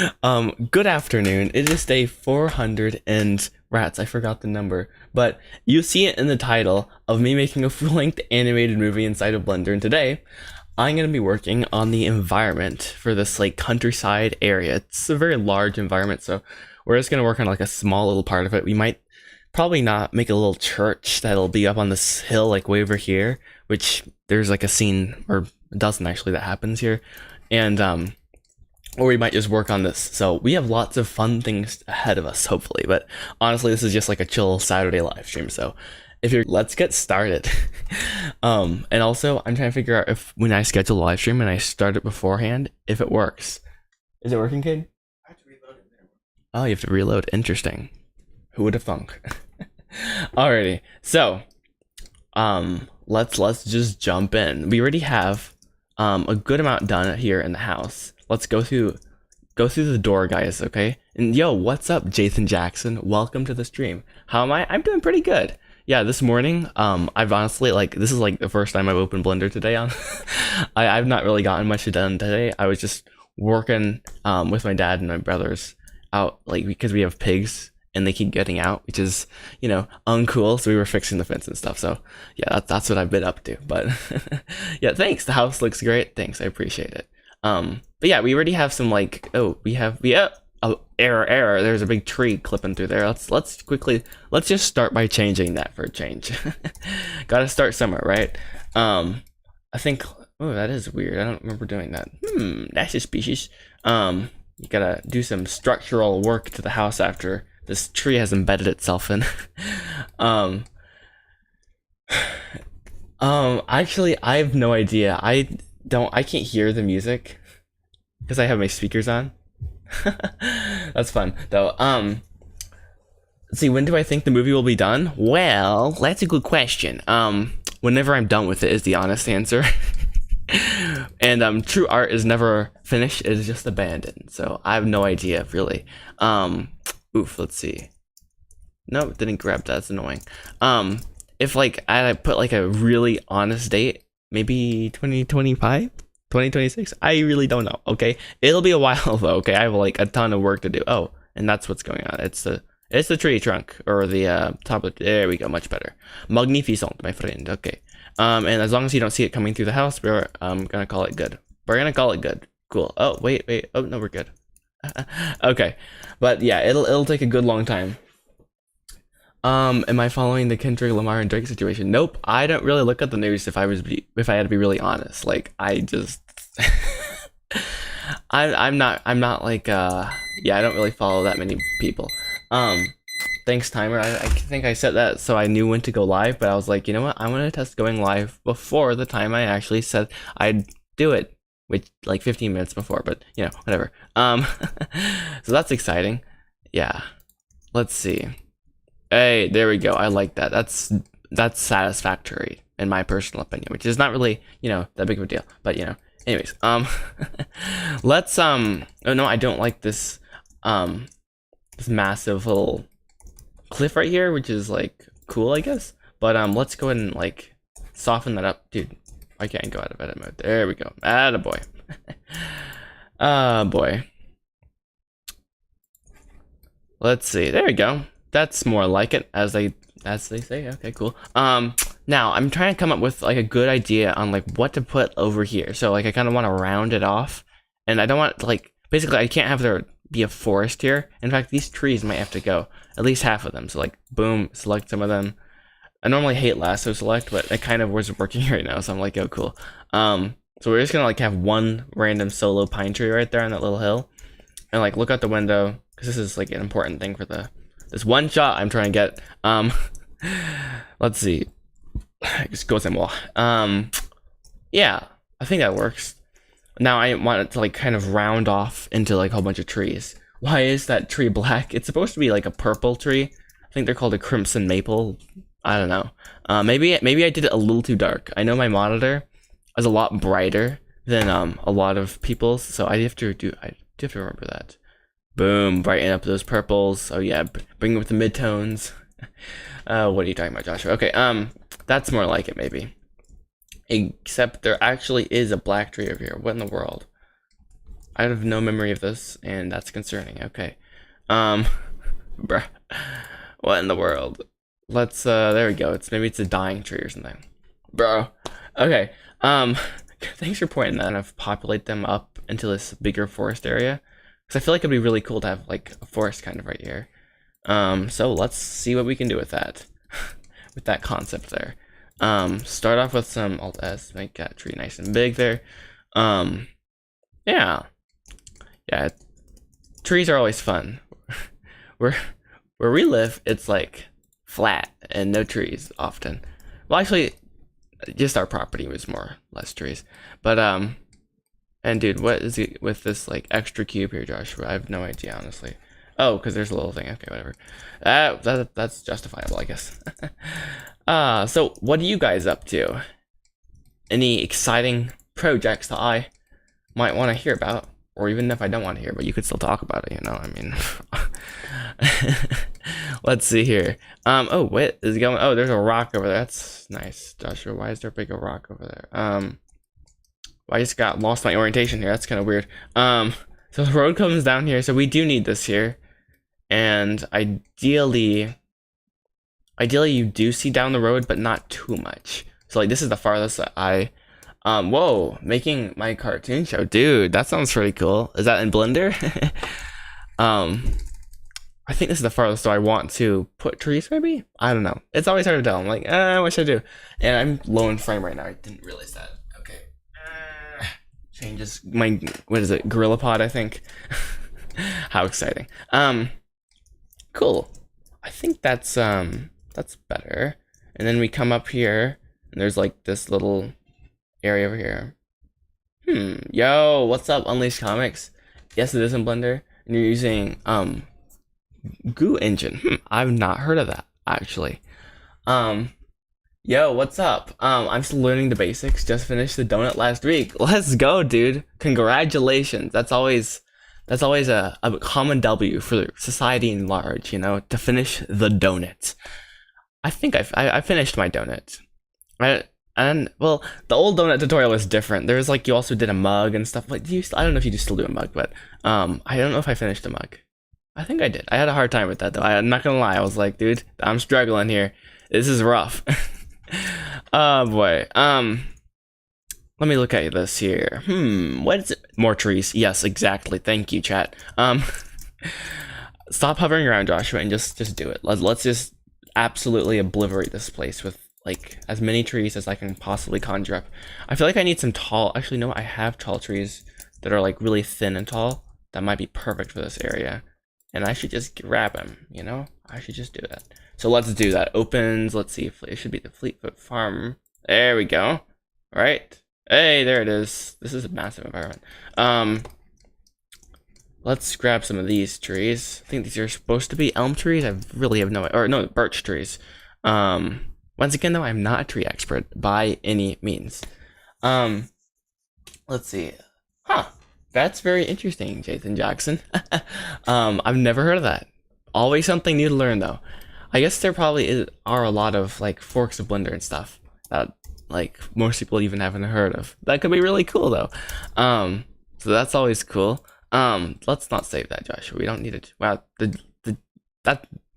Good afternoon. It is day 400 and rats, I forgot the number, but you see it in the title of me making a full-length animated movie inside of Blender. And today, I'm gonna be working on the environment for this like countryside area. It's a very large environment, so we're just gonna work on like a small little part of it. We might probably not make a little church that'll be up on this hill like way over here, which there's like a scene or a dozen actually that happens here, and or we might just work on this. So we have lots of fun things ahead of us, hopefully. But honestly, this is just like a chill Saturday live stream. So if you're, let's get started. And also, I'm trying to figure out if when I schedule a live stream and I start it beforehand, if it works. Is it working, kid? I have to reload it there. Oh, you have to reload. Interesting. Who would have thunk? Alrighty. So, let's just jump in. We already have a good amount done here in the house. Let's go through the door, guys, okay? And yo, what's up, Jason Jackson? Welcome to the stream. How am I? I'm doing pretty good. Yeah, this morning, I've honestly, like, this is like the first time I've opened Blender today on. I've not really gotten much done today. I was just working with my dad and my brothers out, like, because we have pigs and they keep getting out, which is, you know, uncool. So we were fixing the fence and stuff. So yeah, that's what I've been up to. But yeah, thanks. The house looks great. Thanks, I appreciate it. But yeah, we already have some like, oh, oh, error. There's a big tree clipping through there. Let's just start by changing that for a change. Gotta start somewhere, right? I think, oh, that is weird. I don't remember doing that. That's suspicious. You gotta do some structural work to the house after this tree has embedded itself in. Actually, I have no idea. I can't hear the music because I have my speakers on. That's fun though. Let's see, when do I think the movie will be done? Well, that's a good question. Whenever I'm done with it is the honest answer. And true art is never finished, it is just abandoned. So I have no idea really. Oof, let's see. No, it didn't grab that, that's annoying. If like I put like a really honest date, maybe 2025, 2026, I really don't know. Okay, it'll be a while though. Okay, I have like a ton of work to do. Oh, and that's what's going on. It's the tree trunk or the top of there we go, much better. Magnificent, my friend. Okay, and as long as you don't see it coming through the house, we're gonna call it good. We're gonna call it good. Cool. Oh wait, oh no, we're good. Okay, but yeah, it'll take a good long time. Am I following the Kendrick Lamar and Drake situation? Nope. I don't really look at the news if I had to be really honest. Like I just I'm not like yeah, I don't really follow that many people. Thanks timer. I think I set that so I knew when to go live, but I was like, you know what? I'm gonna test going live before the time I actually said I'd do it, which like 15 minutes before, but you know, whatever. So that's exciting. Yeah. Let's see. Hey, there we go. I like that. That's satisfactory in my personal opinion, which is not really, you know, that big of a deal. But you know, anyways, let's oh no, I don't like this this massive little cliff right here, which is like cool, I guess. But let's go ahead and like soften that up, dude. I can't go out of edit mode. There we go. Attaboy. Boy. Let's see. There we go. That's more like it, as they say. Okay, cool. Now I'm trying to come up with like a good idea on like what to put over here. So like I kind of want to round it off, and I don't want like basically I can't have there be a forest here. In fact, these trees might have to go, at least half of them. So like boom, select some of them. I normally hate lasso select, but it kind of was working right now, so I'm like, oh cool. So we're just gonna like have one random solo pine tree right there on that little hill, and like look out the window because this is like an important thing for this one shot I'm trying to get. Let's see. Just go some more. Yeah, I think that works. Now I want it to like kind of round off into like a whole bunch of trees. Why is that tree black? It's supposed to be like a purple tree. I think they're called a crimson maple. I don't know. Maybe I did it a little too dark. I know my monitor is a lot brighter than a lot of people's, so I have to remember that. Boom, brighten up those purples. Oh yeah, bring it with the midtones. What are you talking about, Joshua? Okay, that's more like it maybe. Except there actually is a black tree over here. What in the world? I have no memory of this, and that's concerning. Okay. Um, bruh. What in the world? Let's, there we go. Maybe it's a dying tree or something. Bro. Okay. Um, thanks for pointing that. I've populate them up into this bigger forest area. Because I feel like it'd be really cool to have, like, a forest kind of right here. So let's see what we can do with that. With that concept there. Start off with some Alt-S, make that tree nice and big there. Yeah. Yeah, trees are always fun. Where we live, it's like flat and no trees often. Well, actually, just our property was more or less trees. But and dude, what is it with this like extra cube here, Joshua? I have no idea, honestly. Oh, because there's a little thing. Okay, whatever. That's justifiable, I guess. So what are you guys up to? Any exciting projects that I might want to hear about? Or even if I don't want to hear, but you could still talk about it, you know? I mean, let's see here. Oh, what is going? Oh, there's a rock over there. That's nice, Joshua. Why is there a big rock over there? Well, I just got lost my orientation here. That's kind of weird. So the road comes down here, so we do need this here, and ideally you do see down the road, but not too much. So like this is the farthest that I. Whoa, making my cartoon show. Dude, that sounds pretty cool. Is that in Blender? I think this is the farthest I want to put trees, maybe? I don't know. It's always hard to tell. I'm like, what should I do? And I'm low in frame right now. I didn't realize that. Okay. Changes my, what is it? GorillaPod, I think. How exciting. Cool. I think that's better. And then we come up here, and there's like this little area over here. Yo, what's up, Unleashed Comics? Yes, it is in Blender, and you're using Goo Engine. I've not heard of that actually. Yo, what's up? I'm still learning the basics. Just finished the donut last week. Let's go, dude! Congratulations. That's always a common W for society in large. You know, to finish the donut. I think I finished my donut. And well, the old donut tutorial was different. There was like you also did a mug and stuff. Like, I don't know if you still do a mug, but I don't know if I finished a mug. I think I did. I had a hard time with that though. I'm not gonna lie. I was like, dude, I'm struggling here. This is rough. Oh boy. Let me look at this here. What is it? More trees. Yes, exactly. Thank you, chat. Stop hovering around, Joshua, and just do it. Let's just absolutely obliterate this place with like as many trees as I can possibly conjure up. I feel like I need some tall, actually no, I have tall trees that are like really thin and tall that might be perfect for this area, and I should just grab them, you know? I should just do that. So let's do that. Opens, let's see if it should be the Fleetfoot farm. There we go. All right. Hey, there it is. This is a massive environment. Let's grab some of these trees. I think these are supposed to be elm trees. I really have no, or no, birch trees. Once again, though, I'm not a tree expert by any means. Let's see. Huh. That's very interesting, Jason Jackson. I've never heard of that. Always something new to learn, though. I guess there probably are a lot of, like, forks of Blender and stuff that, like, most people even haven't heard of. That could be really cool, though. So that's always cool. Let's not save that, Joshua. We don't need it. Wow,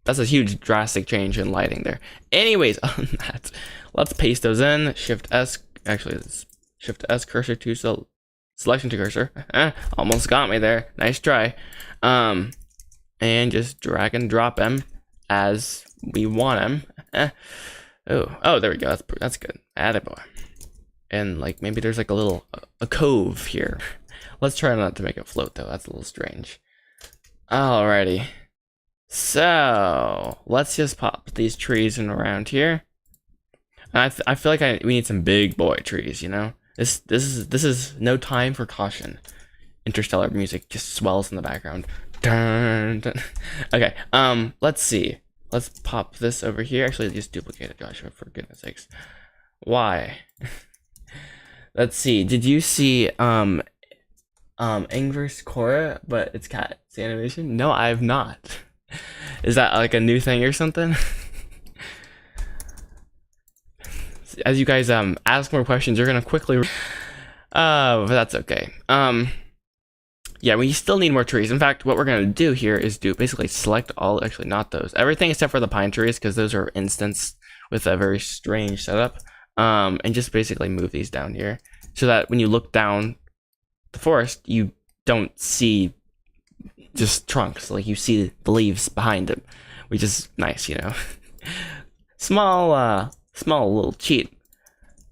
that's a huge drastic change in lighting there. Anyways, on that, let's paste those in. Shift S, actually, it's Shift S cursor to selection to cursor. Almost got me there. Nice try. And just drag and drop them as we want them. Oh, there we go. That's good. Attaboy. And like maybe there's like a cove here. Let's try not to make it float though. That's a little strange. Alrighty. So let's just pop these trees in around here. And I feel like we need some big boy trees. You know, this is no time for caution. Interstellar music just swells in the background. Dun, dun. Okay. Let's see. Let's pop this over here. Actually, just duplicate it, Joshua. For goodness sakes. Why? Let's see. Did you see Inverse Cora, but it's cat's animation? No, I have not. Is that like a new thing or something? As you guys ask more questions, you're gonna quickly but that's okay. yeah, we still need more trees. In fact, what we're gonna do here is basically select all, actually not those, everything except for the pine trees, because those are instanced with a very strange setup. And just basically move these down here so that when you look down the forest, you don't see just trunks, like you see the leaves behind them, which is nice, you know. Small little cheat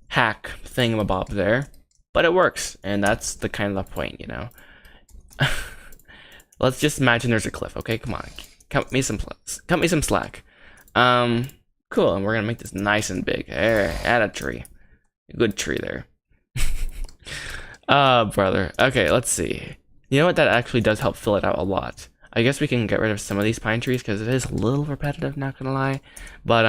hack thingamabob there, but it works, and that's the kind of the point, you know. Let's just imagine there's a cliff. Okay, come on, cut me some slack. Cool, and we're gonna make this nice and big. There, add a tree, a good tree there. Brother. Okay, let's see. You know what? That actually does help fill it out a lot. I guess we can get rid of some of these pine trees because it is a little repetitive, not gonna lie. But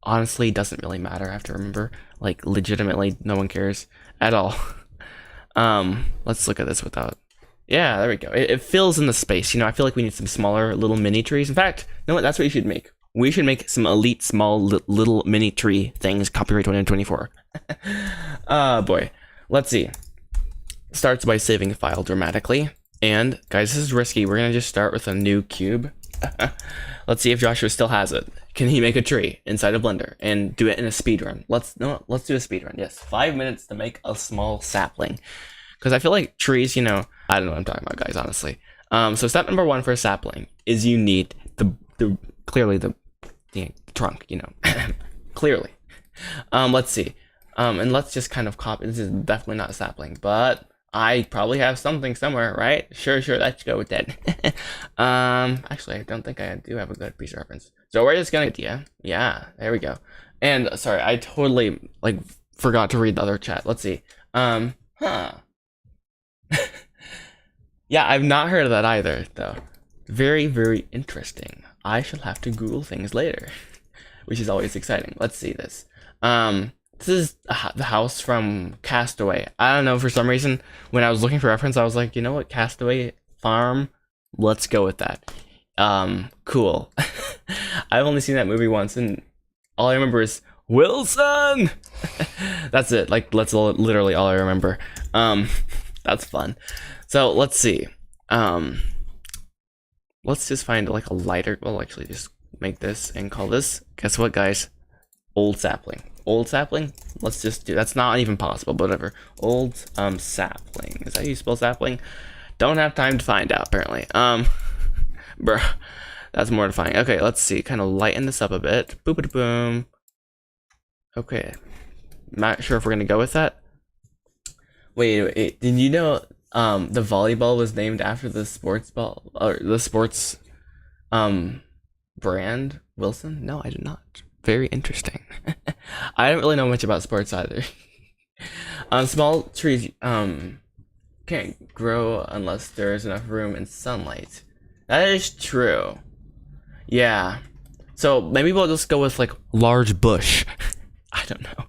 honestly, it doesn't really matter. I have to remember, like, legitimately, no one cares at all. Let's look at this without. Yeah, there we go. It fills in the space. You know, I feel like we need some smaller little mini trees. In fact, you know what? That's what you should make. We should make some elite small little mini tree things. Copyright 2024. Boy. Let's see. Starts by saving a file dramatically. And guys, this is risky. We're gonna just start with a new cube. Let's see if Joshua still has it. Can he make a tree inside of Blender and do it in a speed run? Let's do a speed run. Yes, 5 minutes to make a small sapling. Because I feel like trees, you know, I don't know what I'm talking about, guys, honestly. So step number 1 for a sapling is you need clearly the trunk, you know, clearly. Let's see. And let's just kind of copy. This is definitely not a sapling, but I probably have something somewhere, right? Sure, let's go with that. Actually, I don't think I do have a good piece of reference. So we're just gonna, yeah, there we go. And sorry, I totally like forgot to read the other chat. Let's see. Yeah, I've not heard of that either, though. Very, very interesting. I shall have to Google things later, which is always exciting. Let's see this. This is the house from Castaway. I don't know, for some reason, when I was looking for reference, I was like, you know what, Castaway Farm? Let's go with that. Cool. I've only seen that movie once, and all I remember is, Wilson! That's it, like, that's literally all I remember. That's fun. So, let's see. Let's just find, like, a lighter, well, actually, just make this and call this, guess what, guys? Old sapling. Old sapling? Let's just do, that's not even possible, but whatever. Old sapling. Is that how you spell sapling? Don't have time to find out, apparently. Bruh. That's mortifying. Okay, let's see. Kind of lighten this up a bit. Boop-a-boom. Okay. Not sure if we're gonna go with that. Wait. Did you know the volleyball was named after the sports ball, or the sports brand? Wilson? No, I did not. Very interesting. I don't really know much about sports either. Small trees can't grow unless there is enough room and sunlight. That is true. Yeah. So maybe we'll just go with like large bush. I don't know.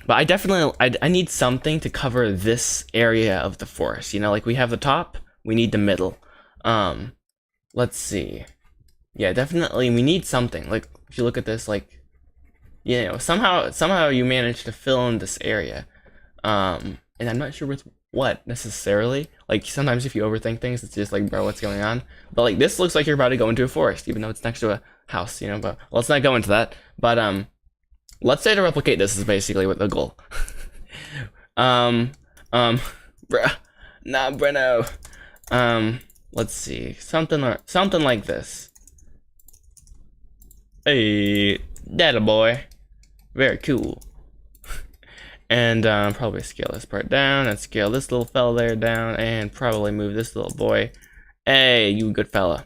But I definitely I need something to cover this area of the forest. You know, like we have the top, we need the middle. Let's see. Yeah, definitely we need something. Like if you look at this, like, you know, somehow you managed to fill in this area. And I'm not sure with what necessarily. Like sometimes if you overthink things, it's just like, bro, what's going on? But like this looks like you're about to go into a forest, even though it's next to a house, you know. But let's not go into that. But let's say to replicate this is basically what the goal. Bruh, nah, Breno. Let's see, something like this. Hey, that boy, very cool. And probably scale this part down and scale this little fella there down and probably move this little boy. Hey, you good fella.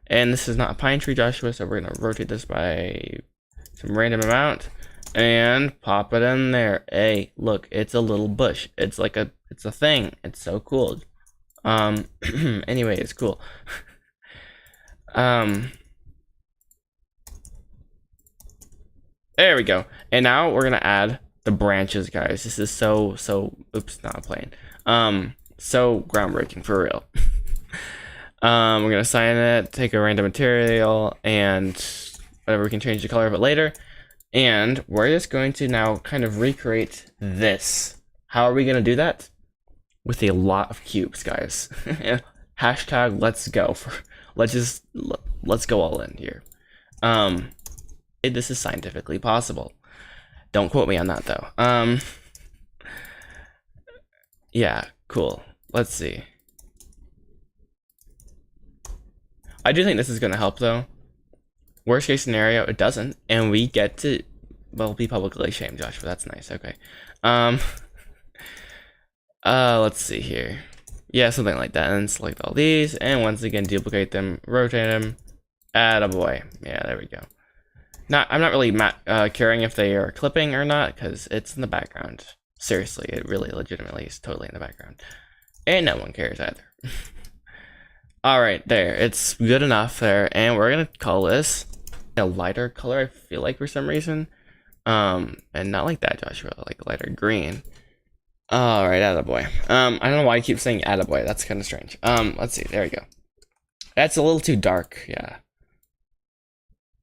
And this is not a pine tree, Joshua, so we're gonna rotate this by some random amount and pop it in there. Hey, look, it's a little bush. It's like it's a thing. It's so cool. Anyway, it's cool. There we go. And now we're gonna add the branches, guys. This is so oops, not playing. So groundbreaking for real. We're gonna assign it, take a random material, and whatever, we can change the color of it later. And we're just going to now kind of recreate this. How are we gonna do that? with a lot of cubes, guys. Hashtag let's go. Let's go all in here. This is scientifically possible. Don't quote me on that though. Yeah, cool. Let's see. I do think this is gonna help though. Worst case scenario, it doesn't, and we get to, well, be publicly shamed, Josh, but that's nice. Okay. Let's see here. Yeah, something like that. And select all these, and once again, duplicate them, rotate them. Attaboy. Yeah, there we go. I'm not really caring if they are clipping or not, because it's in the background. Seriously, it really legitimately is totally in the background. And no one cares either. Alright, there. It's good enough there, and we're gonna call this a lighter color, I feel like, for some reason. And not like that, Joshua, like lighter green. Alright, attaboy. I don't know why I keep saying attaboy, that's kind of strange. Let's see, there we go. That's a little too dark, yeah.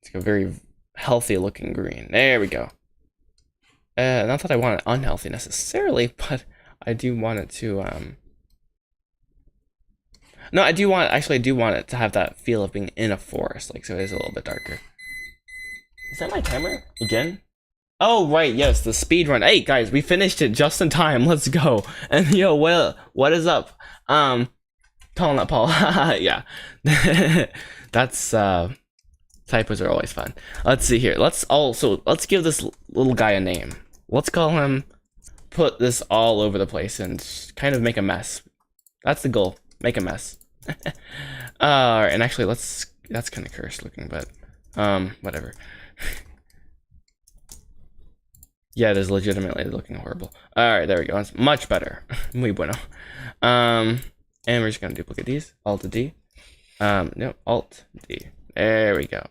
It's like a very healthy looking green. There we go. Not that I want it unhealthy necessarily, but I do want it to, no, I do want it to have that feel of being in a forest, like, so it is a little bit darker. Is that my timer again? Oh, right, yes, the speed run. Hey, guys, we finished it just in time. Let's go. And yo, what is up? Calling that Paul. Yeah. That's, typos are always fun. Let's see here. Let's give this little guy a name. Let's call him, put this all over the place and kind of make a mess. That's the goal. Make a mess. And actually, that's kind of cursed looking, but, whatever. Yeah, it is legitimately looking horrible. Alright, there we go. It's much better. Muy bueno. And we're just gonna duplicate these. Alt D. No, Alt D. There we go.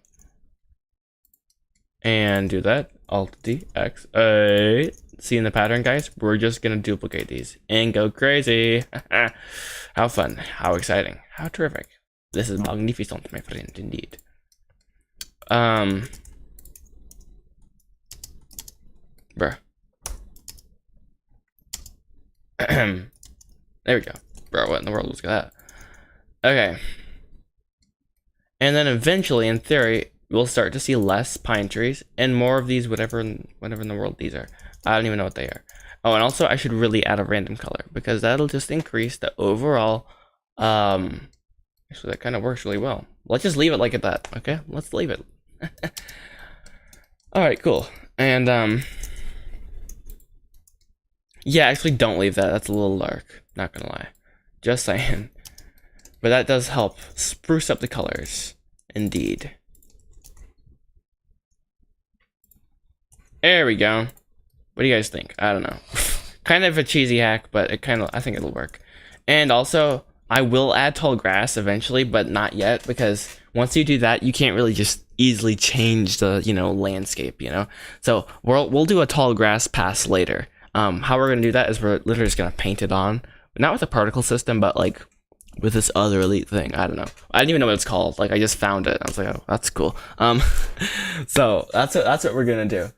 And do that. Alt D, X, A. Seeing the pattern, guys? We're just gonna duplicate these and go crazy. How fun. How exciting. How terrific. This is magnificent, my friend, indeed. Bruh. There we go. Bro, what in the world was that? Okay. And then eventually, in theory, we'll start to see less pine trees and more of these, whatever in the world these are. I don't even know what they are. Oh, and also I should really add a random color because that'll just increase the overall, actually that kind of works really well. Let's just leave it like that, okay? Let's leave it. Alright, cool. And, yeah, actually don't leave that. That's a little dark. Not gonna lie. Just saying. But that does help spruce up the colors. Indeed. There we go. What do you guys think? I don't know. Kind of a cheesy hack, but I think it'll work. And also, I will add tall grass eventually, but not yet, because once you do that, you can't really just easily change the, landscape, So we'll do a tall grass pass later. How we're gonna do that is we're literally just gonna paint it on, not with a particle system, but like with this other elite thing. I don't know. I didn't even know what it's called. Like I just found it. I was like, oh, that's cool. So that's what we're gonna do.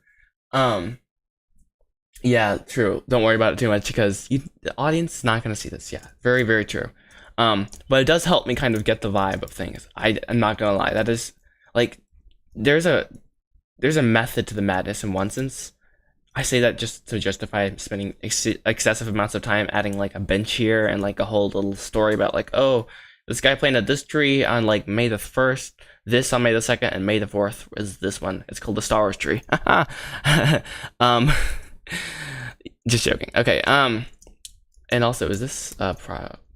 Yeah, true. Don't worry about it too much because the audience is not gonna see this. Yeah, very, very true. But it does help me kind of get the vibe of things. I'm not gonna lie. That is like there's a method to the madness in one sense. I say that just to justify spending excessive amounts of time adding like a bench here and like a whole little story about like, oh, this guy planted this tree on like May the 1st, this on May the 2nd, and May the 4th is this one. It's called the Star Wars tree. Just joking. Okay. And also, is this well,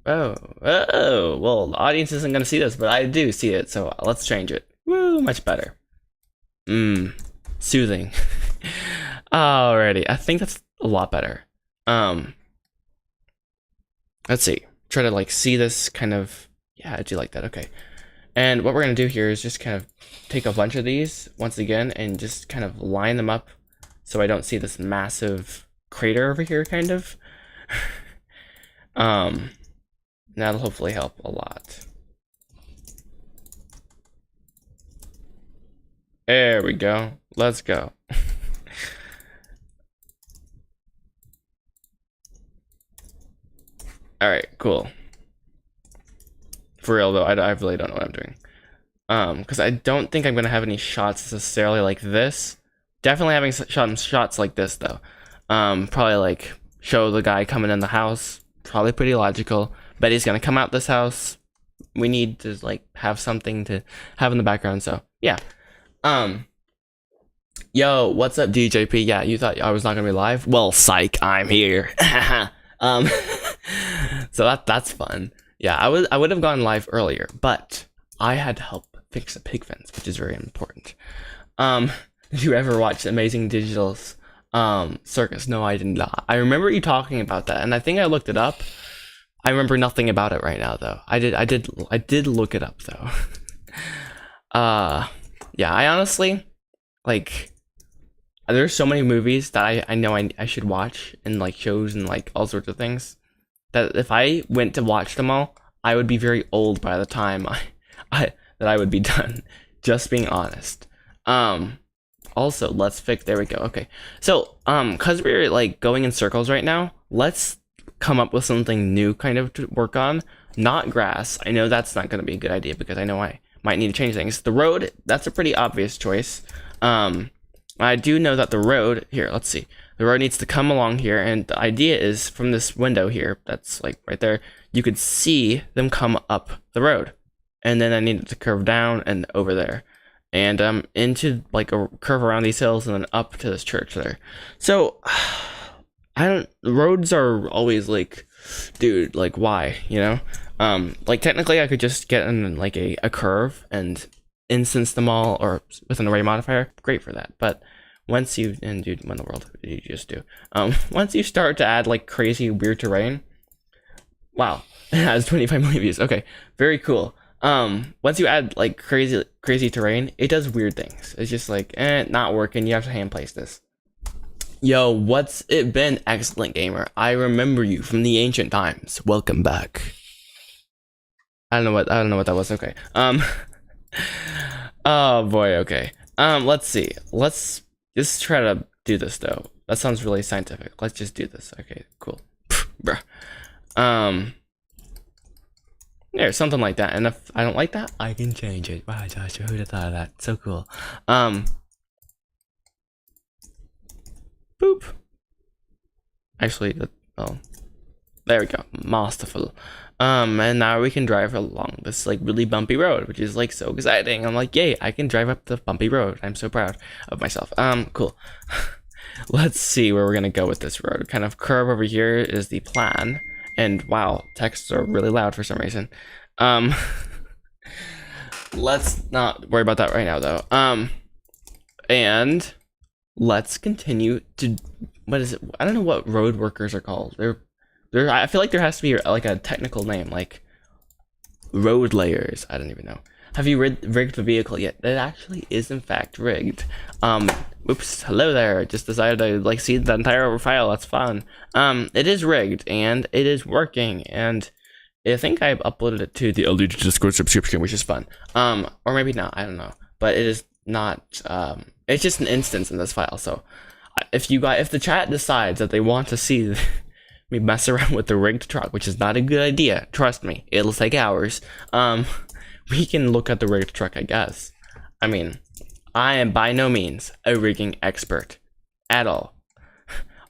the audience isn't gonna see this, but I do see it, so let's change it. Woo, much better. Soothing. Alrighty, I think that's a lot better. Let's see. Try to like see this kind of, yeah, I do like that. Okay. And what we're gonna do here is just kind of take a bunch of these once again and just kind of line them up so I don't see this massive crater over here, kind of. That'll hopefully help a lot. There we go. Let's go. All right, cool. For real though, I really don't know what I'm doing. Because I don't think I'm gonna have any shots necessarily like this. Definitely having shots like this though. Probably like show the guy coming in the house. Probably pretty logical. Bet he's gonna come out this house. We need to like have something to have in the background. So yeah. Yo, what's up, DJP? Yeah, you thought I was not gonna be live? Well, psych, I'm here. So that's fun. Yeah, I would have gone live earlier, but I had to help fix a pig fence, which is very important. Did you ever watch Amazing Digital's Circus? No, I did not. I remember you talking about that, and I think I looked it up. I remember nothing about it right now, though. I did look it up, though. Yeah, I honestly like. There's so many movies that I know I should watch, and like shows and like all sorts of things, that if I went to watch them all, I would be very old by the time I would be done. Just being honest. Also, let's fix. There we go. Okay. So cause we're like going in circles right now, let's come up with something new, kind of to work on. Not grass. I know that's not going to be a good idea because I know I might need to change things. The road. That's a pretty obvious choice. I do know that the road, here, let's see. The road needs to come along here, and the idea is from this window here, that's like right there, you could see them come up the road. And then I need it to curve down and over there. And into like a curve around these hills and then up to this church there. So, roads are always like, dude, like why, you know? Like technically I could just get in like a curve and instance them all, or with an array modifier, great for that. But once you, and dude, what in the world did you just do? Once you start to add like crazy weird terrain, wow, it has 25 million views. Okay, very cool. Once you add like crazy terrain, it does weird things. It's just like, not working. You have to hand place this. Yo, what's it been, excellent gamer? I remember you from the ancient times. Welcome back. I don't know what that was. Okay. Oh boy, okay. Let's see. Let's just try to do this though. That sounds really scientific. Let's just do this. Okay, cool. Bruh. There, something like that. And if I don't like that, I can change it. Wow, Joshua, who'd have thought of that? So cool. Boop. Actually, oh, there we go. Masterful. And now we can drive along this like really bumpy road, which is like so exciting. I'm like, yay, I can drive up the bumpy road. I'm so proud of myself. Cool. Let's see where we're gonna go with this road. Kind of curve over here is the plan. And wow, texts are really loud for some reason. Let's not worry about that right now though. And let's continue to, what is it? I don't know what road workers are called. I feel like there has to be like a technical name, like road layers. I don't even know. Have you rigged the vehicle yet? It actually is in fact rigged. Oops, hello there. Just decided to like see the entire file. That's fun. It is rigged and it is working, and I think I've uploaded it to the alluded Discord subscription, which is fun. Or maybe not. I don't know. But it is not. It's just an instance in this file. So if the chat decides that they want to see me mess around with the rigged truck, which is not a good idea, trust me, it'll take hours. We can look at the rigged truck, I guess. I mean, I am by no means a rigging expert at all.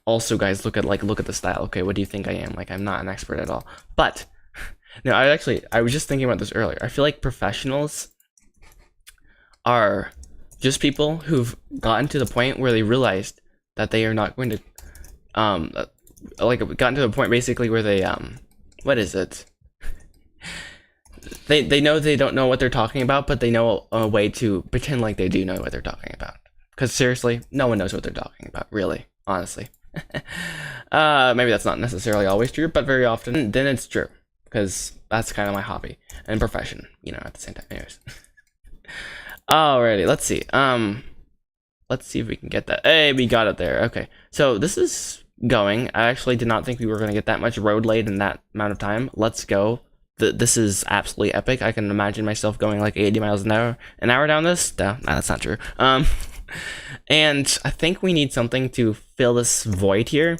Also, guys, look at the style. Okay, what do you think I am? Like, I'm not an expert at all. But no, I was just thinking about this earlier. I feel like professionals are just people who've gotten to the point where they realized that they are not going to like gotten to the point basically where they what is it? They know they don't know what they're talking about, but they know a way to pretend like they do know what they're talking about. Because seriously, no one knows what they're talking about, really, honestly. Maybe that's not necessarily always true, but very often, then it's true. Because that's kind of my hobby and profession, you know, at the same time. Anyways. Alrighty, let's see. Let's see if we can get that. Hey, we got it there. Okay, so this is going. I actually did not think we were going to get that much road laid in that amount of time. Let's go. This is absolutely epic. I can imagine myself going like 80 miles an hour down this. No, that's not true. And I think we need something to fill this void here.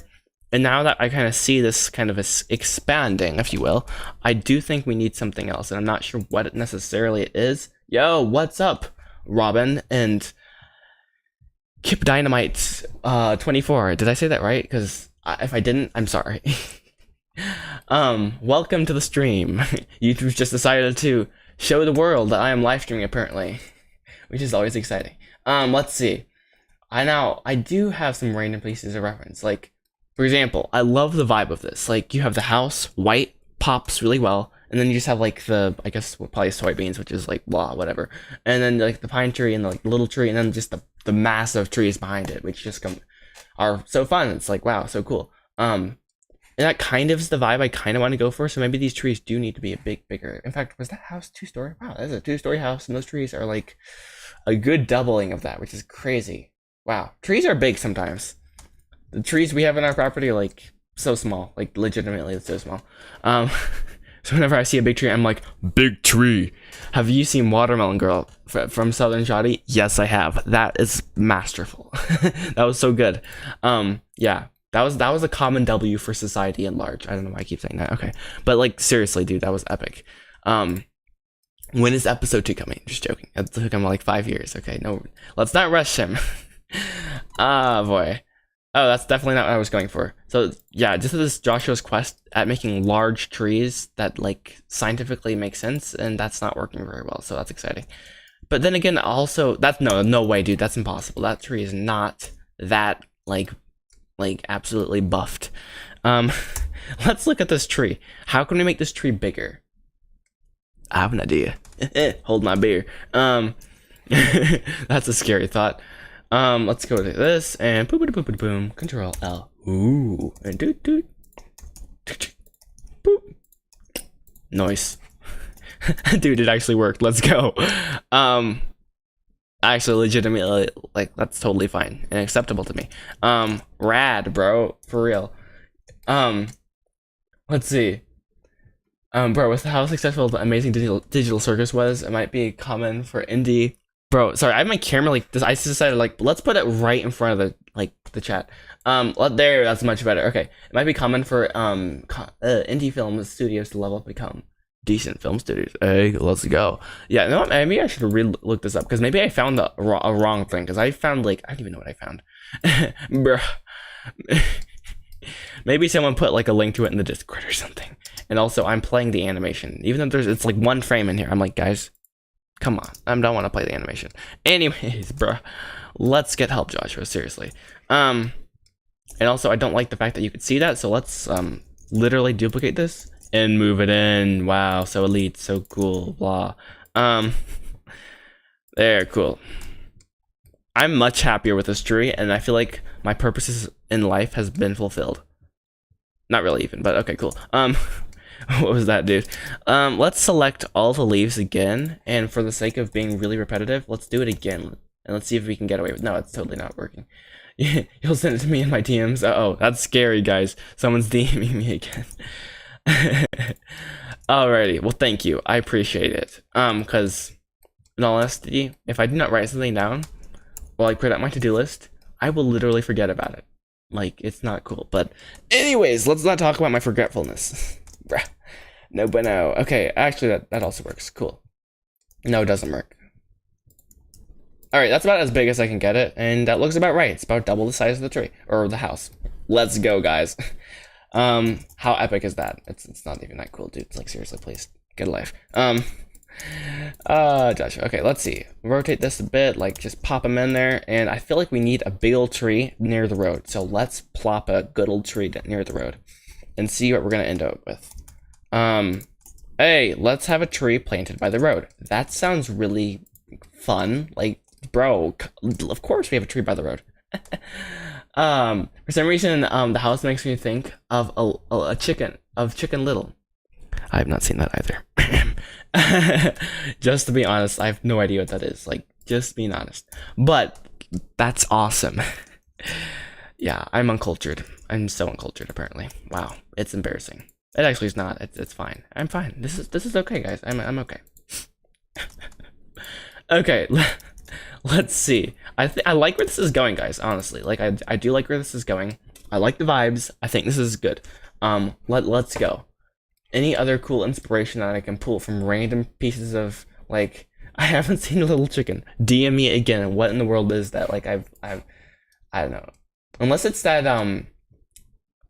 And now that I kind of see this kind of expanding, if you will, I do think we need something else, and I'm not sure what it necessarily is. Yo, what's up, Robin and Kip Dynamite 24? Did I say that right? Because if I didn't, I'm sorry. Welcome to the stream. YouTube just decided to show the world that I am live streaming apparently, which is always exciting. Let's see. I do have some random places of reference, like, for example, I love the vibe of this. Like, you have the house, white, pops really well, and then you just have, like, the, I guess, probably soybeans, which is, like, blah, whatever. And then, like, the pine tree and, like, the little tree, and then just the massive trees behind it, which just are so fun. It's like, wow, so cool. And that kind of is the vibe I kind of want to go for, so maybe these trees do need to be a bigger. In fact, was that house 2-story? Wow, that's a 2-story house, and those trees are, like, a good doubling of that, which is crazy. Wow, trees are big sometimes. The trees we have in our property are, like, so small. Like, legitimately, it's so small. So whenever I see a big tree, I'm like, big tree. Have you seen Watermelon Girl from Southern Shoddy? Yes, I have. That is masterful. That was so good. Yeah, that was a common W for society at large. I don't know why I keep saying that. Okay, but, like, seriously, dude, that was epic. When is episode 2 coming? Just joking. It took him like 5 years. Okay, no, let's not rush him. Ah, boy. Oh, that's definitely not what I was going for. So, yeah, just this Joshua's quest at making large trees that, like, scientifically make sense, and that's not working very well, so that's exciting. But then again, also, that's, no way, dude, that's impossible. That tree is not that, like, absolutely buffed. Let's look at this tree. How can we make this tree bigger? I have an idea. Hold my beer. That's a scary thought. Let's go to this and boom, Control L. Ooh, and doot. Boop. Nice. Dude, it actually worked. Let's go. Actually, legitimately, like, that's totally fine and acceptable to me. Rad, bro, for real. Let's see. Bro, with how successful the amazing digital circus was, it might be common for indie. Bro, sorry, I have my camera like this. I just decided, like, let's put it right in front of the chat. There, that's much better. Okay, it might be common for indie film studios to level up, become decent film studios. Hey, let's go. Yeah, no, maybe I should look this up, because maybe I found a wrong thing. Because I found, like, I don't even know what I found. Bro, maybe someone put, like, a link to it in the Discord or something. And also, I'm playing the animation, even though it's like one frame in here. I'm like, guys, come on, I don't want to play the animation. Anyways, bro, let's get help, Joshua, seriously. And also, I don't like the fact that you could see that, so let's literally duplicate this and move it in. Wow, so elite, so cool, blah. There, cool. I'm much happier with this tree, and I feel like my purposes in life has been fulfilled. Not really even, but okay, cool. What was that, dude? Let's select all the leaves again, and for the sake of being really repetitive, let's do it again, and let's see if we can get away with. No, it's totally not working. You'll send it to me in my DMs. Uh-oh, that's scary, guys. Someone's DMing me again. Alrighty, well, thank you. I appreciate it. Because, in all honesty, if I do not write something down, while I put out my to-do list, I will literally forget about it. Like, it's not cool. But anyways, let's not talk about my forgetfulness. Bruh. No bueno. Okay, actually, that also works. Cool. No, it doesn't work. Alright, that's about as big as I can get it, and that looks about right. It's about double the size of the tree, or the house. Let's go, guys. How epic is that? It's not even that cool, dude. It's like, seriously, please, get a life. Joshua, okay, let's see. Rotate this a bit, like, just pop them in there, and I feel like we need a big old tree near the road, so let's plop a good old tree near the road, and see what we're gonna end up with. Hey, let's have a tree planted by the road. That sounds really fun. Like, bro, of course we have a tree by the road. For some reason, the house makes me think of a chicken, Chicken Little. I have not seen that either. Just to be honest, I have no idea what that is. Like, just being honest. But that's awesome. Yeah, I'm uncultured. I'm so uncultured, apparently. Wow, it's embarrassing. It actually is not. It's fine. I'm fine. This is okay, guys. I'm okay. Okay, let's see. I like where this is going, guys. Honestly, like I do like where this is going. I like the vibes. I think this is good. Let's go. Any other cool inspiration that I can pull from random pieces of like I haven't seen a Little Chicken. DM me again. What in the world is that? Like I don't know. Unless it's that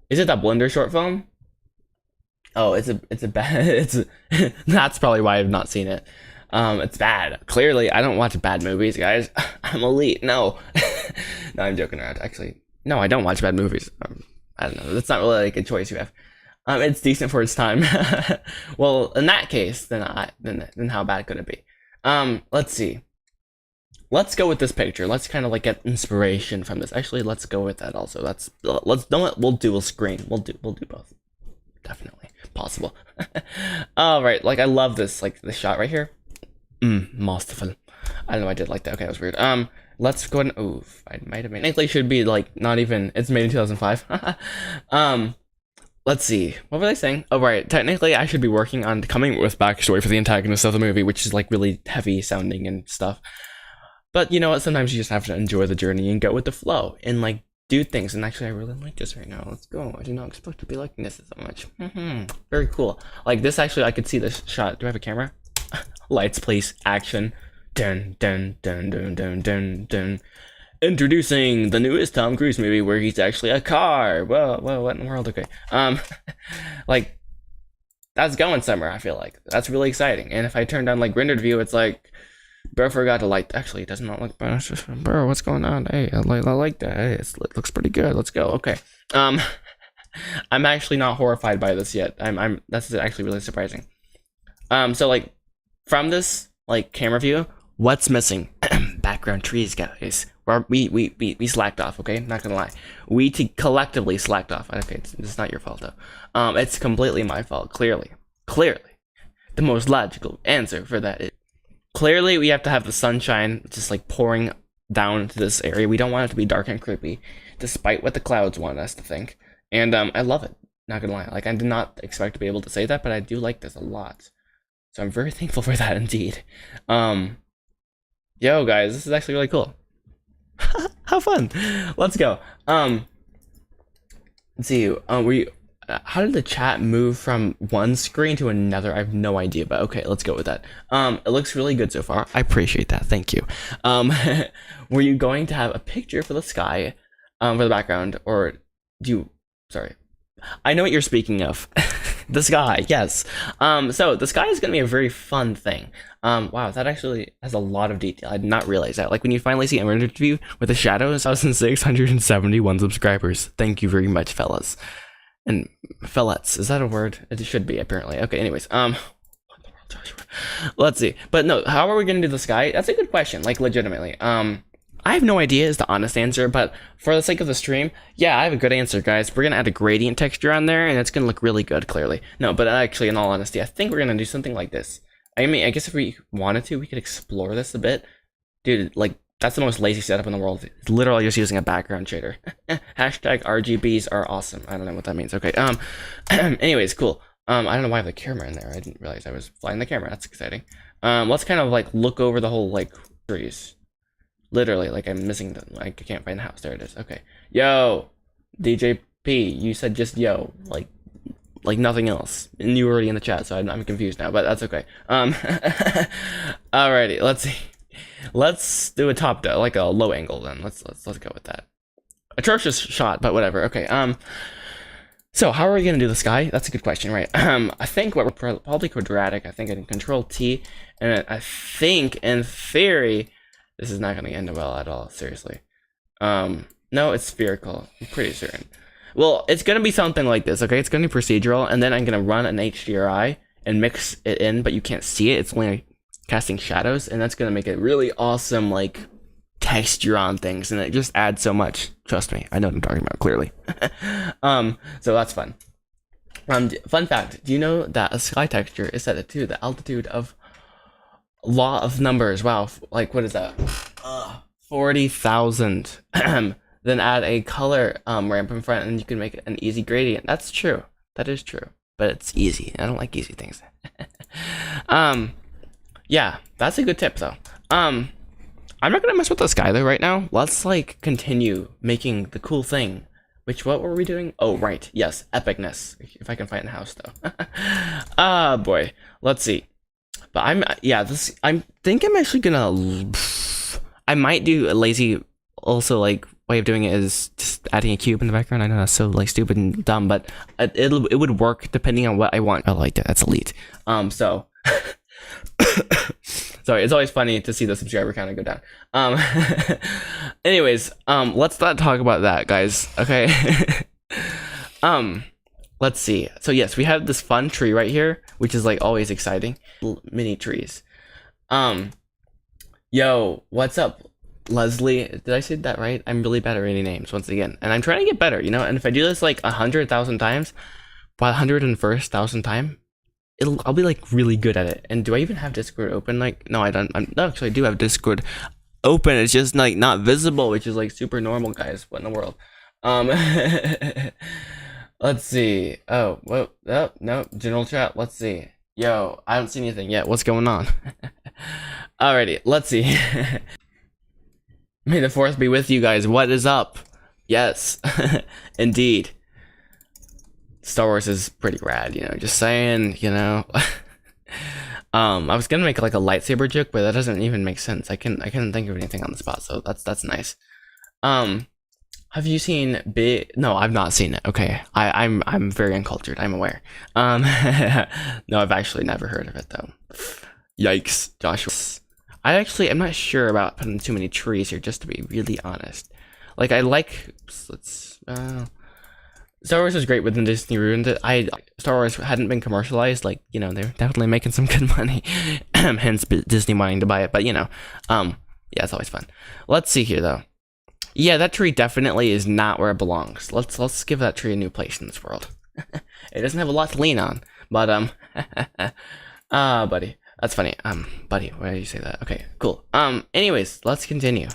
is it that Blender short film? Oh, it's a bad it's that's probably why I've not seen it. It's bad. Clearly, I don't watch bad movies, guys. I'm elite. No. No, I'm joking around. Actually, no, I don't watch bad movies. I don't know. That's not really like a choice you have. It's decent for its time. Well, in that case, then how bad could it be? Let's see. Let's go with this picture. Let's kind of like get inspiration from this. Actually, let's go with that also. Let's know what we'll do a screen. We'll do both. Definitely possible. All right, like I love this like shot right here. Masterful. I don't know. I did like that. Okay, that was weird. Let's go ahead and I might have made. Technically, should be like not even. It's made in 2005. Let's see. What were they saying? Oh, right. Technically, I should be working on coming with backstory for the antagonist of the movie, which is like really heavy sounding and stuff. But you know what? Sometimes you just have to enjoy the journey and go with the flow and like do things. And actually, I really like this right now. Let's go. I did not expect to be liking this so much. Very cool. Like this, actually, I could see this shot. Do I have a camera? Lights, please. Action. Dun dun dun dun dun dun dun. Introducing the newest Tom Cruise movie where he's actually a car. Whoa, what in the world? Okay. Like that's going somewhere. I feel like that's really exciting. And if I turn down like rendered view, it's like, bro, forgot to light. Actually, it does not look. Bro, what's going on? Hey, I like that. Hey, it looks pretty good. Let's go. Okay. I'm actually not horrified by this yet. That's actually really surprising. So like from this like camera view, what's missing? Background trees, guys. We slacked off, okay? Not gonna lie. We collectively slacked off. Okay, it's not your fault though. It's completely my fault. Clearly, the most logical answer for that is clearly we have to have the sunshine just like pouring down to this area. We don't want it to be dark and creepy, despite what the clouds want us to think. And I love it. Not gonna lie. Like I did not expect to be able to say that, but I do like this a lot. So I'm very thankful for that indeed. Yo guys, this is actually really cool. How fun. Let's go. Let's see. How did the chat move from one screen to another? I have no idea, but okay, let's go with that. It looks really good so far. I appreciate that. Thank you. Were you going to have a picture for the sky, for the background, or sorry. I know what you're speaking of. The sky, yes. So the sky is going to be a very fun thing. Wow, that actually has a lot of detail. I did not realize that. Like when you finally see an interview with the shadows, 1,671 subscribers. Thank you very much, fellas. And fellets, is that a word? It should be, apparently. Okay, anyways, what in the world, Joshua? Let's see. But no, how are we going to do the sky? That's a good question, like legitimately. I have no idea is the honest answer, but for the sake of the stream, yeah, I have a good answer, guys. We're going to add a gradient texture on there, and it's going to look really good, clearly. No, but actually, in all honesty, I think we're going to do something like this. I mean, I guess if we wanted to, we could explore this a bit. Dude, like, that's the most lazy setup in the world. It's literally just using a background shader. Hashtag RGBs are awesome. I don't know what that means. Okay, anyways, cool. I don't know why I have the camera in there. I didn't realize I was flying the camera. That's exciting. Let's kind of, like, look over the whole, like, trees. Literally, like I'm missing the, like I can't find the house. There it is. Okay. Yo, DJ P, you said just yo, like nothing else. And you were already in the chat, so I'm confused now, but that's okay. Alrighty, let's see. Let's do a top down, like a low angle then. Let's go with that. Atrocious shot, but whatever. Okay. So how are we gonna do the sky? That's a good question, right? I think what we're probably quadratic. I think I can Control T, and I think in theory. This is not going to end well at all, seriously. No, it's spherical. I'm pretty certain. Well, it's going to be something like this, okay? It's going to be procedural, and then I'm going to run an HDRI and mix it in, but you can't see it. It's only casting shadows, and that's going to make it really awesome, like, texture on things, and it just adds so much. Trust me, I know what I'm talking about, clearly. So that's fun. Fun fact, do you know that a sky texture is set to the altitude of law of numbers? Wow, like what is that? 40,000. Then add a color ramp in front and you can make it an easy gradient. That's true. That is true. But it's easy. I don't like easy things. Yeah, that's a good tip though. I'm not gonna mess with the sky though right now. Let's like continue making the cool thing what were we doing? Oh, right. Yes, epicness. If I can find a house, though. Ah, boy. Let's see. But I think I'm actually gonna, I might do a lazy, also, like, way of doing it is just adding a cube in the background. I know that's so, like, stupid and dumb, but it would work depending on what I want. I like that. That's elite. So. Sorry, it's always funny to see the subscriber count go down. Anyways, let's not talk about that, guys. Okay. Let's see. So yes, we have this fun tree right here, which is like always exciting. Mini trees. Yo, what's up, Leslie? Did I say that right? I'm really bad at reading names once again, and I'm trying to get better, you know. And if I do this like 100,000 times, by 101st time, I'll be like really good at it. And do I even have Discord open? Like, no, I don't. No, actually, I do have Discord open. It's just like not visible, which is like super normal, guys. What in the world? Let's see. Oh, whoa. Oh, no, general chat. Let's see. Yo, I haven't seen anything yet. What's going on? Alrighty, let's see. May the fourth be with you guys. What is up? Yes, indeed. Star Wars is pretty rad, you know, just saying, you know. I was gonna make like a lightsaber joke, but that doesn't even make sense. I couldn't think of anything on the spot, so that's nice. Have you seen No, I've not seen it. Okay. I'm very uncultured, I'm aware. No, I've actually never heard of it though. Yikes, Joshua. I'm not sure about putting too many trees here, just to be really honest. Like, Star Wars was great, but then Disney ruined it. Star Wars hadn't been commercialized, like, you know, they're definitely making some good money. Hence Disney wanting to buy it, but you know, yeah, it's always fun. Let's see here though. Yeah, that tree definitely is not where it belongs. Let's give that tree a new place in this world. It doesn't have a lot to lean on, but buddy, that's funny. Buddy, why did you say that? Okay, cool. Anyways, let's continue.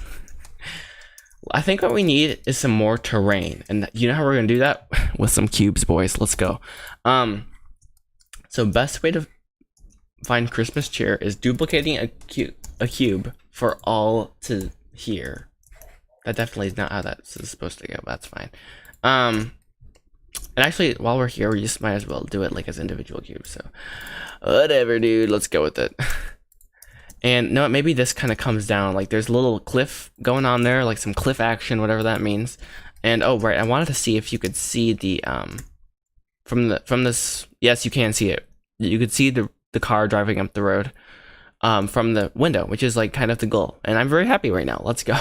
I think what we need is some more terrain, and you know how we're gonna do that? With some cubes, boys. Let's go. So best way to find Christmas cheer is duplicating a cube for all to hear. That definitely is not how that's supposed to go, but that's fine. And actually, while we're here, we just might as well do it like as individual cubes. So whatever, dude. Let's go with it. And no, maybe this kind of comes down, like there's a little cliff going on there, like some cliff action, whatever that means. And oh right, I wanted to see if you could see the from this. Yes, you can see it. You could see the car driving up the road from the window, which is like kind of the goal. And I'm very happy right now. Let's go.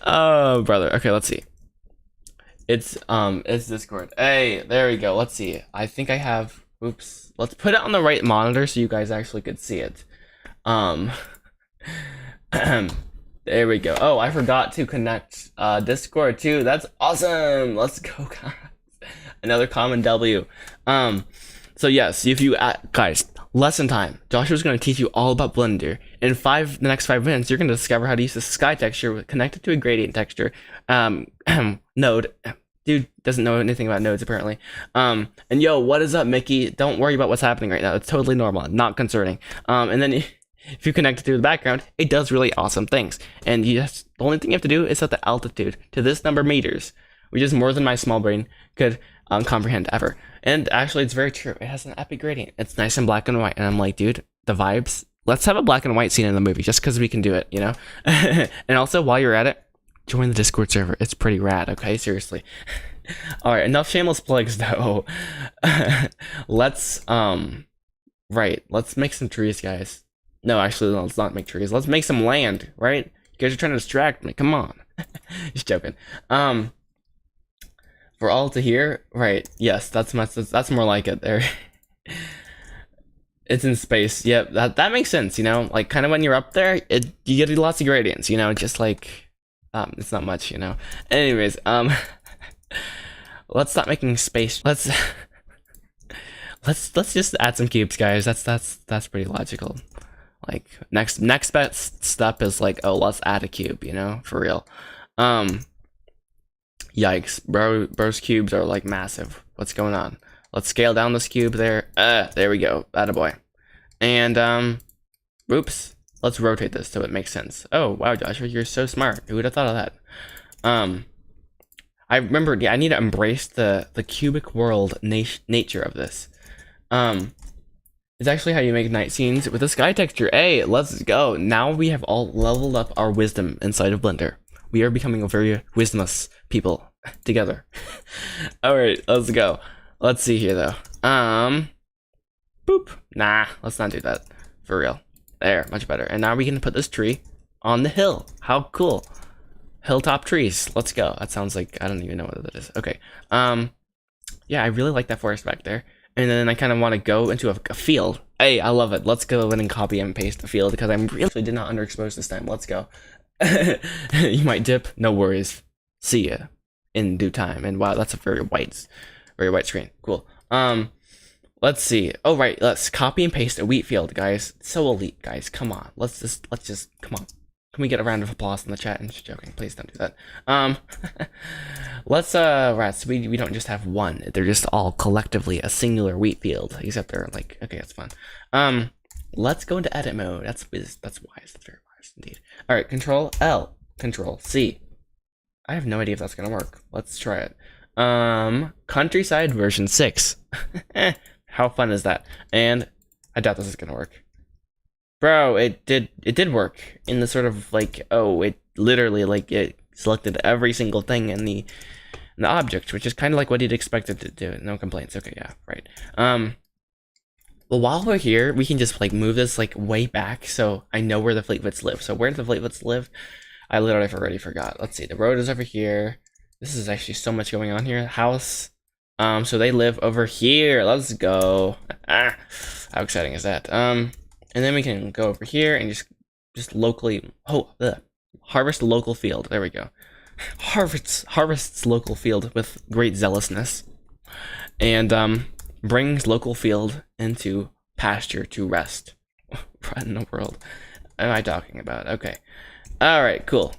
Oh brother. Okay, let's see. It's Discord. Hey, there we go. Let's see. I think I have. Oops. Let's put it on the right monitor so you guys actually could see it. There we go. Oh, I forgot to connect Discord too. That's awesome. Let's go, guys. Another common W. So yes, if you guys, lesson time. Joshua's going to teach you all about Blender. In the next 5 minutes, you're going to discover how to use the sky texture connected to a gradient texture node. Dude doesn't know anything about nodes apparently. And yo, what is up, Mickey? Don't worry about what's happening right now. It's totally normal, not concerning. And then if you connect it to the background, it does really awesome things. And the only thing you have to do is set the altitude to this number of meters, which is more than my small brain could comprehend ever. And actually, it's very true. It has an epic gradient. It's nice and black and white. And I'm like, dude, the vibes. Let's have a black and white scene in the movie just because we can do it, you know? And also, while you're at it, join the Discord server. It's pretty rad, okay? Seriously. All right, enough shameless plugs, though. Let's make some trees, guys. No, actually, no, let's not make trees. Let's make some land, right? You guys are trying to distract me. Come on. Just joking. For all to hear, right? Yes, that's more like it. There. It's in space. Yep, that makes sense. You know, like kind of when you're up there, you get lots of gradients. You know, just like it's not much. You know. Anyways, let's stop making space. Let's just add some cubes, guys. That's pretty logical. Like next best step is like, oh, let's add a cube, you know, for real. Yikes, bro's cubes are like massive. What's going on? Let's scale down this cube there. There we go. Attaboy. And oops. Let's rotate this so it makes sense. Oh wow, Joshua, you're so smart. Who would have thought of that? I remembered, yeah, I need to embrace the cubic world nature of this. It's actually how you make night scenes with the sky texture. Hey, let's go. Now we have all leveled up our wisdom inside of Blender. We are becoming a very wisdomless people together. Alright, let's go. Let's see here though. Boop. Nah, let's not do that. For real. There, much better. And now we can put this tree on the hill. How cool. Hilltop trees. Let's go. That sounds like, I don't even know what that is. Okay. Yeah, I really like that forest back there. And then I kind of want to go into a field. Hey, I love it. Let's go in and copy and paste the field because I really did not underexpose this time. Let's go. You might dip. No worries. See ya in due time. And wow, that's a very white screen. Cool. Let's see. Oh, right. Let's copy and paste a wheat field, guys. It's so elite, guys. Come on. Let's just, come on. Can we get a round of applause in the chat? And just joking. Please don't do that. Let's, rats. We don't just have one. They're just all collectively a singular wheat field. Except they're like, okay, that's fun. Let's go into edit mode. That's wise. That's very wise indeed. All right. Control L. Control C. I have no idea if that's gonna work. Let's try it. Countryside version 6. How fun is that? And I doubt this is gonna work. Bro, it did work in the sort of like, oh, it literally like it selected every single thing in the object, which is kind of like what you'd expect it to do. No complaints. Okay, yeah, right. Well, while we're here, we can just like move this like way back so I know where the Fleetfoots live. So where do the Fleetfoots live? I literally already forgot. Let's see. The road is over here. This is actually so much going on here. House. So they live over here. Let's go. How exciting is that? And then we can go over here and just locally harvest a local field. There we go. Harvests local field with great zealousness. And brings local field into pasture to rest. What in the world am I talking about? Okay. Alright, cool.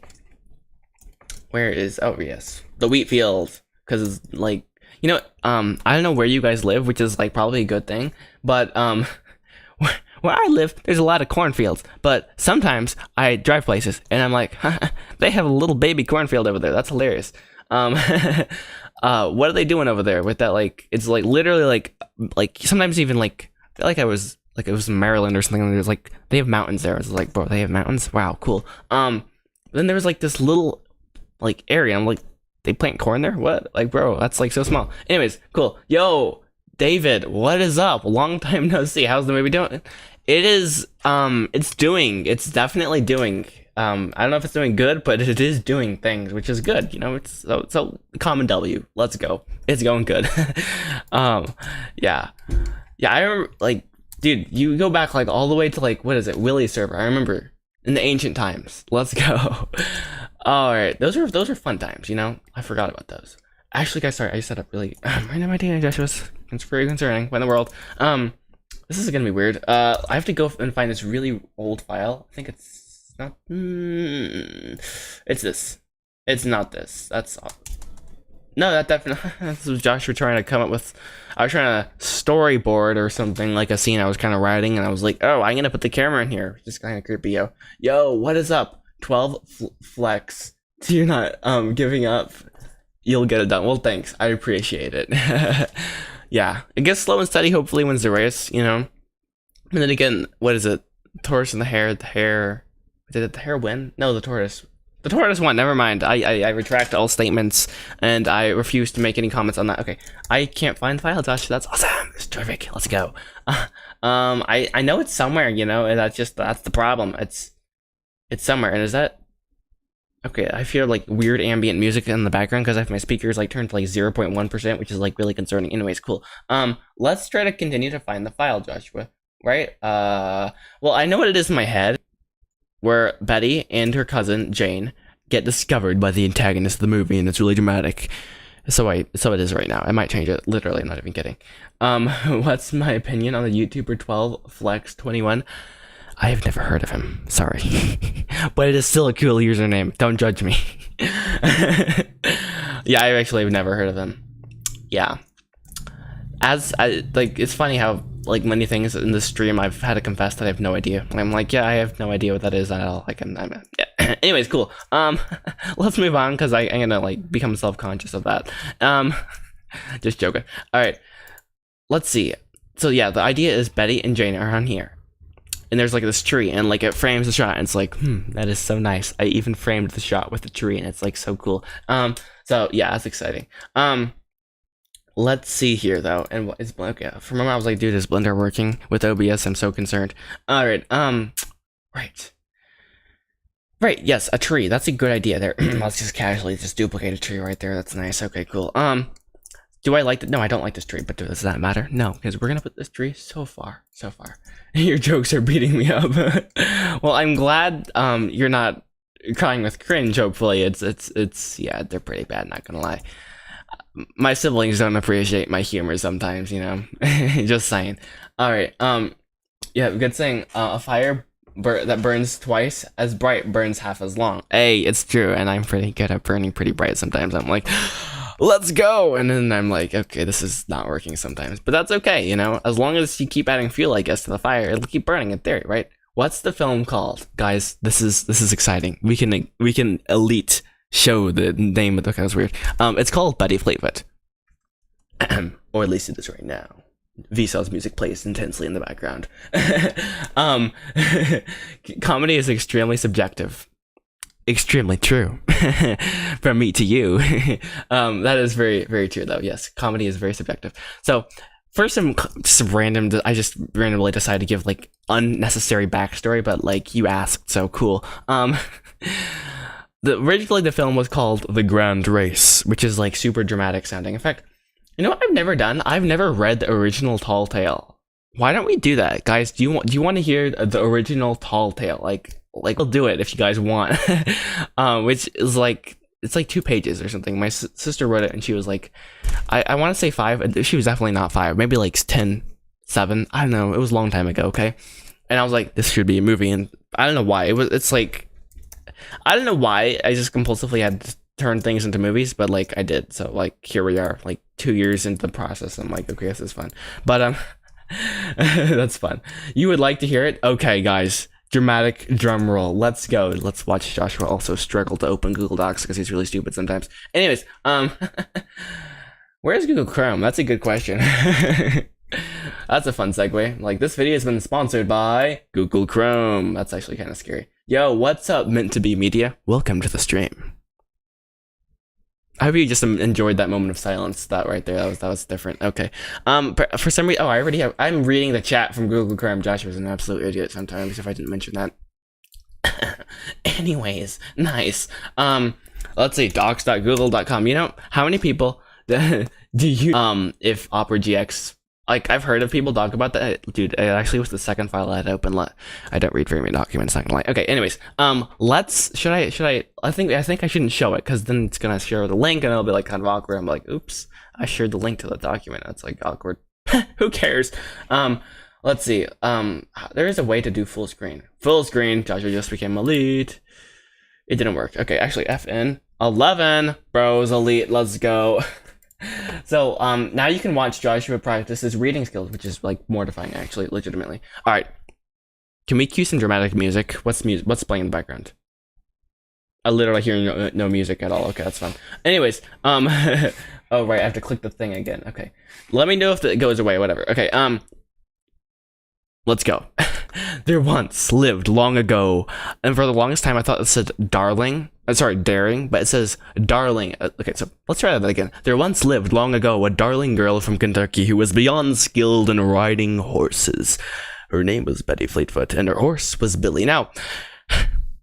Where is, oh yes, the wheat field. Because it's like, you know, I don't know where you guys live, which is like probably a good thing, but where I live, there's a lot of cornfields, but sometimes I drive places and I'm like, they have a little baby cornfield over there. That's hilarious. What are they doing over there with that? Like, it's like literally like sometimes even like, I feel like it was in Maryland or something. And there's like, they have mountains there. It's like, bro, they have mountains. Wow, cool. Then there was like this little like area. I'm like, they plant corn there? What? Like, bro, that's like so small. Anyways, cool. Yo, David, what is up? Long time no see. How's the movie doing? It is, it's definitely doing, I don't know if it's doing good, but it is doing things, which is good, you know, it's so common W. Let's go. It's going good. Yeah. Yeah, I remember, like, dude, you go back, like, all the way to, like, what is it, Willie's server. I remember, in the ancient times. Let's go. Alright, those are fun times, you know? I forgot about those. Actually, guys, sorry, I set up really random idea, Joshua's. It's pretty concerning. What in the world? This is gonna be weird. I have to go and find this really old file. I think it's not. It's this. It's not this. That's no. That definitely. This was Joshua trying to come up with. I was trying to storyboard or something like a scene I was kind of writing, and I was like, oh, I'm gonna put the camera in here. Just kind of creepy, yo. Yo, what is up? 12 flex. You're not giving up. You'll get it done. Well, thanks. I appreciate it. Yeah, I guess slow and steady hopefully wins the race, you know? And then again, what is it? The tortoise and the hare, did the hare win? No, the tortoise. The tortoise won, never mind. I retract all statements, and I refuse to make any comments on that. Okay, I can't find the file, Josh. That's awesome. It's terrific. Let's go. I know it's somewhere, you know, and that's the problem. It's somewhere, and is that... Okay, I feel like weird ambient music in the background because I have my speakers like turned to like 0.1%, which is like really concerning. Anyways, cool. Let's try to continue to find the file, Joshua. Right? Well, I know what it is in my head, where Betty and her cousin Jane get discovered by the antagonist of the movie, and it's really dramatic. So it is right now. I might change it. Literally, I'm not even kidding. What's my opinion on the YouTuber 12 Flex 21? I have never heard of him. Sorry. But it is still a cool username. Don't judge me. Yeah, I actually have never heard of him. Yeah. It's funny how, like, many things in this stream I've had to confess that I have no idea. I'm like, yeah, I have no idea what that is at all. Like, yeah. Anyways, cool. Let's move on because I'm gonna like become self-conscious of that. Just joking. All right, let's see. So yeah, the idea is Betty and Jane are on here, and there's like this tree, and like it frames the shot, and it's like, that is so nice. I even framed the shot with the tree, and it's like so cool. So yeah, that's exciting. Let's see here though, and what is okay? For a moment, I was like, dude, is Blender working with OBS? I'm so concerned. All right, right, yes, a tree. That's a good idea there. Let's just casually just duplicate a tree right there. That's nice. Okay, cool. Do I like it? No, I don't like this tree, but does that matter? No, because we're gonna put this tree so far. Your jokes are beating me up. Well, I'm glad you're not crying with cringe. Hopefully, it's yeah, they're pretty bad. Not gonna lie. My siblings don't appreciate my humor sometimes, you know. Just saying. All right. Yeah, good saying. A fire that burns twice as bright burns half as long. Hey, it's true, and I'm pretty good at burning pretty bright sometimes. I'm like, let's go, and then I'm like, okay, this is not working sometimes, but that's okay, you know. As long as you keep adding fuel, I guess, to the fire, it'll keep burning in theory, right? What's the film called, guys? This is exciting. We can elite show the name of the. That was weird. It's called Betty Fleetfoot, or at least it is right now. Vsauce's music plays intensely in the background. Comedy is extremely subjective. Extremely true. From me to you. That is very, very true, though. Yes, comedy is very subjective. So, first, I just randomly decided to give like unnecessary backstory, but like you asked, so cool. Originally, the film was called The Grand Race, which is like super dramatic sounding. In fact, you know what I've never done? I've never read the original Tall Tale. Why don't we do that, guys? Do you want to hear the original Tall Tale? Like we'll do it if you guys want. Which is like, it's like 2 pages or something. My sister wrote it, and she was like, I want to say 5. She was definitely not 5. Maybe like 10, 7. I don't know. It was a long time ago. Okay, and I was like, this should be a movie, and I don't know why. It's like, I don't know why. I just compulsively had to turn things into movies, but like I did. So like here we are, like 2 years into the process. I'm like, okay, this is fun. But that's fun. You would like to hear it? Okay, guys. Dramatic drum roll. Let's go. Let's watch Joshua also struggle to open Google Docs because he's really stupid sometimes. Anyways, where's Google Chrome? That's a good question. That's a fun segue. Like, this video has been sponsored by Google Chrome. That's actually kind of scary. Yo, what's up, Meant to Be Media? Welcome to the stream. I hope you just enjoyed that moment of silence. That right there, that was different. Okay. For some reason, I already have. I'm reading the chat from Google Chrome. Joshua's an absolute idiot sometimes. If I didn't mention that. Anyways, nice. Let's see. Docs.google.com. You know how many people do you if Opera GX? Like, I've heard of people talk about that. Dude, it actually was the second file I had open. I don't read very many documents, not gonna lie. Okay, anyways, should I I think I shouldn't show it, because then it's gonna share the link, and it'll be like kind of awkward. I'm like, oops, I shared the link to the document. That's like awkward. Who cares? Let's see. There is a way to do full screen. Full screen, Joshua just became elite. It didn't work. Okay, actually, FN 11, bros, elite, let's go. So now you can watch Joshua practice his reading skills, which is like mortifying, actually, legitimately. All right, can we cue some dramatic music? What's playing in the background? I literally hear no music at all. Okay, that's fine. Anyways, oh right, I have to click the thing again. Okay, let me know if it goes away. Whatever. Okay, let's go. There once lived long ago, and for the longest time I thought it said darling. Sorry, daring, but it says darling. Okay, so let's try that again. There once lived long ago a darling girl from Kentucky who was beyond skilled in riding horses. Her name was Betty Fleetfoot, and her horse was Billy. Now,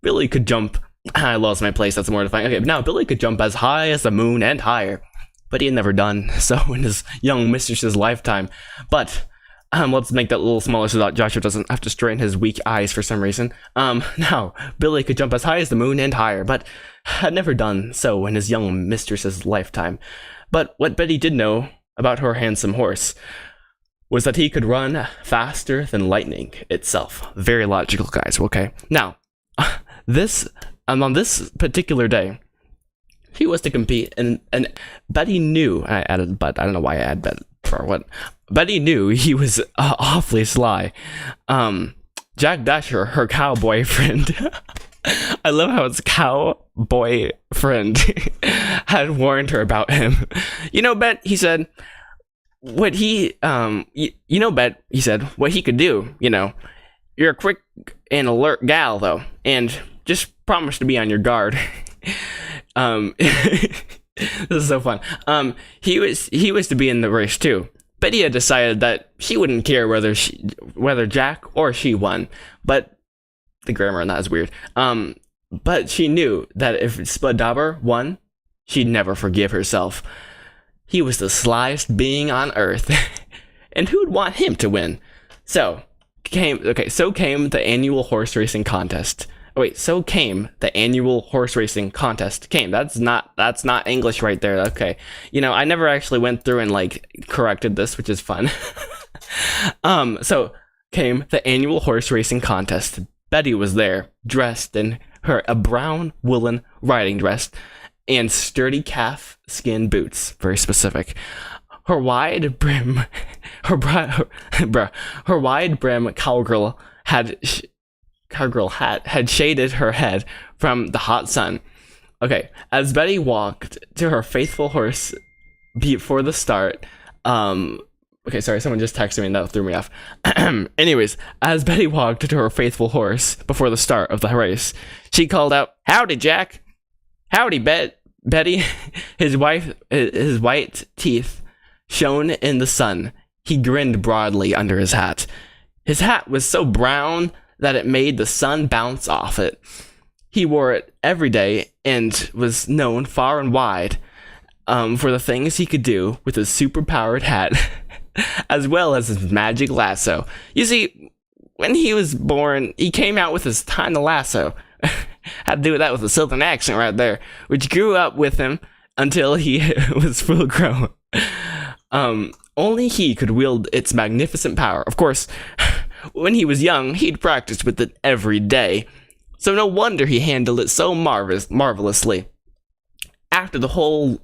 Billy could jump. I lost my place. That's mortifying. Okay, now Billy could jump as high as the moon and higher, but he had never done so in his young mistress's lifetime. But let's make that a little smaller so that Joshua doesn't have to strain his weak eyes for some reason. Now, Billy could jump as high as the moon and higher, but had never done so in his young mistress's lifetime. But what Betty did know about her handsome horse was that he could run faster than lightning itself. Very logical, guys, okay? Now, on this particular day, he was to compete, and Betty knew, I added but, I don't know why I added but for what. Betty knew he was awfully sly. Jack Dasher, her cowboy friend. I love how his cowboy friend had warned her about him. You know, Bet, he said, what he, you know, Bet, he said, what he could do, you know. You're a quick and alert gal, though, and just promise to be on your guard. This is so fun. He was to be in the race, too. Betty had decided that she wouldn't care whether Jack or she won, but the grammar on that is weird. But she knew that if Spud Dauber won, she'd never forgive herself. He was the slyest being on earth, and who'd want him to win? So came the annual horse racing contest. Oh, wait, so came the annual horse racing contest. That's not English right there. Okay. You know, I never actually went through and like corrected this, which is fun. So came the annual horse racing contest. Betty was there, dressed in a brown woolen riding dress and sturdy calf skin boots, very specific. Her wide brim cowgirl hat had shaded her head from the hot sun. Okay, as Betty walked to her faithful horse before the start, okay, sorry, someone just texted me and that threw me off. Anyways, as Betty walked to her faithful horse before the start of the race, she called out, "Howdy, Jack. Howdy, Betty." His white teeth shone in the sun. He grinned broadly under his hat. His hat was so brown that it made the sun bounce off it. He wore it every day and was known far and wide for the things he could do with his super-powered hat, as well as his magic lasso. You see, when he was born, he came out with his tiny lasso. Had to do that with a southern accent right there, which grew up with him until he was full grown. Only he could wield its magnificent power. Of course, when he was young, he'd practiced with it every day, so no wonder he handled it so marvelously. After the whole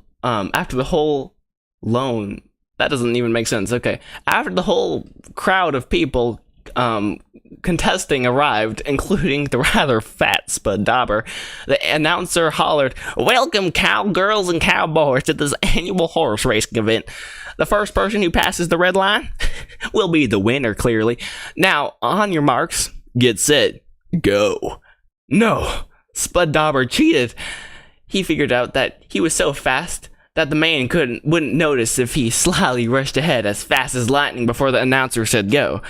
loan, that doesn't even make sense. Okay, after the whole crowd of people contesting arrived, including the rather fat Spud Dauber, the announcer hollered, "Welcome, cowgirls and cowboys, to this annual horse racing event. The first person who passes the red line will be the winner, clearly. Now, on your marks, get set, go." No, Spud Dauber cheated. He figured out that he was so fast that the man wouldn't notice if he slyly rushed ahead as fast as lightning before the announcer said go.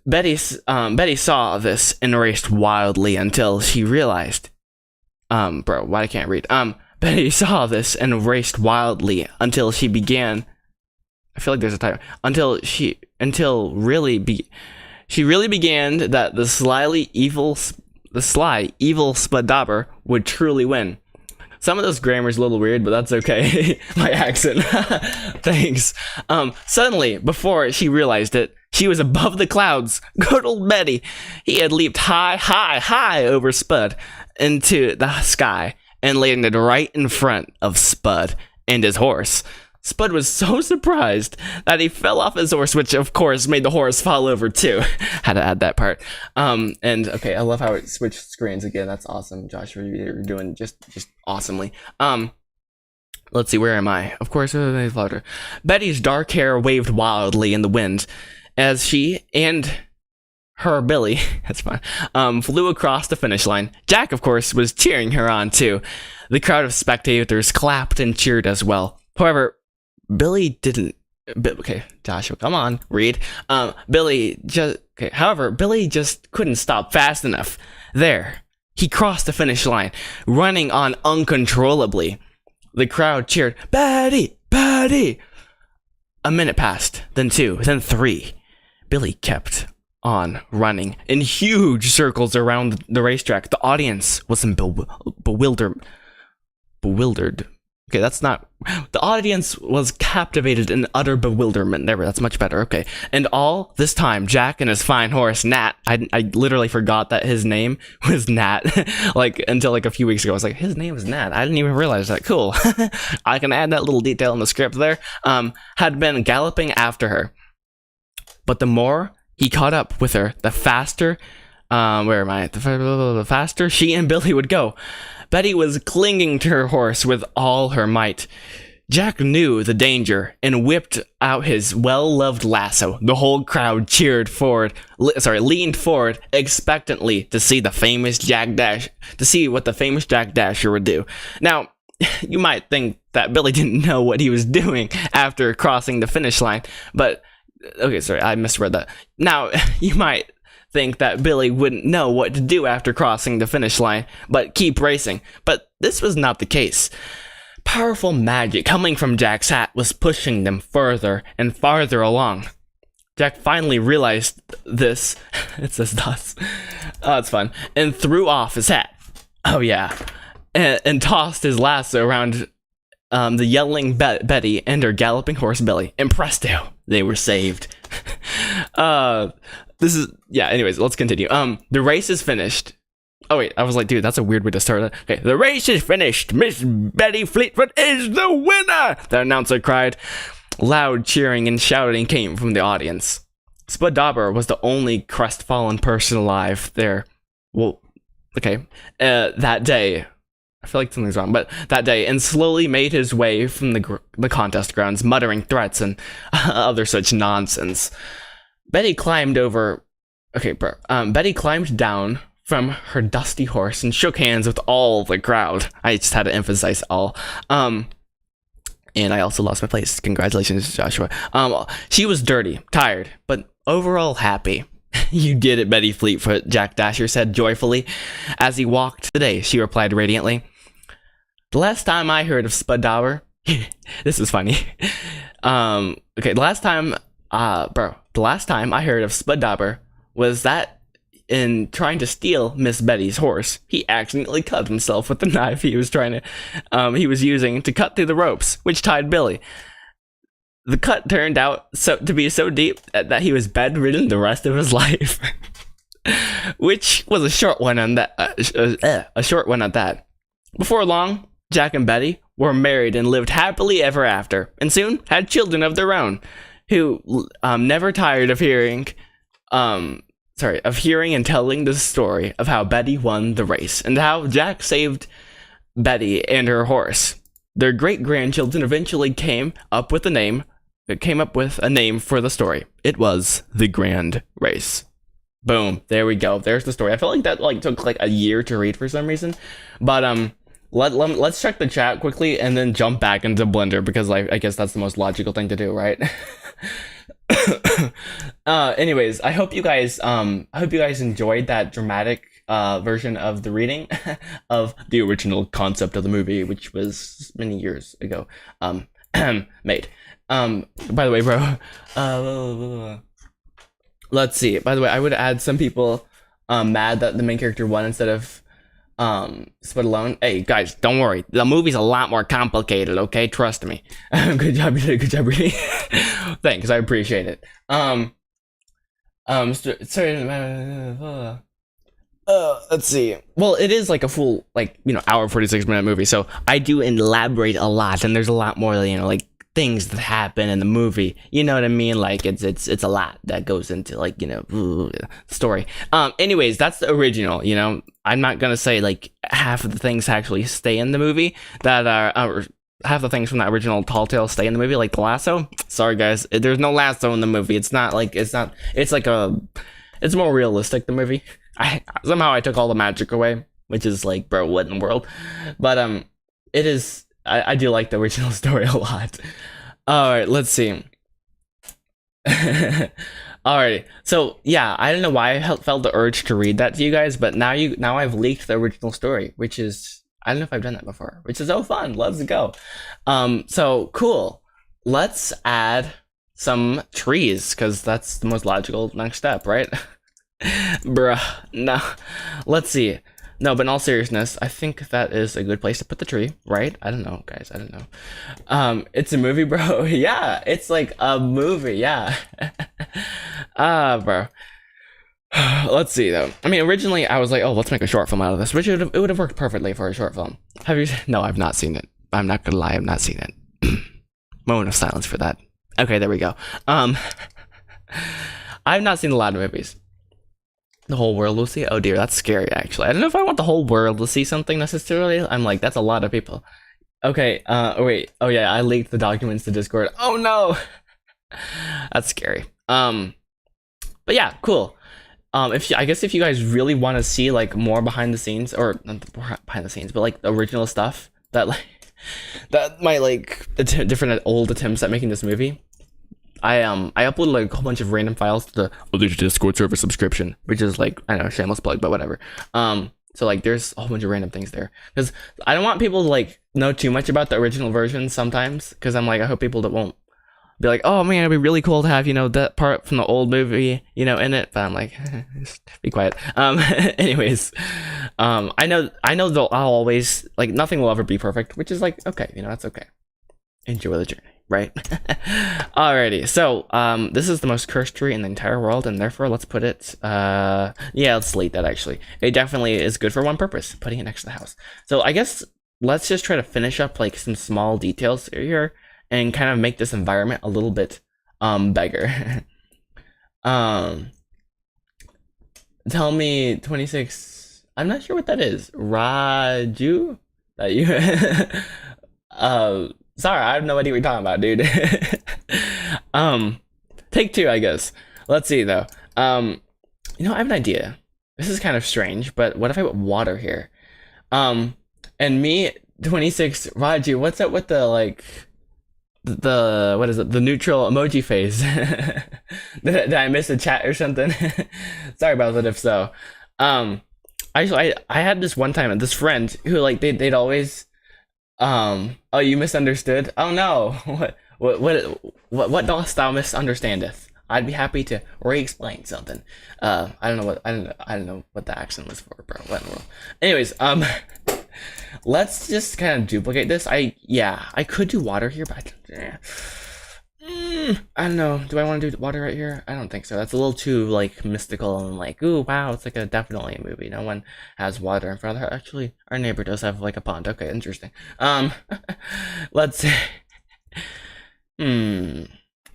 Betty saw this and raced wildly until she realized, why I can't read? Betty saw this and raced wildly until she began. I feel like there's a typo. She really began that the sly evil Spud Dauber would truly win. Some of those grammar's a little weird, but that's okay. My accent. Thanks. Suddenly, before she realized it, she was above the clouds. Good old Betty. He had leaped high over Spud into the sky and landed right in front of Spud and his horse. Spud was so surprised that he fell off his horse, which of course made the horse fall over too. Had to add that part. And okay, I love how it switched screens again. That's awesome, Josh. You're doing just awesomely. Let's see, where am I? Of course, louder. Betty's dark hair waved wildly in the wind as she and her Billy, that's fine, flew across the finish line. Jack, of course, was cheering her on too. The crowd of spectators clapped and cheered as well. However, Billy didn't. Okay, Joshua, come on, read. However, Billy just couldn't stop fast enough. There, he crossed the finish line, running on uncontrollably. The crowd cheered, "Betty, Betty!" A minute passed, then 2, then 3. Billy kept on running in huge circles around the racetrack. The audience was in bewildered. Okay, that's not. The audience was captivated in utter bewilderment. There, that's much better. Okay, and all this time, Jack and his fine horse, Nat. I literally forgot that his name was Nat. Until a few weeks ago, I was like, his name is Nat. I didn't even realize that. Cool. I can add that little detail in the script there. Had been galloping after her, but the more he caught up with her, the faster Where am I? The faster she and Billy would go. Betty was clinging to her horse with all her might. Jack knew the danger and whipped out his well-loved lasso. The whole crowd leaned forward expectantly to see what the famous Jack Dasher would do. Now, you might think that Billy didn't know what he was doing after crossing the finish line, but okay, sorry, I misread that. Now, you might think that Billy wouldn't know what to do after crossing the finish line, but keep racing. But this was not the case. Powerful magic coming from Jack's hat was pushing them further and farther along. Jack finally realized this. It says thus. Oh, it's fun. And threw off his hat. Oh, yeah. And tossed his lasso around the yelling Betty and her galloping horse Billy. And presto, they were saved. Anyways, let's continue. The race is finished. Oh wait, I was like, dude, that's a weird way to start it. Okay, the race is finished. Miss Betty Fleetfoot is the winner, the announcer cried. Loud cheering and shouting came from the audience. Spud Dauber was the only crestfallen person alive there. Well, okay, that day, I feel like something's wrong, but that day, and slowly made his way from the contest grounds, muttering threats and other such nonsense. Betty climbed down from her dusty horse and shook hands with all the crowd. I just had to emphasize all. And I also lost my place. Congratulations, Joshua. She was dirty, tired, but overall happy. You did it, Betty Fleetfoot, Jack Dasher said joyfully. As he walked today, she replied radiantly. The last time I heard of Spud Dauber, this is funny. The last time I heard of Spud Dauber was that in trying to steal Miss Betty's horse, he accidentally cut himself with the knife he was using to cut through the ropes, which tied Billy. The cut turned out to be so deep that he was bedridden the rest of his life, which was a short one at that. Before long, Jack and Betty were married and lived happily ever after, and soon had children of their own, who never tired of hearing and telling the story of how Betty won the race and how Jack saved Betty and her horse. Their great-grandchildren eventually came up with a name for the story. It was the Grand Race. Boom. There we go. There's the story. I felt like that took a year to read for some reason. But let's check the chat quickly and then jump back into Blender because I guess that's the most logical thing to do, right? Anyways, I hope you guys enjoyed that dramatic version of the reading of the original concept of the movie, which was many years ago made. By the way, bro, let's see. By the way, I would add some people mad that the main character won instead of Spud alone. Hey guys, don't worry. The movie's a lot more complicated, okay? Trust me. Good job reading. Thanks, I appreciate it. Let's see. Well, it is a full hour 46-minute movie, so I do elaborate a lot, and there's a lot more things that happen in the movie. You know what I mean? It's a lot that goes into the story. Anyways, that's the original. I'm not gonna say half of the things actually stay in the movie that are half the things from the original Tall Tale stay in the movie, like the lasso. Sorry guys, there's no lasso in the movie. It's more realistic, the movie. Somehow I took all the magic away, which is bro, what in the world? But it is. I do like the original story a lot. Alright, let's see. Alrighty, so yeah, I don't know why I felt the urge to read that to you guys, but now I've leaked the original story, which is, I don't know if I've done that before, which is so fun. Let's go. So cool. Let's add some trees, because that's the most logical next step, right? Bruh, no. Let's see. No, but in all seriousness, I think that is a good place to put the tree, right? I don't know, guys. I don't know. It's a movie, bro. Yeah, it's a movie. Yeah. Bro. Let's see, though. I mean, originally, I was like, oh, let's make a short film out of this, which it would have worked perfectly for a short film. Have you? No, I've not seen it. I'm not gonna lie, I've not seen it. Moment of silence for that. Okay, there we go. I've not seen a lot of movies. The whole world will see. Oh dear, that's scary. Actually, I don't know if I want the whole world to see something necessarily. I'm like, that's a lot of people. Okay. Wait. Oh yeah, I leaked the documents to Discord. Oh no, that's scary. But yeah, cool. If I guess if you guys really want to see like more behind the scenes, or not behind the scenes, but like the original stuff that like that my like different old attempts at making this movie, I uploaded like a whole bunch of random files to the other Discord server subscription, which is like, I don't know, shameless plug, but whatever. So like there's a whole bunch of random things there because I don't want people to like know too much about the original version sometimes, because I'm like, I hope people that won't be like, oh man, it'd be really cool to have, you know, that part from the old movie, you know, in it. But I'm like, just be quiet. Anyways, I know I'll always, like, nothing will ever be perfect, which is like, okay, you know, that's okay. Enjoy the journey, right? Alrighty, so this is the most cursed tree in the entire world, and therefore let's put it, yeah, let's delete that actually. It definitely is good for one purpose, putting it next to the house. So I guess let's just try to finish up like some small details here and kind of make this environment a little bit bigger. Tell me 26. I'm not sure what that is. Raju? That you sorry, I have no idea what you're talking about, dude. Take two, I guess. Let's see though. You know, I have an idea. This is kind of strange, but what if I put water here? And me 26 Raju, what's up with the like the what is it, the neutral emoji face? did I miss a chat or something? Sorry about that if so. I had this one time, this friend who like they'd always oh, you misunderstood. Oh no. What dost thou misunderstandeth? I'd be happy to re-explain something. I don't know what the accent was for, bro. What in the world? Anyways, let's just kind of duplicate this. I could do water here, but I don't know. Do I want to do water right here? I don't think so. That's a little too like mystical and like, ooh, wow, it's like a definitely a movie. No one has water in front of her. Actually, our neighbor does have like a pond. Okay, interesting. Let's see.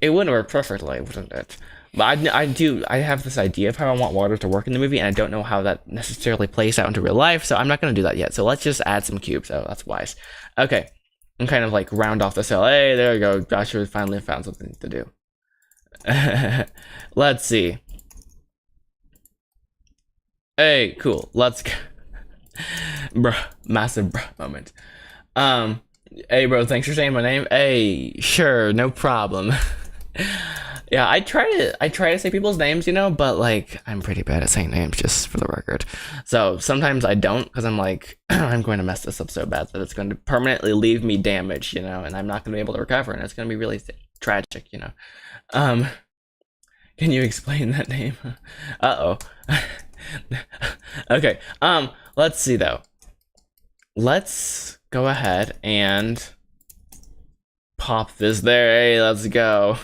It wouldn't work perfectly, wouldn't it? But I have this idea of how I want water to work in the movie, and I don't know how that necessarily plays out into real life, so I'm not going to do that yet. So let's just add some cubes. Oh, that's wise. Okay, and kind of like round off this hill. Hey, there we go. Joshua finally found something to do. Let's see. Hey, cool. Let's go. Bruh, massive bruh moment. Hey, bro, thanks for saying my name. Hey, sure, no problem. Yeah, I try to say people's names, you know, but like I'm pretty bad at saying names, just for the record. So sometimes I don't, because I'm like, I'm going to mess this up so bad that it's going to permanently leave me damaged, you know, and I'm not going to be able to recover, and it's going to be really tragic, you know. Can you explain that name? Uh-oh. Okay. Let's see though. Let's go ahead and pop this there. Hey, let's go.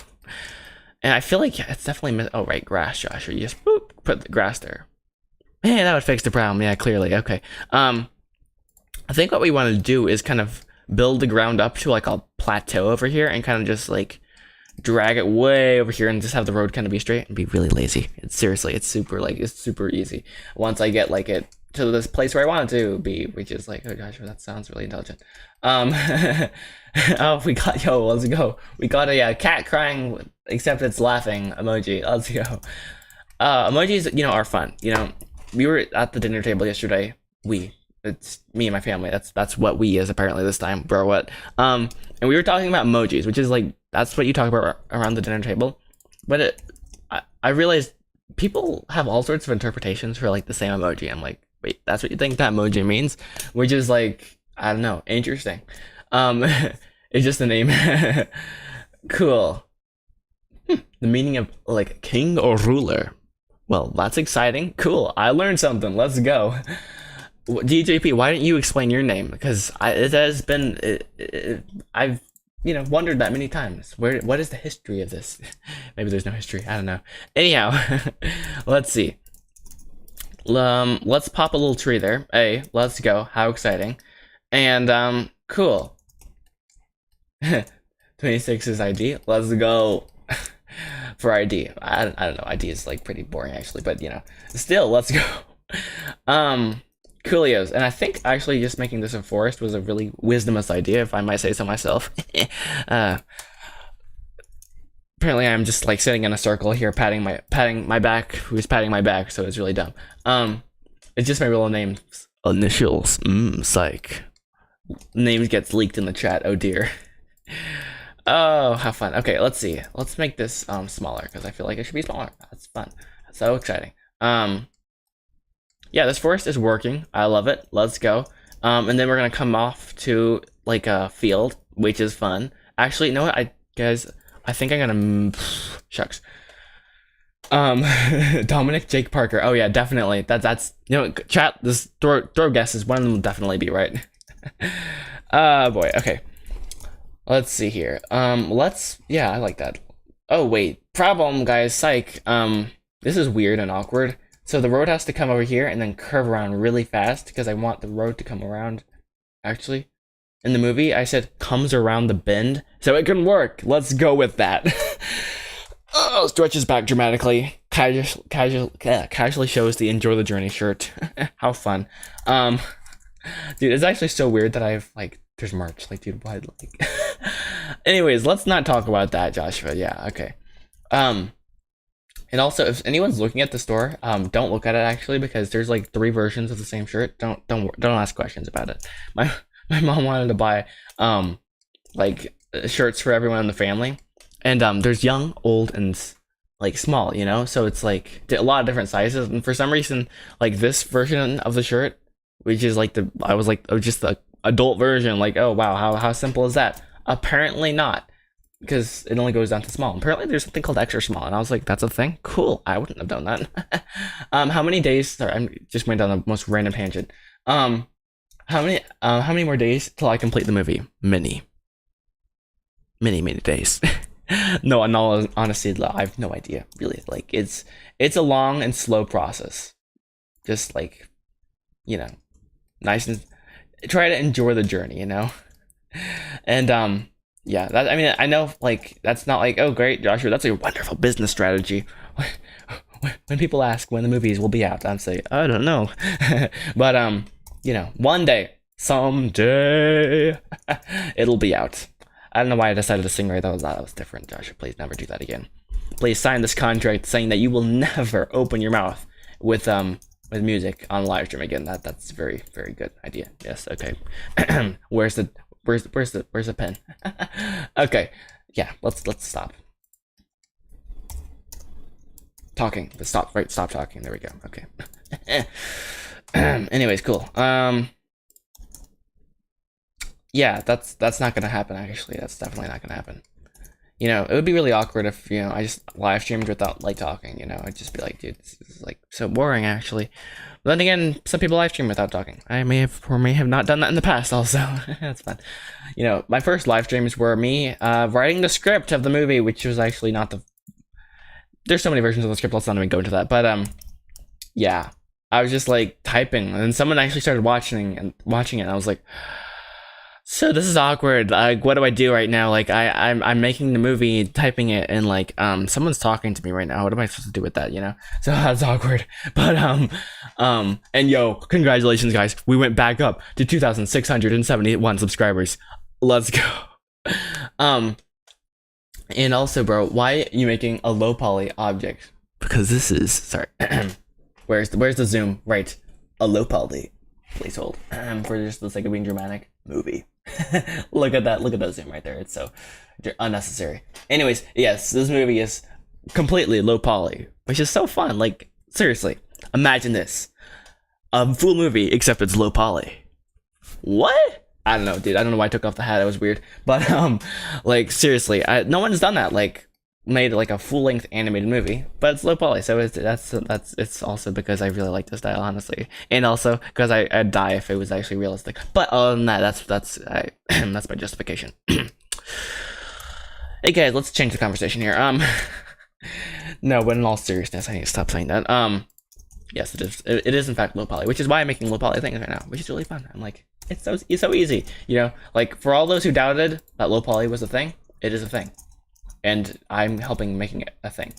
And I feel like it's definitely oh right, grass, Joshua. You just boop, put the grass there. Man, that would fix the problem. Yeah, clearly. Okay. I think what we want to do is kind of build the ground up to like a plateau over here and kind of just like drag it way over here and just have the road kind of be straight and be really lazy. It's seriously, it's super easy. Once I get like it to this place where I want it to be, which is like, oh gosh, that sounds really intelligent. Oh, let's go. We got a cat crying, except it's laughing emoji. Let's go. Emojis, you know, are fun. You know, we were at the dinner table yesterday. It's me and my family. That's what we is apparently this time, bro. What? And we were talking about emojis, which is like, that's what you talk about around the dinner table. But I realized people have all sorts of interpretations for like the same emoji. I'm like, wait, that's what you think that emoji means? Which is like, I don't know, interesting. It's just a name. Cool. The meaning of like king or ruler. Well, that's exciting. Cool. I learned something. Let's go. DJP, why didn't you explain your name? Because it has been, I've, you know, wondered that many times. What is the history of this? Maybe there's no history. I don't know. Anyhow, let's see. Let's pop a little tree there. Hey, let's go. How exciting. And, cool. 26's ID. Let's go. for ID. I don't know. ID is like pretty boring actually, but you know, still, let's go. Um, Coolios, and I think actually just making this a forest was a really wisdomous idea, if I might say so myself. uh, Apparently, I'm just like sitting in a circle here, patting my back. Who's patting my back? So it's really dumb. It's just my real name's initials. Psych. Names gets leaked in the chat. Oh dear. Oh, how fun. Okay, let's see. Let's make this smaller because I feel like it should be smaller. That's fun. That's so exciting. Yeah, this forest is working. I love it. Let's go. And then we're gonna come off to like a field, which is fun. Actually, you know what, I think I'm gonna shucks. Dominic Jake Parker. Oh yeah, definitely. That's you know, chat. This throw guesses. One of them will definitely be right. Boy. Okay. Let's see here. Yeah, I like that. Oh wait, problem, guys. Psych. This is weird and awkward. So the road has to come over here and then curve around really fast because I want the road to come around. Actually, in the movie, I said comes around the bend, so it can work. Let's go with that. Oh, stretches back dramatically. Casually shows the enjoy the journey shirt. How fun. Dude, it's actually so weird that I've like there's merch. Like, dude, why like anyways, let's not talk about that, Joshua. Yeah, okay. And also, if anyone's looking at the store, don't look at it actually because there's like 3 versions of the same shirt. Don't ask questions about it. My mom wanted to buy like shirts for everyone in the family, and there's young, old, and like small, you know. So it's like a lot of different sizes, and for some reason, like this version of the shirt, which is like just the adult version. Like, oh wow, how simple is that? Apparently not. Because it only goes down to small. Apparently there's something called extra small, and I was like, that's a thing? Cool. I wouldn't have done that. How many days? Sorry, I just went down the most random tangent. How many more days till I complete the movie? Many days. No, in all honesty, I have no idea. Really, like it's a long and slow process. Just like, you know, nice and try to enjoy the journey, you know. And yeah, I mean, I know, like, that's not like, oh, great, Joshua, that's a wonderful business strategy. When people ask when the movies will be out, I'm saying, I don't know. But, you know, one day, someday, it'll be out. I don't know why I decided to sing right. That was different, Joshua. Please never do that again. Please sign this contract saying that you will never open your mouth with music on live stream again. That's very, very good idea. Yes, okay. Where's the pen? Okay, yeah, let's stop talking. Stop talking. There we go. Okay. Anyways, cool. Yeah, that's not gonna happen. Actually, that's definitely not gonna happen. You know, it would be really awkward if, you know, I just live streamed without like talking. You know, I'd just be like, dude, this is like so boring actually. But then again, some people live stream without talking. I may have not done that in the past also. That's fun. You know, my first live streams were me writing the script of the movie, which was actually not the... There's so many versions of the script, let's not even go into that. But yeah, I was just like typing, and then someone actually started watching it, and I was like, so this is awkward. Like, what do I do right now? Like, I'm making the movie, typing it, and like someone's talking to me right now. What am I supposed to do with that? You know? So that's awkward. But and yo, congratulations, guys. We went back up to 2,671 subscribers. Let's go. And also, bro, why are you making a low poly object? Because this is sorry. Where's the zoom? Right, a low poly placehold for just the sake of being dramatic. Movie. Look at that zoom right there. It's so unnecessary. Anyways, yes, this movie is completely low poly, which is so fun. Like, seriously, imagine this. A full movie, except it's low poly. What? I don't know, dude. I don't know why I took off the hat. It was weird. But like, seriously, no one's done that. Like, made like a full-length animated movie, but it's low poly, so it's also because I really like the style, honestly, and also because I'd die if it was actually realistic. But other than that, that's my justification. Hey guys, let's change the conversation here. No, but in all seriousness, I need to stop saying that. Yes, it is. It is in fact low poly, which is why I'm making low poly things right now, which is really fun. I'm like, it's so easy, you know. Like, for all those who doubted that low poly was a thing, it is a thing. and I'm helping making it a thing.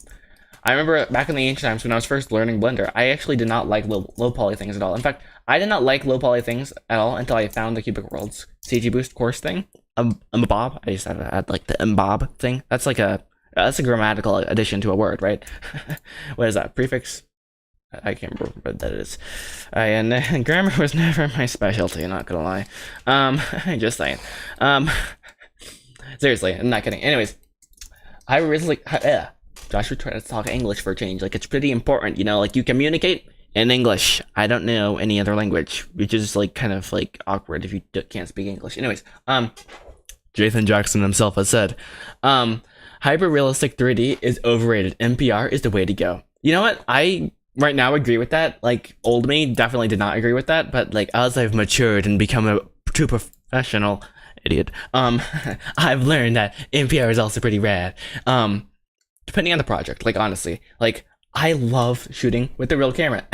I remember back in the ancient times when I was first learning Blender, I actually did not like low poly things at all. In fact, I did not like low poly things at all until I found the Cubic Worlds CG Boost course thing. Mbob. I used to add like the mbob thing. That's like that's a grammatical addition to a word, right? What is that? Prefix? I can't remember what that is. And grammar was never my specialty, not gonna lie. Just saying. Seriously, I'm not kidding. Anyways, I recently, Joshua tried to talk English for a change. Like, it's pretty important, you know, like you communicate in English. I don't know any other language, which is like kind of like awkward if you can't speak English. Anyways, Jathan Jackson himself has said, hyper realistic 3D is overrated. NPR is the way to go. You know what? I right now agree with that. Like, old me definitely did not agree with that, but like as I've matured and become a true professional idiot, I've learned that NPR is also pretty rad. Depending on the project, like honestly, like I love shooting with the real camera.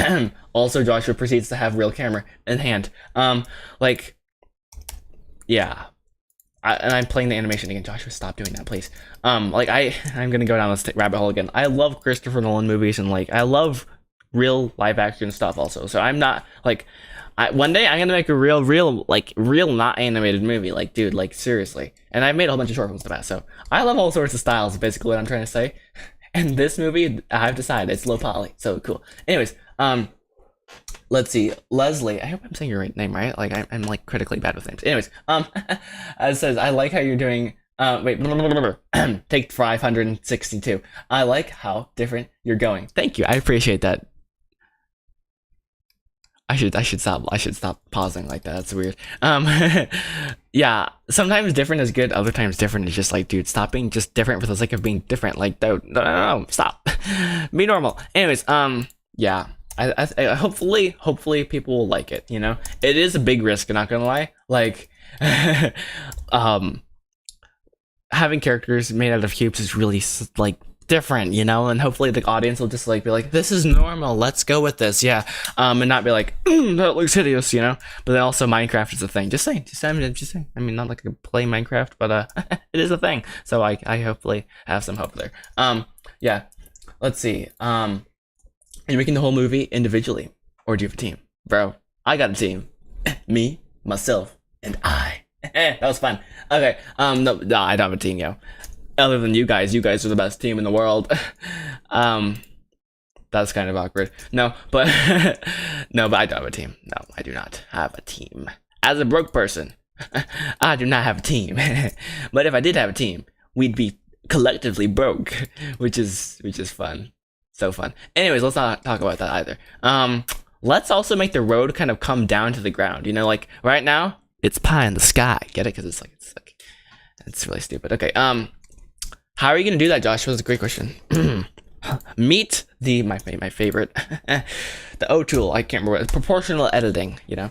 Also, Joshua proceeds to have real camera in hand. Like, yeah. And I'm playing the animation again. Joshua, stop doing that, please. Like I'm gonna go down this rabbit hole again. I love Christopher Nolan movies, and like I love real live action stuff also. So I'm not like, one day I'm gonna make a real not animated movie. Like, dude, like seriously. And I've made a whole bunch of short films in the past, so I love all sorts of styles. Basically, what I'm trying to say. And this movie, I've decided it's low poly, so cool. Anyways, let's see, Leslie. I hope I'm saying your name right. Like I'm like critically bad with names. Anyways, it says I like how you're doing. Wait, take 562. I like how different you're going. Thank you. I appreciate that. I should stop pausing like that. That's weird. Yeah, sometimes different is good, other times different is just like, dude, stop being just different for the sake of being different. Like, no, stop. Be normal. Anyways, yeah. I hopefully people will like it, you know? It is a big risk, I'm not gonna lie. Like, having characters made out of cubes is really like different, you know, and hopefully the audience will just like be like, this is normal, let's go with this, yeah, and not be like, that looks hideous, you know. But then also Minecraft is a thing. Just saying. I mean, not like I play Minecraft, but it is a thing. So I hopefully have some hope there. Yeah, let's see. Are you making the whole movie individually, or do you have a team, bro? I got a team. Me, myself, and I. That was fun. Okay. No, I don't have a team, yo. Other than you guys are the best team in the world. That's kind of awkward. No, but no, but I don't have a team. No, I do not have a team. As a broke person, I do not have a team. But if I did have a team, we'd be collectively broke, which is fun. So fun. Anyways, let's not talk about that either. Let's also make the road kind of come down to the ground. You know, like right now, it's pie in the sky. Get it? Because it's really stupid. Okay. How are you gonna do that, Josh? That's a great question. Meet my favorite, the O tool. I can't remember. It's proportional editing. You know,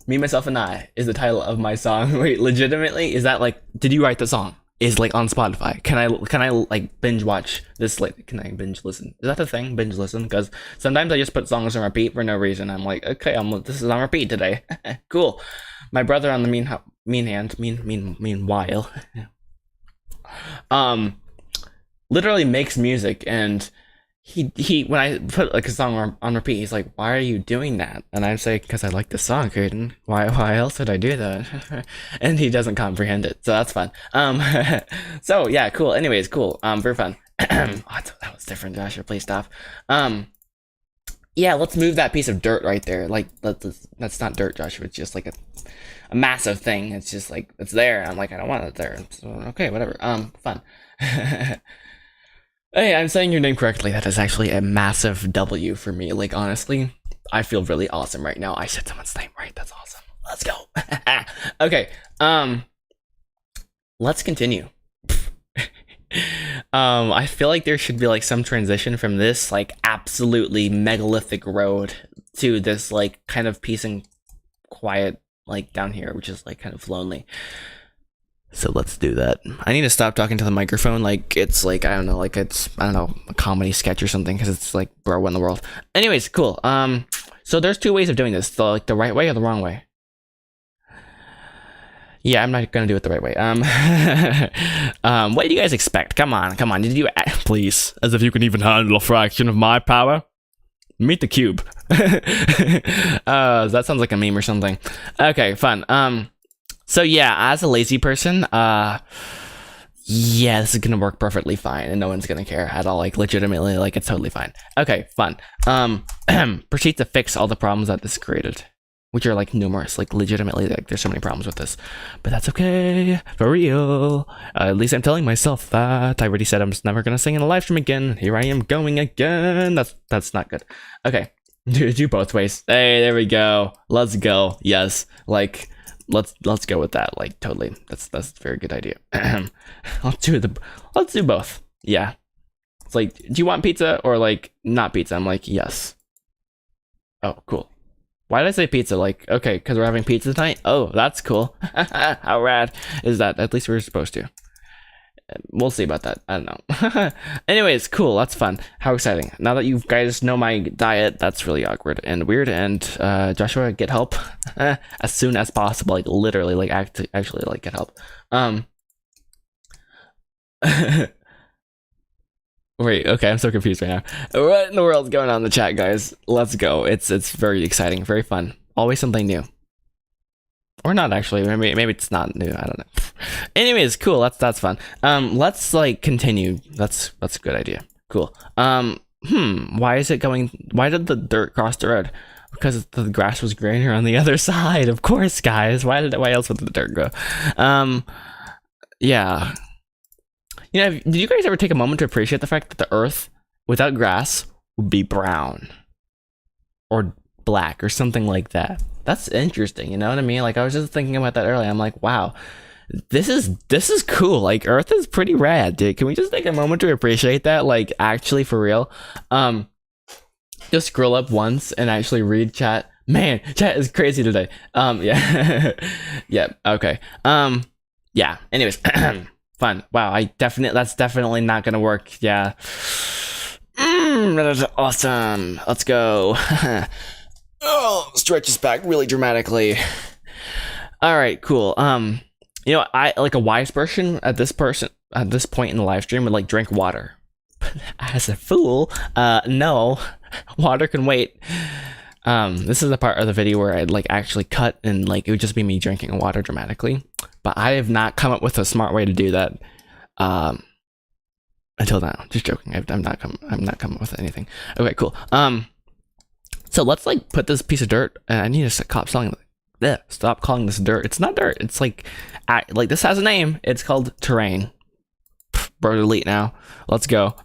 Me, Myself, and I is the title of my song. Wait, legitimately, is that like? Did you write the song? Is like on Spotify. Can I like binge watch this? Like, can I binge listen? Is that the thing? Binge listen? Because sometimes I just put songs on repeat for no reason. I'm like, okay, this is on repeat today. Cool. My brother on the meanwhile. Literally makes music, and he when I put like a song on repeat, he's like, why are you doing that? And I say, because I like the song, Caden. Why else would I do that? And he doesn't comprehend it, so that's fun. So yeah, cool. Anyways, cool. Very fun. That was different, Joshua, please stop. Yeah, let's move that piece of dirt right there. Like, that's not dirt, Joshua. It's just like a massive thing. It's just like, it's there. I'm like, I don't want it there. So, okay, whatever. Fun. Hey, I'm saying your name correctly. That is actually a massive W for me. Like, honestly, I feel really awesome right now. I said someone's name right. That's awesome. Let's go. Okay. Let's continue. I feel like there should be like some transition from this like absolutely megalithic road to this like kind of peace and quiet like down here, which is like kind of lonely. So let's do that. I need to stop talking to the microphone like it's like, I don't know, like it's, I don't know, a comedy sketch or something, because it's like, bro, what in the world? Anyways, cool. So there's two ways of doing this, the right way or the wrong way. Yeah, I'm not gonna do it the right way. What do you guys expect? Come on. Did you please? As if you can even handle a fraction of my power. Meet the cube. That sounds like a meme or something. Okay, fun. So yeah, as a lazy person, yeah, this is gonna work perfectly fine, and no one's gonna care at all. Like, legitimately, like, it's totally fine. Okay, fun. Proceed to fix all the problems that this created, which are like numerous. Like, legitimately, like, there's so many problems with this, but that's okay, for real. At least I'm telling myself that. I already said I'm just never gonna sing in a live stream again. Here I am going again. That's not good. Okay, do both ways. Hey, there we go. Let's go. Yes, like. Let's go with that. Like, totally. That's a very good idea. Let's do both. Yeah. It's like, do you want pizza or like not pizza? I'm like, yes. Oh, cool. Why did I say pizza? Like, okay, because we're having pizza tonight? Oh, that's cool. How rad is that? At least we're supposed to. We'll see about that. I don't know. Anyways, cool. That's fun. How exciting. Now that you guys know my diet, that's really awkward and weird. And Joshua, get help as soon as possible. Like, literally, like, actually, like, get help. Wait, okay, I'm so confused right now. What in the world's going on in the chat, guys? Let's go. It's very exciting, very fun. Always something new. Or not, actually. Maybe it's not new. I don't know. Anyways, cool. That's fun. Let's like continue. That's a good idea. Cool. Why is it going? Why did the dirt cross the road? Because the grass was greener on the other side. Of course, guys. Why else would the dirt go? Yeah. You know, did you guys ever take a moment to appreciate the fact that the earth without grass would be brown or black or something like that? That's interesting, you know what I mean? Like, I was just thinking about that earlier. I'm like, wow, this is cool. Like, Earth is pretty rad, dude. Can we just take a moment to appreciate that? Like, actually, for real. Just scroll up once and actually read chat. Man, chat is crazy today. Yeah. Yeah, okay. Yeah, anyways. Fun. Wow, that's definitely not gonna work. Yeah. That is awesome. Let's go. Oh, stretches back really dramatically. All right, cool. You know, I like a wise person at this point in the live stream would like drink water. As a fool, no, water can wait. This is the part of the video where I'd like actually cut and like it would just be me drinking water dramatically. But I have not come up with a smart way to do that. Until now, just joking. I'm not coming up with anything. Okay, cool. So let's like put this piece of dirt, and I need to stop calling this dirt. It's not dirt. It's like this has a name. It's called terrain. Bro, delete now. Let's go.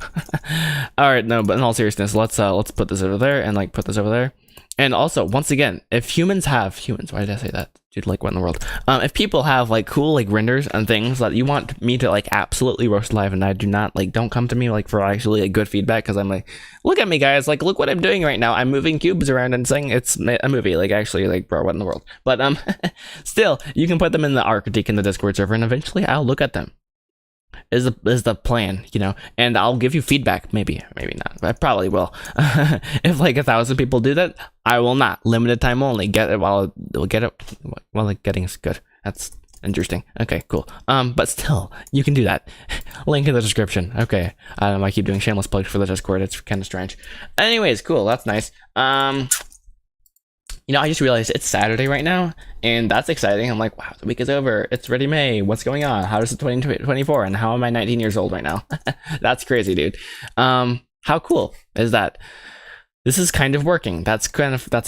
All right, no, but in all seriousness, let's put this over there and like put this over there. And also, once again, if humans, why did I say that? Dude, like, what in the world? If people have like cool like renders and things that you want me to like absolutely roast live, and I do not, like, don't come to me like for actually like good feedback, because I'm like, look at me, guys, like, look what I'm doing right now. I'm moving cubes around and saying it's a movie. Like, actually, like, bro, what in the world? But still, you can put them in the R critique in the Discord server, and eventually I'll look at them. Is the plan, you know, and I'll give you feedback. Maybe not. I probably will. If like 1,000 people do that, I will not. Limited time only. Get it while like getting is good. That's interesting. Okay, cool. But still, you can do that. Link in the description. Okay. I keep doing shameless plugs for the Discord. It's kind of strange. Anyways, cool. That's nice. You know, I just realized it's Saturday right now, and that's exciting. I'm like, wow, the week is over. It's already May. What's going on? How does it 2024? And how am I 19 years old right now? That's crazy, dude. How cool is that? This is kind of working. That's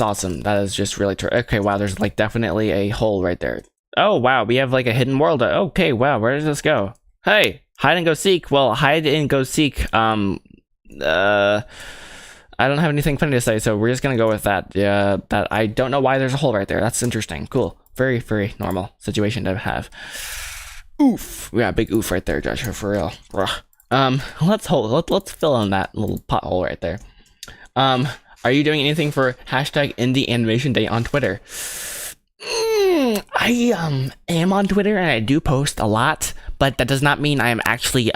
awesome. That is just really true. Okay, wow, there's like definitely a hole right there. Oh, wow, we have like a hidden world. Okay, wow, where does this go? Hey, hide and go seek. Well, hide and go seek. I don't have anything funny to say, so we're just gonna go with that. Yeah, that I don't know why there's a hole right there. That's interesting. Cool. Very, very normal situation to have. Oof. Yeah, big oof right there, Joshua, for real. Let's fill in that little pothole right there. Are you doing anything for hashtag Indie Animation Day on Twitter? I am on Twitter and I do post a lot, but that does not mean I am actually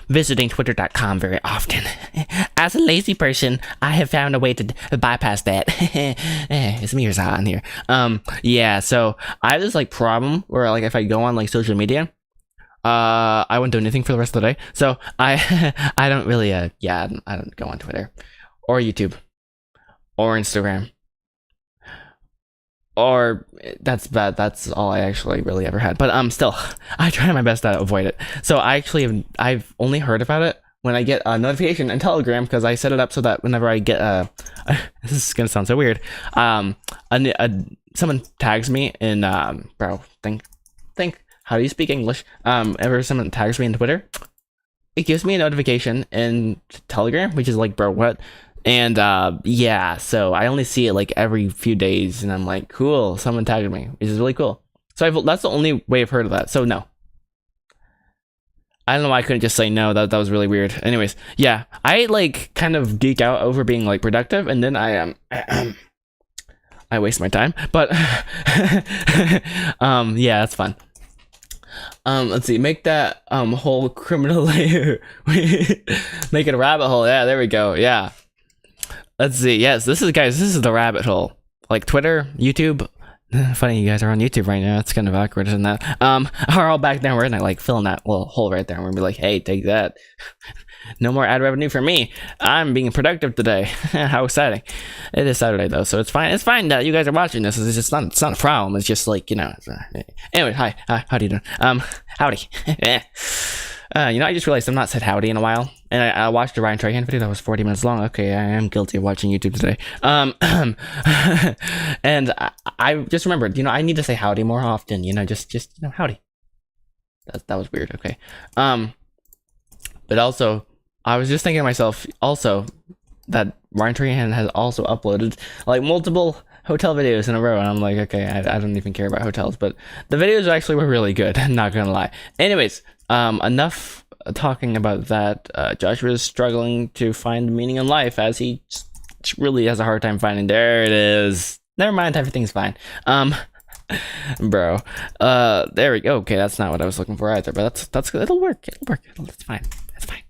visiting twitter.com very often. As a lazy person, I have found a way to bypass that. It's me or on here. Yeah, so I have this like problem where like if I go on like social media, I won't do anything for the rest of the day. So I don't really I don't go on Twitter or YouTube or Instagram. Or that's bad. That's all I actually really ever had. But still, I try my best to avoid it. So I've only heard about it when I get a notification in Telegram, because I set it up so that whenever I get this is gonna sound so weird. Someone tags me in think how do you speak English? Ever someone tags me in Twitter, it gives me a notification in Telegram, which is like, bro, what? And yeah, so I only see it like every few days, and I'm like, cool, someone tagged me, which is really cool. So that's the only way I've heard of that. So no, I don't know why I couldn't just say no. That was really weird. Anyways, yeah, I like kind of geek out over being like productive, and then I I waste my time. But yeah, that's fun. Let's see, make that whole criminal layer make it a rabbit hole. Yeah, there we go. Yeah. Let's see. Yes, this is the rabbit hole. Like Twitter, YouTube. Funny you guys are on YouTube right now. It's kind of awkward, isn't that? Are all back down. We're gonna like fill in that little hole right there. And we're gonna be like, hey, take that. No more ad revenue for me. I'm being productive today. How exciting! It is Saturday though, so it's fine. It's fine that you guys are watching this. It's just it's not a problem. It's just like, you know. Anyway, hi, how do you doing? Howdy. You know, I just realized I've not said howdy in a while, and I watched a Ryan Trahan video that was 40 minutes long. Okay, I am guilty of watching YouTube today. And I just remembered, you know, I need to say howdy more often. You know, just you know, howdy. That was weird. Okay. But also, I was just thinking to myself also that Ryan Trahan has also uploaded like multiple hotel videos in a row, and I'm like, okay, I don't even care about hotels, but the videos actually were really good. I'm not gonna lie. Anyways, enough talking about that. Joshua is struggling to find meaning in life, as he really has a hard time finding. There it is. Never mind, everything's fine. Bro, there we go. Okay, that's not what I was looking for either, but that's good. It'll work. It's fine. It's fine.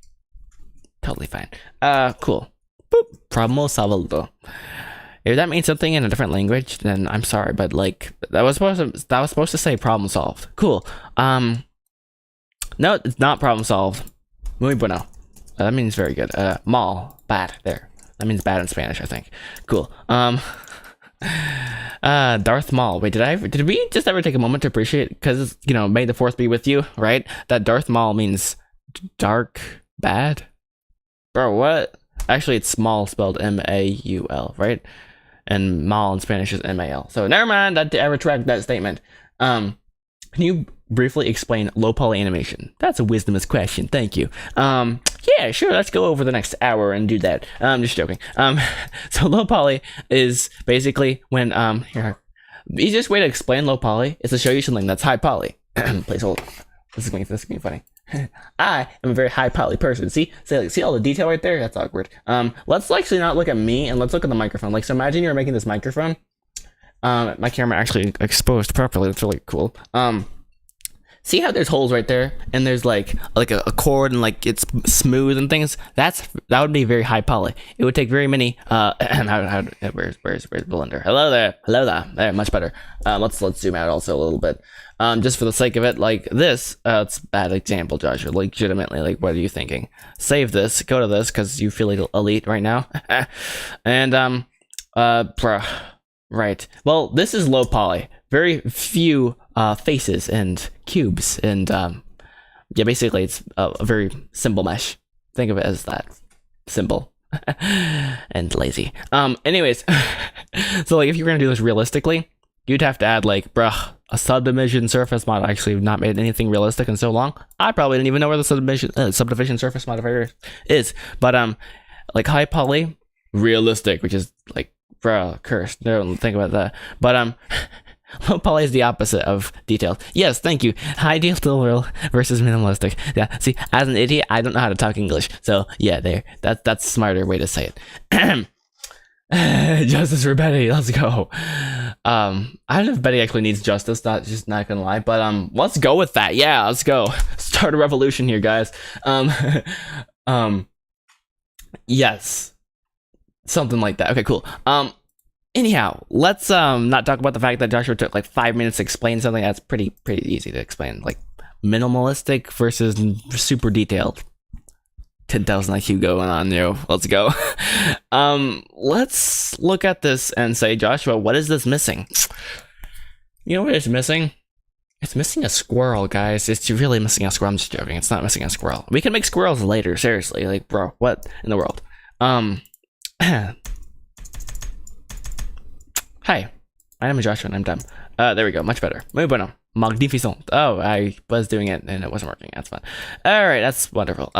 Totally fine. Cool. Boop. Problema salvado. If that means something in a different language, then I'm sorry, but like that was supposed to say problem solved. Cool. No, it's not problem solved. Muy bueno. That means very good. Mal, bad. There. That means bad in Spanish, I think. Cool. Darth Maul. Wait, did we just ever take a moment to appreciate, because, you know, may the fourth be with you, right? That Darth Maul means dark, bad? Bro, what? Actually, it's small spelled M-A-U-L, right? And Maul in Spanish is M-A-L. So never mind, I retract that statement. Can you briefly explain low poly animation? That's a wisdomous question. Thank you. Yeah, sure. Let's go over the next hour and do that. I'm just joking. So low poly is basically when here. The easiest way to explain low poly is to show you something that's high poly. Please hold. This is going to be funny. I am a very high poly person. See all the detail right there? That's awkward. Let's actually not look at me, and let's look at the microphone. Like, so imagine you're making this microphone. My camera actually exposed properly. That's really cool. See how there's holes right there, and there's like a cord, and like it's smooth and things. That would be very high poly. It would take very many. Where's Blender? Hello there. There, much better. Let's zoom out also a little bit. Just for the sake of it, like this. It's a bad example, Josh. Legitimately, like, what are you thinking? Save this. Go to this because you feel elite right now. And right. Well, this is low poly. Very few faces and cubes, and yeah, basically it's a very simple mesh. Think of it as that. Simple and lazy. Anyways, so like if you were gonna do this realistically, you'd have to add like, a subdivision surface mod. Actually, not made anything realistic in so long. I probably didn't even know where the subdivision surface modifier is. But like high poly, realistic, which is like, cursed. Don't think about that. But low poly is the opposite of detailed. Yes, thank you. High detail versus minimalistic. Yeah. See, as an idiot, I don't know how to talk English. So yeah, there. That's a smarter way to say it. Justice for Betty. Let's go. I don't know if Betty actually needs justice, not gonna lie, but let's go with that. Yeah, let's go. Start a revolution here, guys. Um yes. Something like that. Okay, cool. Anyhow, let's not talk about the fact that Joshua took like 5 minutes to explain something that's pretty easy to explain. Like minimalistic versus super detailed. 10,000 IQ going on, let's go. Let's look at this and say, Joshua, what is this missing? You know what it's missing? It's missing a squirrel, guys. It's really missing a squirrel. I'm just joking. It's not missing a squirrel. We can make squirrels later, seriously. Like, bro, what in the world? Hi, my name is Joshua and I'm dumb. There we go, much better. Muy bueno. Magnificent. Oh, I was doing it and it wasn't working. That's fine. Alright, that's wonderful.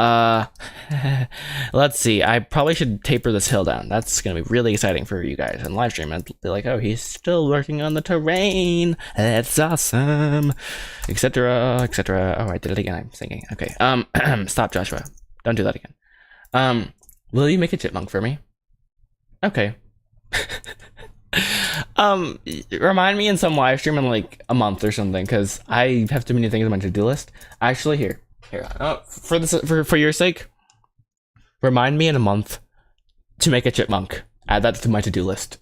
Let's see. I probably should taper this hill down. That's gonna be really exciting for you guys in live stream. I'd be like, oh, he's still working on the terrain. That's awesome. Etc. etc. Oh, I did it again. I'm thinking. Okay. Stop, Joshua. Don't do that again. Will you make a chipmunk for me? Okay. Remind me in some live stream in like a month or something, because I have too many things on my to-do list. Actually, here. For your sake, remind me in a month to make a chipmunk. Add that to my to-do list.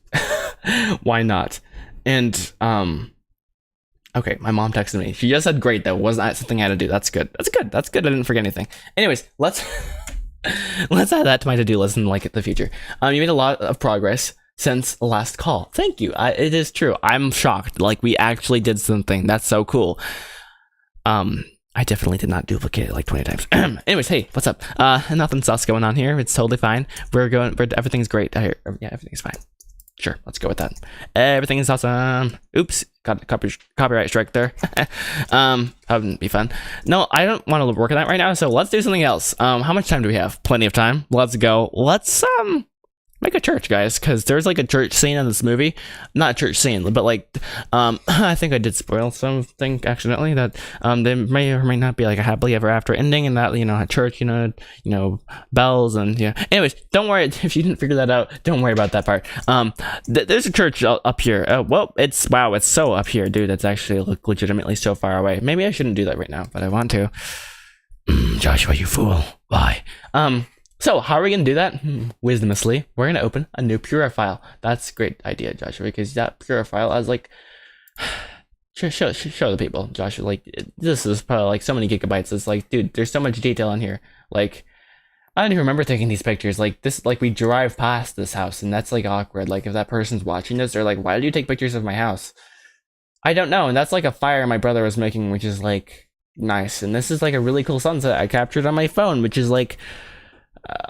Why not? And okay, my mom texted me. She just said great though. Wasn't something I had to do. That's good. That's good. That's good. I didn't forget anything. Anyways, let's add that to my to-do list in like the future. You made a lot of progress since the last call. Thank you. It is true. I'm shocked. Like, we actually did something. That's so cool. I definitely did not duplicate it like 20 times. Anyways, hey, what's up? Nothing sus going on here. It's totally fine. Everything's great here. Yeah, everything's fine. Sure, let's go with that. Everything is awesome. Oops, got a copyright strike there. That wouldn't be fun. No, I don't want to work on that right now, so let's do something else. How much time do we have? Plenty of time. Let's go. Let's make a church, guys, because there's like a church scene in this movie. Not a church scene, but like I think I did spoil something accidentally, that there may or may not be like a happily ever after ending, and that, a church, bells and anyways, don't worry if you didn't figure that out. Don't worry about that part. There's a church up here. Well, it's so up here, dude. It's actually legitimately so far away. Maybe I shouldn't do that right now, but I want to. Joshua, you fool. Why? So how are we going to do that? Wisdomously, we're going to open a new Pura file. That's a great idea, Joshua, because that Pura file has like, show the people, Joshua, like, this is probably like so many gigabytes. It's like, dude, there's so much detail in here. Like, I don't even remember taking these pictures. Like this, like we drive past this house and that's like awkward. Like if that person's watching this, they're like, why did you take pictures of my house? I don't know. And that's like a fire my brother was making, which is like nice. And this is like a really cool sunset I captured on my phone, which is like,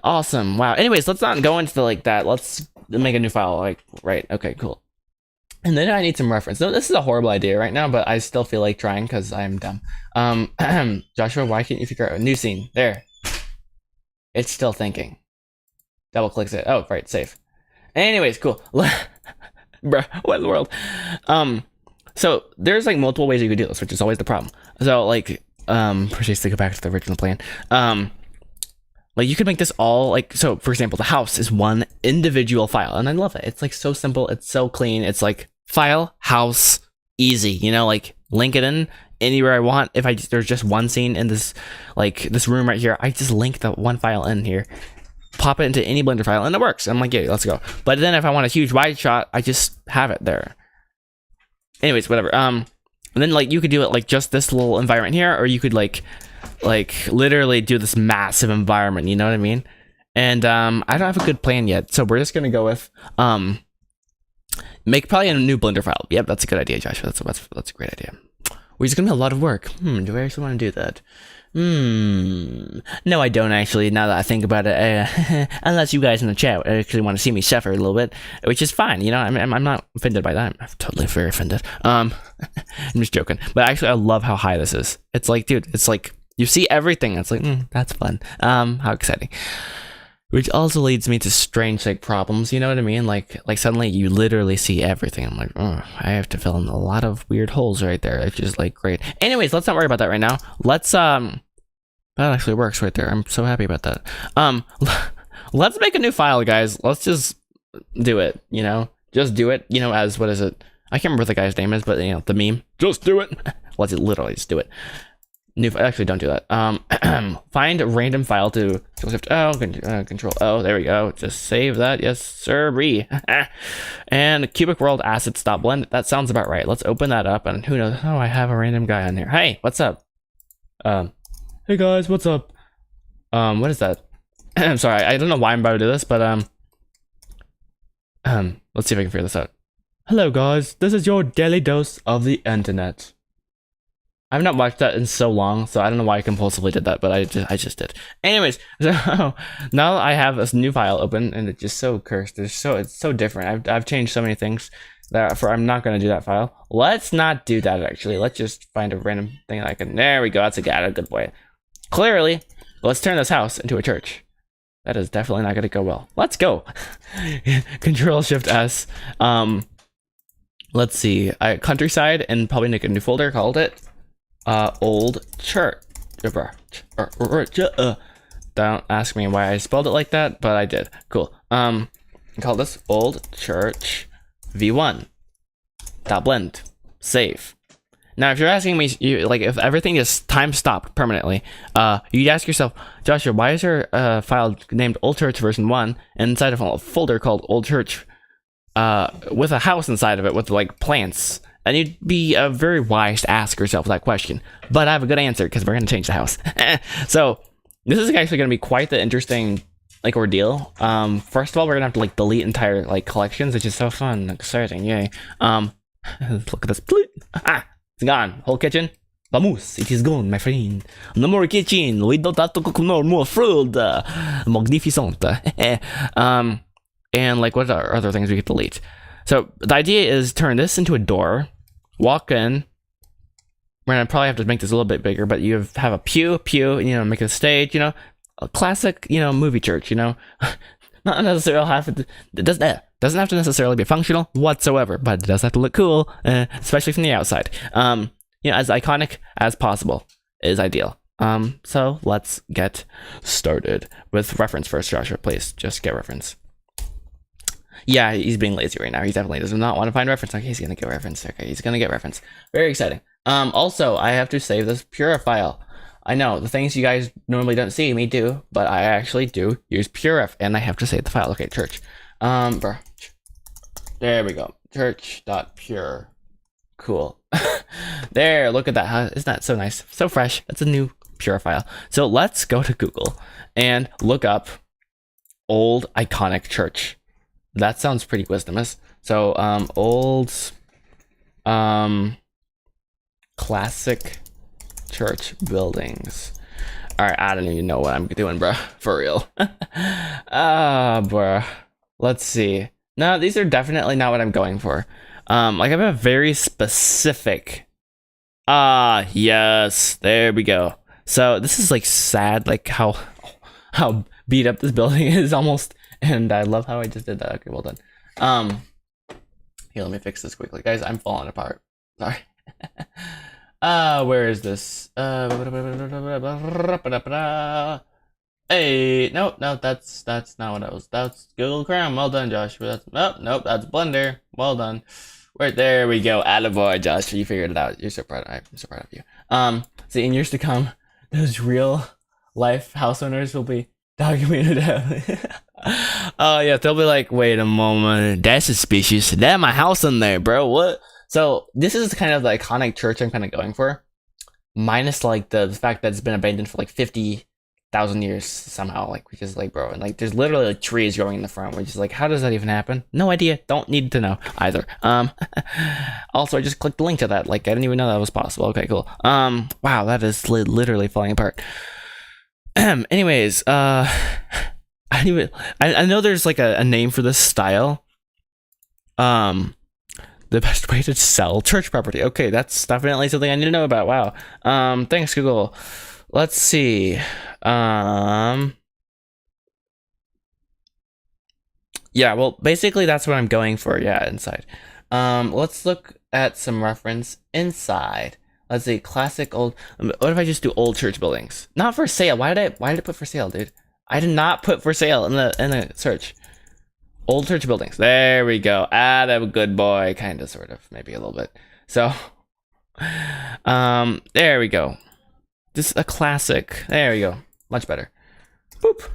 awesome. Wow. Anyways, let's not go into like that. Let's make a new file. Like, right. Okay, cool. And then I need some reference. No, this is a horrible idea right now, but I still feel like trying because I'm dumb. Joshua, why can't you figure out a new scene? There. It's still thinking. Double clicks it. Oh, right. Save. Anyways, cool. Bruh, what in the world? So there's like multiple ways you could do this, which is always the problem. So like, just to go back to the original plan. Like you could make this all like, so for example, the house is one individual file and I love it. It's like so simple. It's so clean. It's like file, house, easy, like link it in anywhere I want. If there's just one scene in this, like this room right here, I just link the one file in here, pop it into any Blender file and it works. I'm like, yeah, let's go. But then if I want a huge wide shot, I just have it there. Anyways, whatever. And then like you could do it like just this little environment here, or you could like literally do this massive environment, you know what I mean? And I don't have a good plan yet, so we're just gonna go with make probably a new Blender file. Yep, that's a good idea, Joshua. That's a great idea. Which is gonna be a lot of work. Do I actually want to do that? No, I don't actually, now that I think about it. Unless you guys in the chat actually want to see me suffer a little bit, which is fine, I'm not offended by that. I'm totally very offended. I'm just joking. But actually, I love how high this is. It's like, dude, it's like, you see everything. It's like, that's fun. How exciting. Which also leads me to strange like problems, you know what I mean? Like suddenly you literally see everything. I'm like, oh, I have to fill in a lot of weird holes right there. It's just like great. Anyways, let's not worry about that right now. Let's that actually works right there. I'm so happy about that. Let's make a new file, guys. Let's just do it, Just do it, as what is it? I can't remember what the guy's name is, but you know, the meme. Just do it. Let's literally just do it. Actually, don't do that. Find a random file to Shift O, Control O. There we go. Just save that. Yes, sir. And cubic world assets dot blend. That sounds about right. Let's open that up. And who knows? Oh, I have a random guy on here. Hey, what's up? Hey guys, what's up? What is that? I'm sorry. I don't know why I'm about to do this, but let's see if I can figure this out. Hello guys, this is your daily dose of the internet. I've not watched that in so long, so I don't know why I compulsively did that, but I just did. Anyways, so now I have this new file open, and it's just so cursed. It's so different. I've changed so many things that I'm not gonna do that file. Let's not do that actually. Let's just find a random thing that I can. There we go. That's a good boy. Clearly, let's turn this house into a church. That is definitely not gonna go well. Let's go. Control Shift S. Let's see. Countryside, and probably make a new folder. Called it old church. Don't ask me why I spelled it like that, but I did. Cool. Call this old church v1 dot blend. Save. Now, if you're asking me, like, if everything is time stopped permanently, you'd ask yourself, Joshua, why is there a file named old church version 1 and inside of a folder called old church with a house inside of it with like plants? And you'd be very wise to ask yourself that question. But I have a good answer because we're going to change the house. So this is actually going to be quite the interesting like ordeal. First of all, we're going to have to like delete entire like collections, which is so fun and exciting. Yay. Look at this. It's gone. Whole kitchen. Vamos, it is gone, my friend. No more kitchen. We don't have to cook no more food. Magnificent. And like what are other things we could delete? So the idea is turn this into a door, walk in. We're gonna probably have to make this a little bit bigger, but you have a pew, you know, make it a stage, you know, a classic, you know, movie church, you know, not necessarily it doesn't have to necessarily be functional whatsoever, but it does have to look cool, especially from the outside. You know, as iconic as possible is ideal. So let's get started with reference first, Joshua. Please just get reference. Yeah, he's being lazy right now. He definitely does not want to find reference. Okay, he's gonna get reference. Okay, he's gonna get reference. Very exciting. Also, I have to save this Pura file. I know the things you guys normally don't see me do, but I actually do use Purif, and I have to save the file. Okay, church. There we go. Church.pure. Cool. There, look at that. Huh? Isn't that so nice? So fresh. That's a new Pure file. So let's go to Google and look up old iconic church. That sounds pretty wisdomous. So, old, classic church buildings. All right, I don't even know what I'm doing, bro. For real. Bro. Let's see. No, these are definitely not what I'm going for. Like I have a very specific. Yes, there we go. So this is like sad, like how beat up this building is almost. And I love how I just did that. Okay, well done. Here, let me fix this quickly. Guys, I'm falling apart. Sorry. Where is this? Hey, no, that's not what I was. That's Google Chrome. Well done, Joshua. Nope, that's Blender. Well done. There we go. Attaboy, Joshua. You figured it out. You're so proud. I'm so proud of you. See, in years to come, those real life house owners will be documented out. Oh yeah, they'll be like, wait a moment, that's suspicious. That my house in there, bro. What? So this is kind of the iconic church I'm kind of going for, minus like the fact that it's been abandoned for like 50,000 years somehow, like, which is like, bro, and like there's literally like trees growing in the front, which is like, how does that even happen? No idea. Don't need to know either. Also, I just clicked the link to that. Like, I didn't even know that was possible. Okay, cool. Wow, that is literally falling apart. Anyways, I know there's like a name for this style. The best way to sell church property. Okay, that's definitely something I need to know about. Wow. Thanks, Google. Let's see. Yeah, well, basically that's what I'm going for. Yeah, inside. Let's look at some reference inside. Let's see, classic old. What if I just do old church buildings? Not for sale. Why did I put for sale, dude? I did not put for sale in the search. Old church buildings. There we go. A good boy, kind of, sort of, maybe a little bit. So, there we go. This is a classic. There we go. Much better. Boop.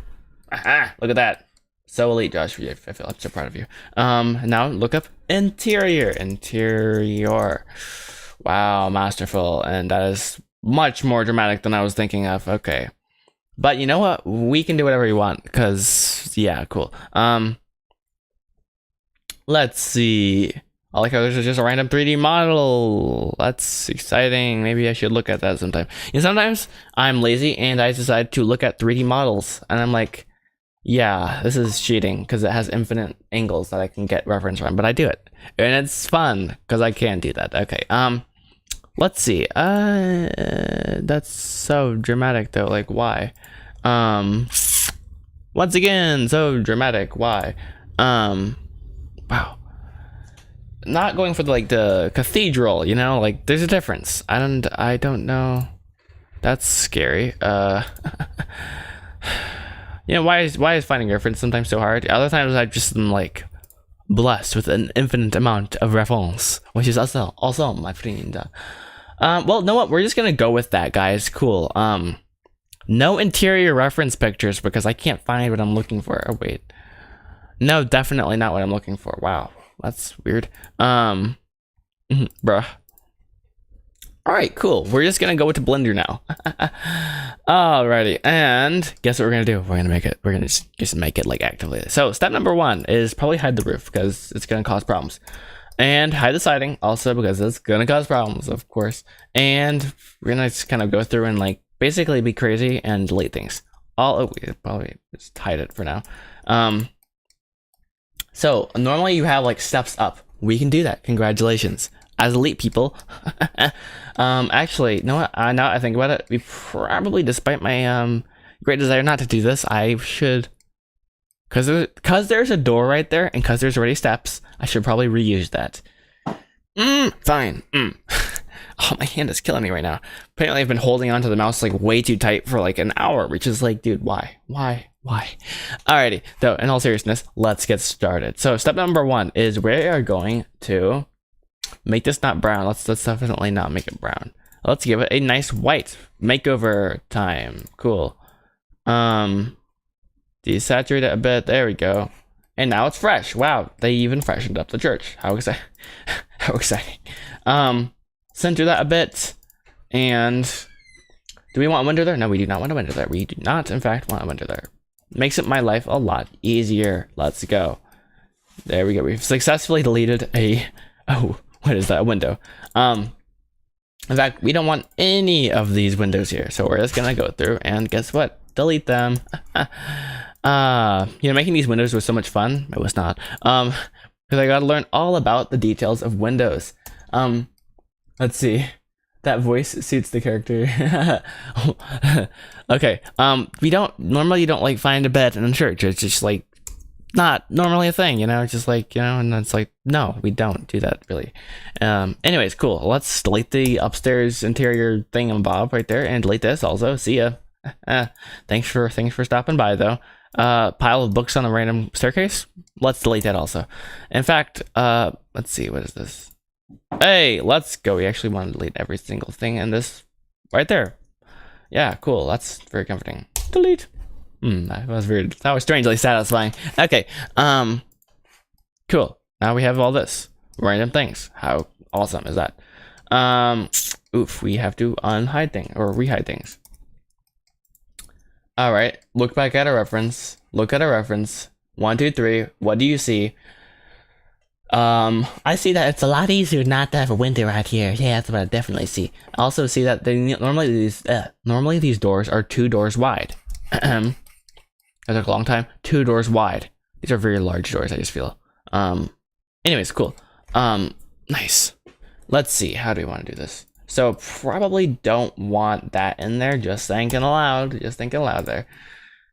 Aha! Look at that. So elite, Josh. I feel I'm so proud of you. Now look up interior. Interior. Wow, masterful. And that is much more dramatic than I was thinking of. Okay. But you know what? We can do whatever we want, because yeah, cool. Let's see. I like how there's just a random 3D model. That's exciting. Maybe I should look at that sometime. You know, sometimes I'm lazy and I decide to look at 3D models, and I'm like, yeah, this is cheating because it has infinite angles that I can get reference from, but I do it. And it's fun because I can do that. Okay. Let's see. That's so dramatic though. Like, why? Once again, so dramatic. Why? Wow. Not going for the cathedral, you know, like there's a difference. I don't know. That's scary. You know, why is finding reference sometimes so hard? Other times I just am like blessed with an infinite amount of reference, which is also my friend. Well, know what? We're just gonna go with that, guys. Cool. No interior reference pictures because I can't find what I'm looking for. Oh, wait. No, definitely not what I'm looking for. Wow. That's weird. Bruh. Alright, cool. We're just gonna go with the blender now. Alrighty, and guess what we're gonna do? We're gonna just make it like actively. So step number 1 is probably hide the roof because it's gonna cause problems. And hide the siding also because it's gonna cause problems, of course. And we're gonna just kind of go through and like basically be crazy and delete things. We probably just hide it for now. So normally you have like steps up. We can do that. Congratulations. As elite people. Actually, you know what? Now I think about it, we probably, despite my great desire not to do this, I should, cause there's a door right there, and cause there's already steps, I should probably reuse that. Fine. Oh, my hand is killing me right now. Apparently, I've been holding onto the mouse like way too tight for like an hour, which is like, dude, why? Alrighty. So, in all seriousness, let's get started. So, step number 1 is we are going to make this not brown. Let's definitely not make it brown. Let's give it a nice white. Makeover time. Cool. Desaturate it a bit. There we go. And now it's fresh. Wow, they even freshened up the church. How exciting! How exciting. Center that a bit. And do we want a window there? No, we do not want a window there. We do not, in fact, want a window there. Makes it my life a lot easier. Let's go. There we go. We've successfully deleted a... Oh, what is that? A window. In fact, we don't want any of these windows here. So we're just going to go through and guess what? Delete them. You know, making these windows was so much fun. It was not. Because I got to learn all about the details of windows. Let's see. That voice suits the character. Okay. You don't like find a bed in a church. It's just like not normally a thing, you know. It's just like, you know, and it's like, no, we don't do that really. Anyways, cool. Let's delete the upstairs interior thingamabob right there and delete this also. See ya. Thanks for stopping by though. Pile of books on the random staircase. Let's delete that also. In fact, let's see, what is this? Hey, let's go. We actually want to delete every single thing in this right there. Yeah, cool. That's very comforting. Delete. That was weird. That was strangely satisfying. Okay. Cool. Now we have all this random things. How awesome is that? Oof. We have to unhide things or rehide things. All right. Look back at our reference. Look at our reference. 1, 2, 3. What do you see? I see that it's a lot easier not to have a window right here. Yeah, that's what I definitely see. I also see that normally these doors are 2 doors wide. It took a long time. 2 doors wide. These are very large doors, I just feel. Anyways, cool. Nice. Let's see. How do we want to do this? So probably don't want that in there. Just thinking aloud. Just thinking aloud there.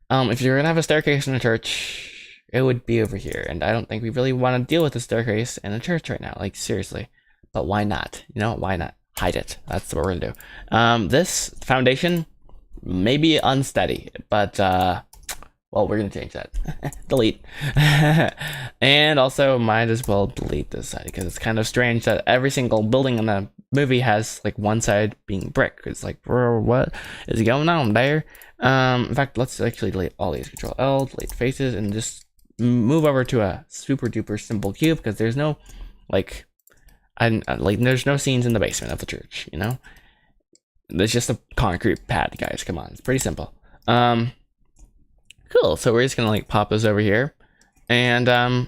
If you're gonna have a staircase in a church, it would be over here, and I don't think we really want to deal with the staircase in a church right now. Like, seriously. But why not? You know, why not? Hide it. That's what we're gonna do. This foundation may be unsteady, but Well, we're gonna change that. Delete. And also might as well delete this side because it's kind of strange that every single building in the movie has like one side being brick. It's like, bro, what is going on there? In fact, let's actually delete all these. Control L, delete faces, and just move over to a super duper simple cube because there's no like, there's no scenes in the basement of the church. You know, there's just a concrete pad, guys. Come on, it's pretty simple. Cool. So we're just gonna like pop this over here, and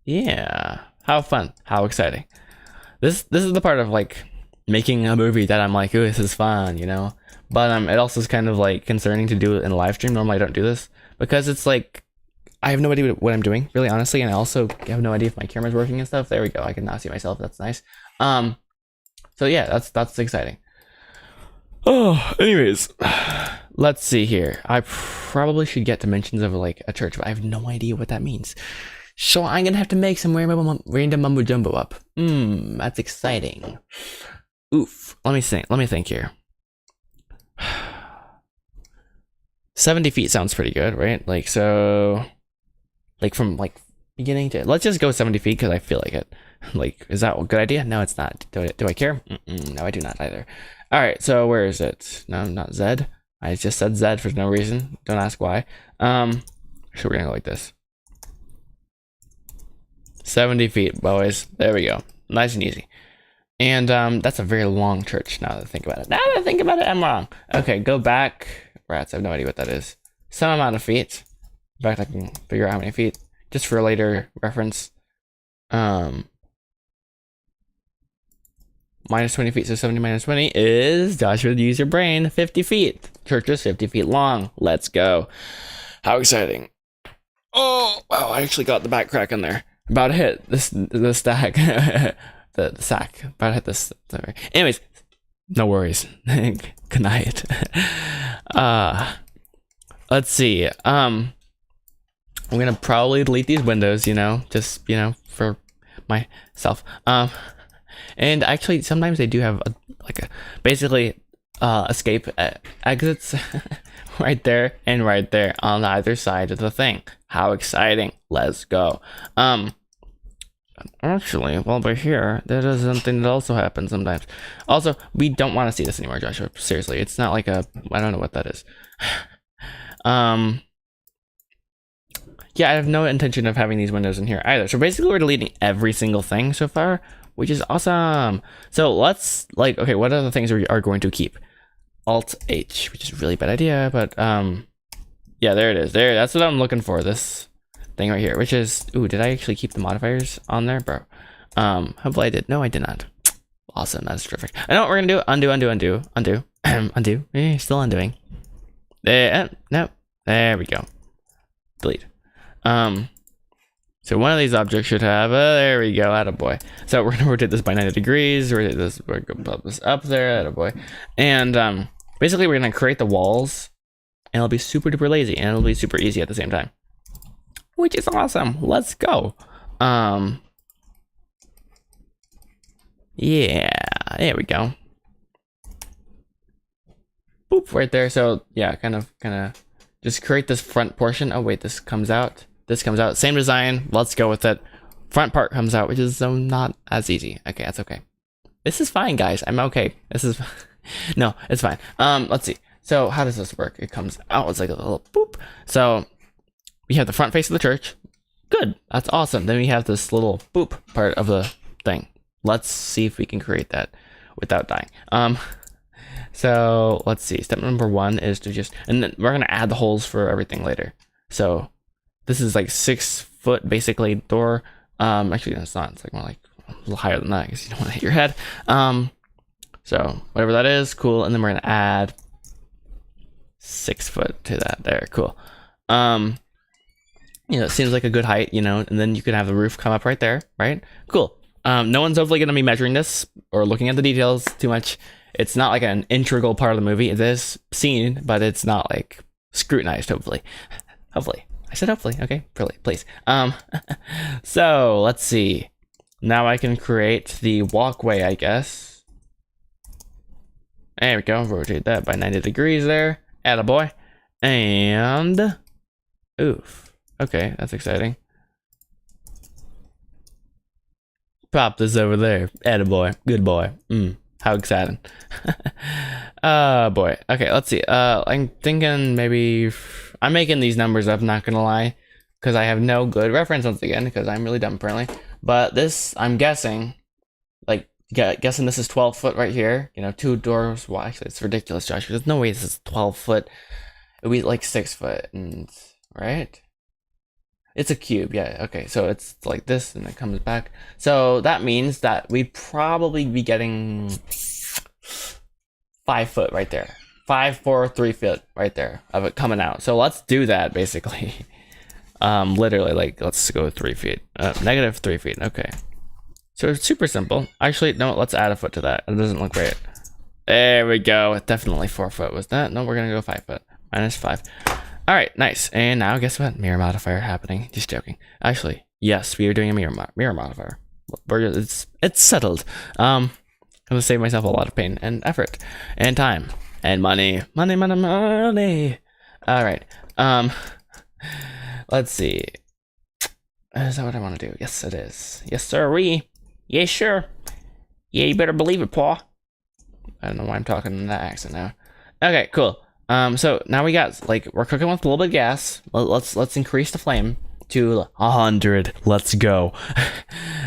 yeah, how fun, how exciting. This is the part of like making a movie that I'm like, ooh, this is fun, you know. But it also is kind of like concerning to do it in a live stream. Normally I don't do this because it's like I have no idea what I'm doing, really honestly, and I also have no idea if my camera's working and stuff. There we go. I can now see myself. That's nice. So yeah, that's exciting. Oh, anyways, let's see here. I probably should get dimensions of like a church, but I have no idea what that means. So I'm gonna have to make some random mumbo jumbo up. That's exciting. Oof. Let me think here. 70 feet sounds pretty good, right? Like, so, like from like beginning to, let's just go 70 feet because I feel like it. Like, is that a good idea? No, it's not. Do I care? No, I do not either. All right, so where is it? No, not Z. I just said Z for no reason. Don't ask why. So we're gonna go like this. 70 feet, boys. There we go. Nice and easy. And that's a very long church now that I think about it. Now that I think about it, I'm wrong. Okay, go back. Rats, I have no idea what that is. Some amount of feet. In fact, I can figure out how many feet. Just for later reference. Minus 20 feet, so 70 minus 20 is, Joshua, use your brain, 50 feet. Church is 50 feet long. Let's go. How exciting. Oh, wow, I actually got the back crack in there. About to hit the stack. the sack. About to hit this. Anyways, no worries. Good night. Let's see. I'm gonna probably delete these windows, you know, just, you know, for myself. And actually, sometimes they do have basically escape exits right there and right there on either side of the thing. How exciting! Let's go. Actually, while we're here, there is something that also happens sometimes. Also, we don't want to see this anymore, Joshua. Seriously, it's not like I don't know what that is. Yeah, I have no intention of having these windows in here either. So basically, we're deleting every single thing so far, which is awesome. So let's okay, what other things we are going to keep? Alt H, which is a really bad idea, but yeah, there it is. That's what I'm looking for. This thing right here, which is, ooh, did I actually keep the modifiers on there, bro? Hopefully I did. No, I did not. Awesome, that's terrific. I know what we're gonna do. Undo. Undo. Still undoing. There, no, there we go. Delete. So one of these objects should have, there we go, attaboy. So we're gonna rotate this by 90 degrees, rotate this, we're gonna pop this up there, attaboy. And basically we're gonna create the walls, and it'll be super duper lazy, and it'll be super easy at the same time. Which is awesome, let's go. Yeah, there we go. Boop, right there, so yeah, kind of just create this front portion. Oh wait, this comes out. This comes out, same design, let's go with it. Front part comes out, which is not as easy. Okay, that's okay. This is fine, guys, I'm okay. This is, no, it's fine. Let's see. So how does this work? It comes out, it's like a little boop. So we have the front face of the church. Good, that's awesome. Then we have this little boop part of the thing. Let's see if we can create that without dying. So let's see, step number 1 is to just, and then we're gonna add the holes for everything later. So this is like 6 foot basically door. Actually, no, it's not. It's like more like a little higher than that because you don't want to hit your head. So whatever that is, cool. And then we're gonna add 6 foot to that. There, cool. You know, it seems like a good height, you know. And then you can have the roof come up right there, right? Cool. No one's hopefully gonna be measuring this or looking at the details too much. It's not like an integral part of the movie. It is seen, but it's not like scrutinized. Hopefully. I said hopefully, okay, please. So let's see. Now I can create the walkway, I guess. There we go, rotate that by 90 degrees there. Attaboy. And oof. Okay, that's exciting. Pop this over there. Attaboy. Good boy. How exciting. Oh boy. Okay, let's see. I'm thinking maybe I'm making these numbers up, not gonna lie, because I have no good reference once again, because I'm really dumb apparently. But this, I'm guessing, like guessing this is 12 foot right here. You know, 2 doors. Well, actually, it's ridiculous, Josh. There's no way this is 12 foot. It would be like 6 foot, and right? It's a cube, yeah. Okay, so it's like this, and it comes back. So that means that we'd probably be getting 5 foot right there. 5, 4, 3 feet right there of it coming out. So let's do that basically. Literally, like, let's go 3 feet. Negative 3 feet. Okay. So it's super simple. Actually, no. Let's add a foot to that. It doesn't look great. There we go. Definitely 4 foot was that. No, we're gonna go 5 foot. -5. All right, nice. And now, guess what? Mirror modifier happening. Just joking. Actually, yes, we are doing a mirror modifier. It's settled. I'm gonna save myself a lot of pain and effort and time and money. Money. All right. Let's see. Is that what I want to do? Yes, it is. Yes, sirree. Yeah, sure. Yeah, you better believe it, Paul. I don't know why I'm talking in that accent now. Okay, cool. So now we got, like, we're cooking with a little bit of gas. Let's increase the flame to 100. Let's go.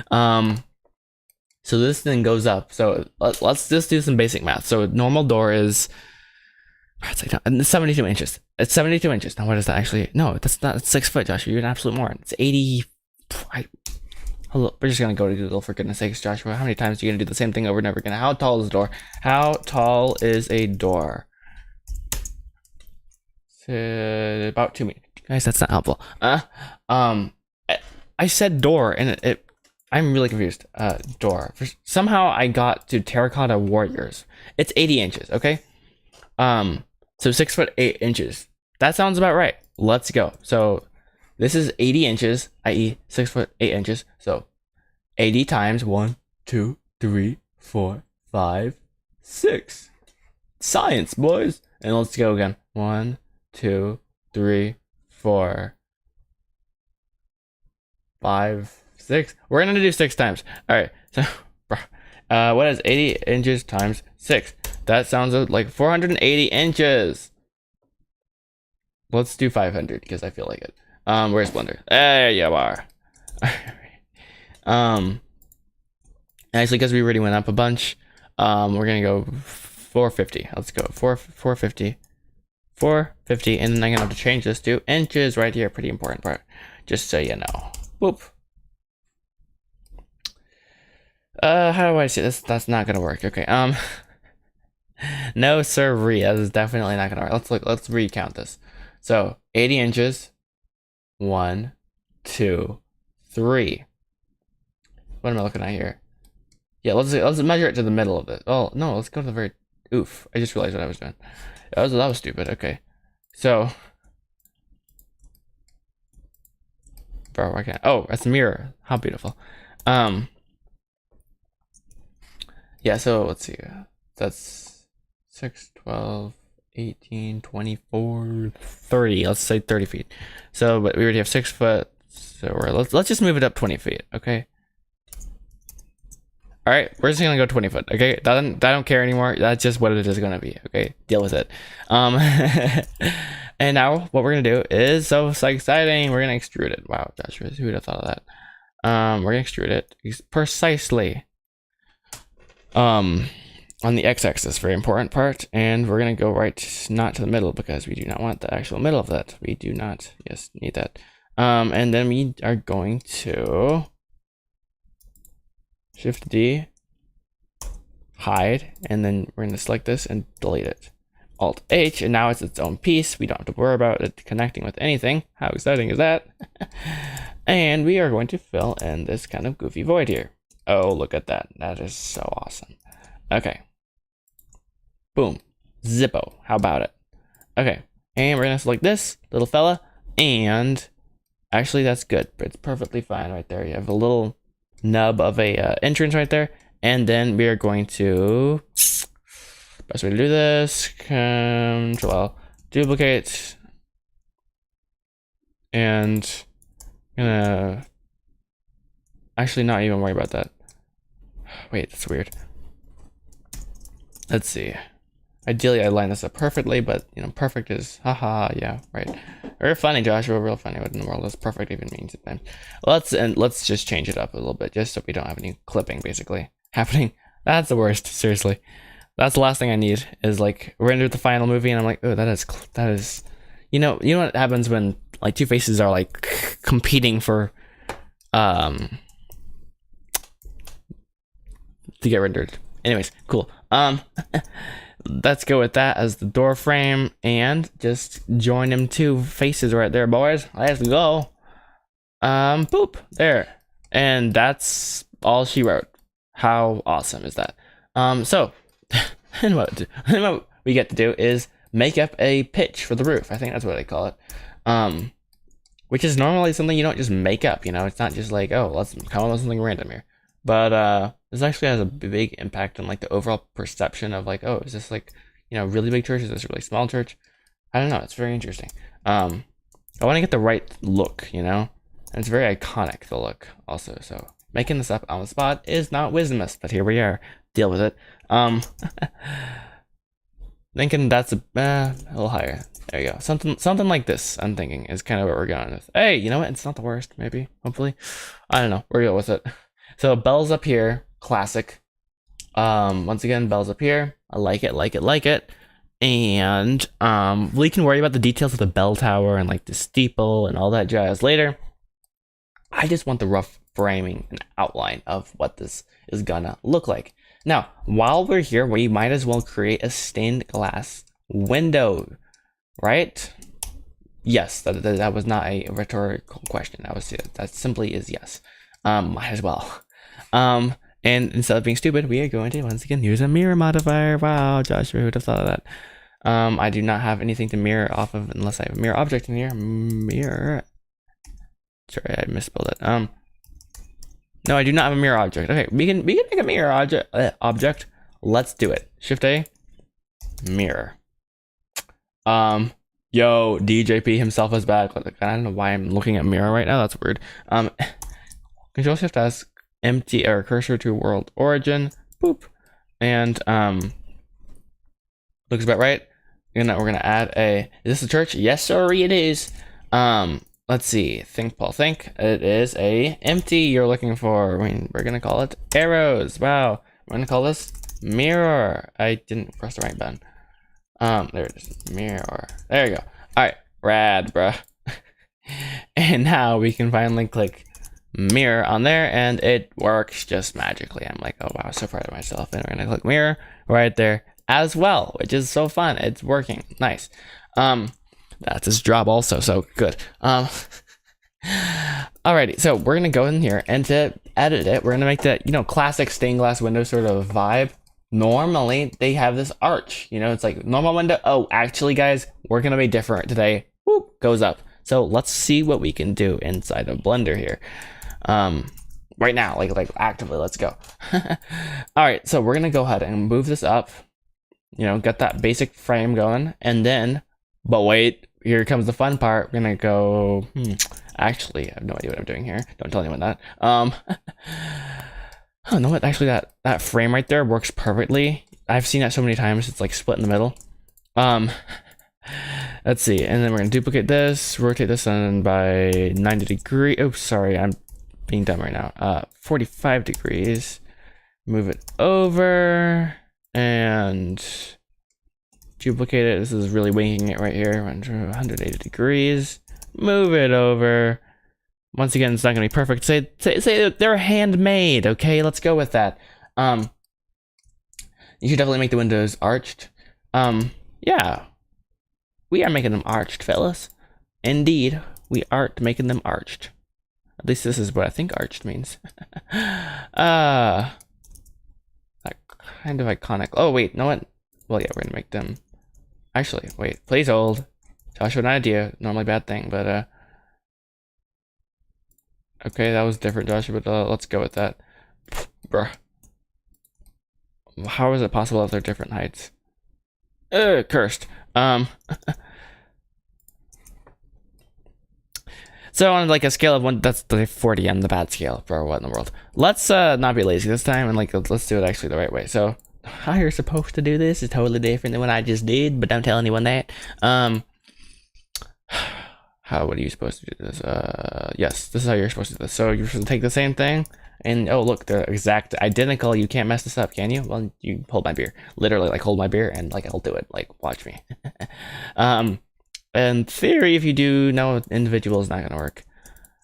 So this thing goes up. So let's just do some basic math. So normal door is 72 inches. It's 72 inches. Now what is that actually? No, that's not. It's 6 foot, Josh. You're an absolute moron. It's 80. Hello, we're just gonna go to Google for goodness sakes, Joshua. How many times are you gonna do the same thing over and over again? How tall is a door? How tall is a door? About 2 meters. Guys, that's not helpful. I said door, and I'm really confused. Door. Somehow I got to terracotta warriors. It's 80 inches. Okay. So 6 foot 8 inches. That sounds about right. Let's go. So this is 80 inches, i.e. 6 foot 8 inches. So 80 times 1, 2, 3, 4, 5, 6. Science, boys. And let's go again. 1, 2, 3, 4, 5, 6. We're gonna do 6 times. All right. So, what is 80 inches times 6? That sounds like 480 inches. Let's do 500 because I feel like it. Where's Blender? There you are. Actually, because we already went up a bunch, we're gonna go 450. Let's go 450. 450, and then I'm gonna have to change this to inches right here. Pretty important part, just so you know. Whoop. How do I see this? That's not gonna work. Okay. No sirree. That is definitely not gonna work. Let's recount this. So 80 inches. 1, 2, 3. What am I looking at here? Yeah, let's measure it to the middle of it. Oh no, let's go to the very. Oof! I just realized what I was doing. That was stupid. Okay, so, bro, I can't. Oh, that's a mirror. How beautiful. Yeah. So let's see. That's 6, 12, 18, 24, 30. Let's say 30 feet. So, but we already have 6 foot. So let's just move it up 20 feet. Okay. All right, we're just gonna go 20 foot. Okay, I don't care anymore. That's just what it is gonna be. Okay, deal with it. And now what we're gonna do is so exciting. We're gonna extrude it. Wow, Joshua, who would have thought of that? We're gonna extrude it precisely. On the x-axis, very important part, and we're gonna go right, not to the middle, because we do not want the actual middle of that. We do not, yes, need that. And then we are going to Shift D, hide, and then we're gonna select this and delete it. Alt H, and now it's its own piece. We don't have to worry about it connecting with anything. How exciting is that? And we are going to fill in this kind of goofy void here. Oh, look at that. That is so awesome. Okay. Boom. Zippo. How about it? Okay. And we're going to select this little fella. And actually, that's good. It's perfectly fine right there. You have a little nub of a entrance right there. And then we are going to... Best way to do this. Control L. Duplicate. and gonna actually not even worry about that. Wait, that's weird. Let's see. Ideally, I line this up perfectly, but you know, perfect is haha. Yeah, right. Very funny, Joshua. Real funny. What in the world does perfect even mean sometimes? Let's just change it up a little bit, just so we don't have any clipping basically happening. That's the worst. Seriously, that's the last thing I need is like render the final movie, and I'm like, oh, that is, you know what happens when like two faces are like competing for to get rendered. Anyways, cool. Let's go with that as the door frame and just join them two faces right there, boys. Let's go. Boop, there. And that's all she wrote. How awesome is that? So and what we get to do is make up a pitch for the roof. I think that's what they call it. Which is normally something you don't just make up, you know. It's not just like, oh, let's come up with something random here. But this actually has a big impact on like the overall perception of like, oh, is this like, you know, really big church? Is this a really small church? I don't know. It's very interesting. I want to get the right look, you know, and it's very iconic, the look also. So making this up on the spot is not wisdomous, but here we are. Deal with it. Thinking that's a little higher. There you go. Something like this, I'm thinking, is kind of what we're going with. Hey, you know what? It's not the worst, maybe, hopefully. I don't know. We're going with it. So bells up here, classic. Once again, bells up here. I like it. And we can worry about the details of the bell tower and like the steeple and all that jazz later. I just want the rough framing and outline of what this is gonna look like. Now, while we're here, we might as well create a stained glass window, right? Yes, that was not a rhetorical question. That simply is yes. Might as well. And instead of being stupid, we are going to once again use a mirror modifier. Wow, Joshua, who would have thought of that? I do not have anything to mirror off of unless I have a mirror object in here. Mirror. Sorry, I misspelled it. No, I do not have a mirror object. Okay, we can make a mirror object. Let's do it. Shift A. Mirror. Yo, DJP himself is back. I don't know why I'm looking at mirror right now. That's weird. Control Shift S. Empty or cursor to world origin. Boop. And looks about right. And we're gonna add a. Is this a church? Yes, sorry, it is. Let's see. Think, Paul. Think. It is a empty. You're looking for. I mean, we're gonna call it arrows. Wow. We're gonna call this mirror. I didn't press the right button. There it is. Mirror. There you go. All right. Rad, bruh. And now we can finally click mirror on there, and it works just magically. I'm like, oh wow, so proud of myself. And we're gonna click mirror right there as well, which is so fun. It's working. Nice. That's his job also, so good. Alrighty, so we're gonna go in here, and to edit it, we're gonna make that, you know, classic stained glass window sort of vibe. Normally they have this arch, you know, it's like normal window. Oh, actually guys, we're gonna be different today. Whoop, goes up. So let's see what we can do inside of Blender here. Right now, like actively, let's go. All right, so we're gonna go ahead and move this up, you know, get that basic frame going, and then, but wait, here comes the fun part. We're gonna go, actually, I have no idea what I'm doing here. Don't tell anyone that. Oh, no, what, actually that frame right there works perfectly. I've seen that so many times, it's like split in the middle. Let's see, and then we're gonna duplicate this, rotate this on by 90 degrees. Oh, sorry, I'm being dumb right now. 45 degrees. Move it over and duplicate it. This is really winging it right here. 180 degrees. Move it over. Once again, it's not gonna be perfect. Say they're handmade. Okay, let's go with that. You should definitely make the windows arched. Yeah. We are making them arched, fellas. Indeed, we are making them arched. At least this is what I think arched means. That kind of iconic. Oh, wait, no what? Well, yeah, we're gonna make them. Actually, wait, please hold. Joshua, an idea. Normally bad thing, but okay, that was different, Joshua, but let's go with that. Bruh. How is it possible if they're different heights? Cursed. So on like a scale of 1, that's the 40 on the bad scale, bro. What in the world? Let's not be lazy this time, and like let's do it actually the right way. So how you're supposed to do this is totally different than what I just did, but don't tell anyone that. What are you supposed to do this? Yes, this is how you're supposed to do this. So you're supposed to take the same thing, and oh look, they're exact identical. You can't mess this up, can you? Well, you hold my beer, literally, like hold my beer, and like I'll do it. Like watch me. In theory, if you do, no, individual is not gonna work.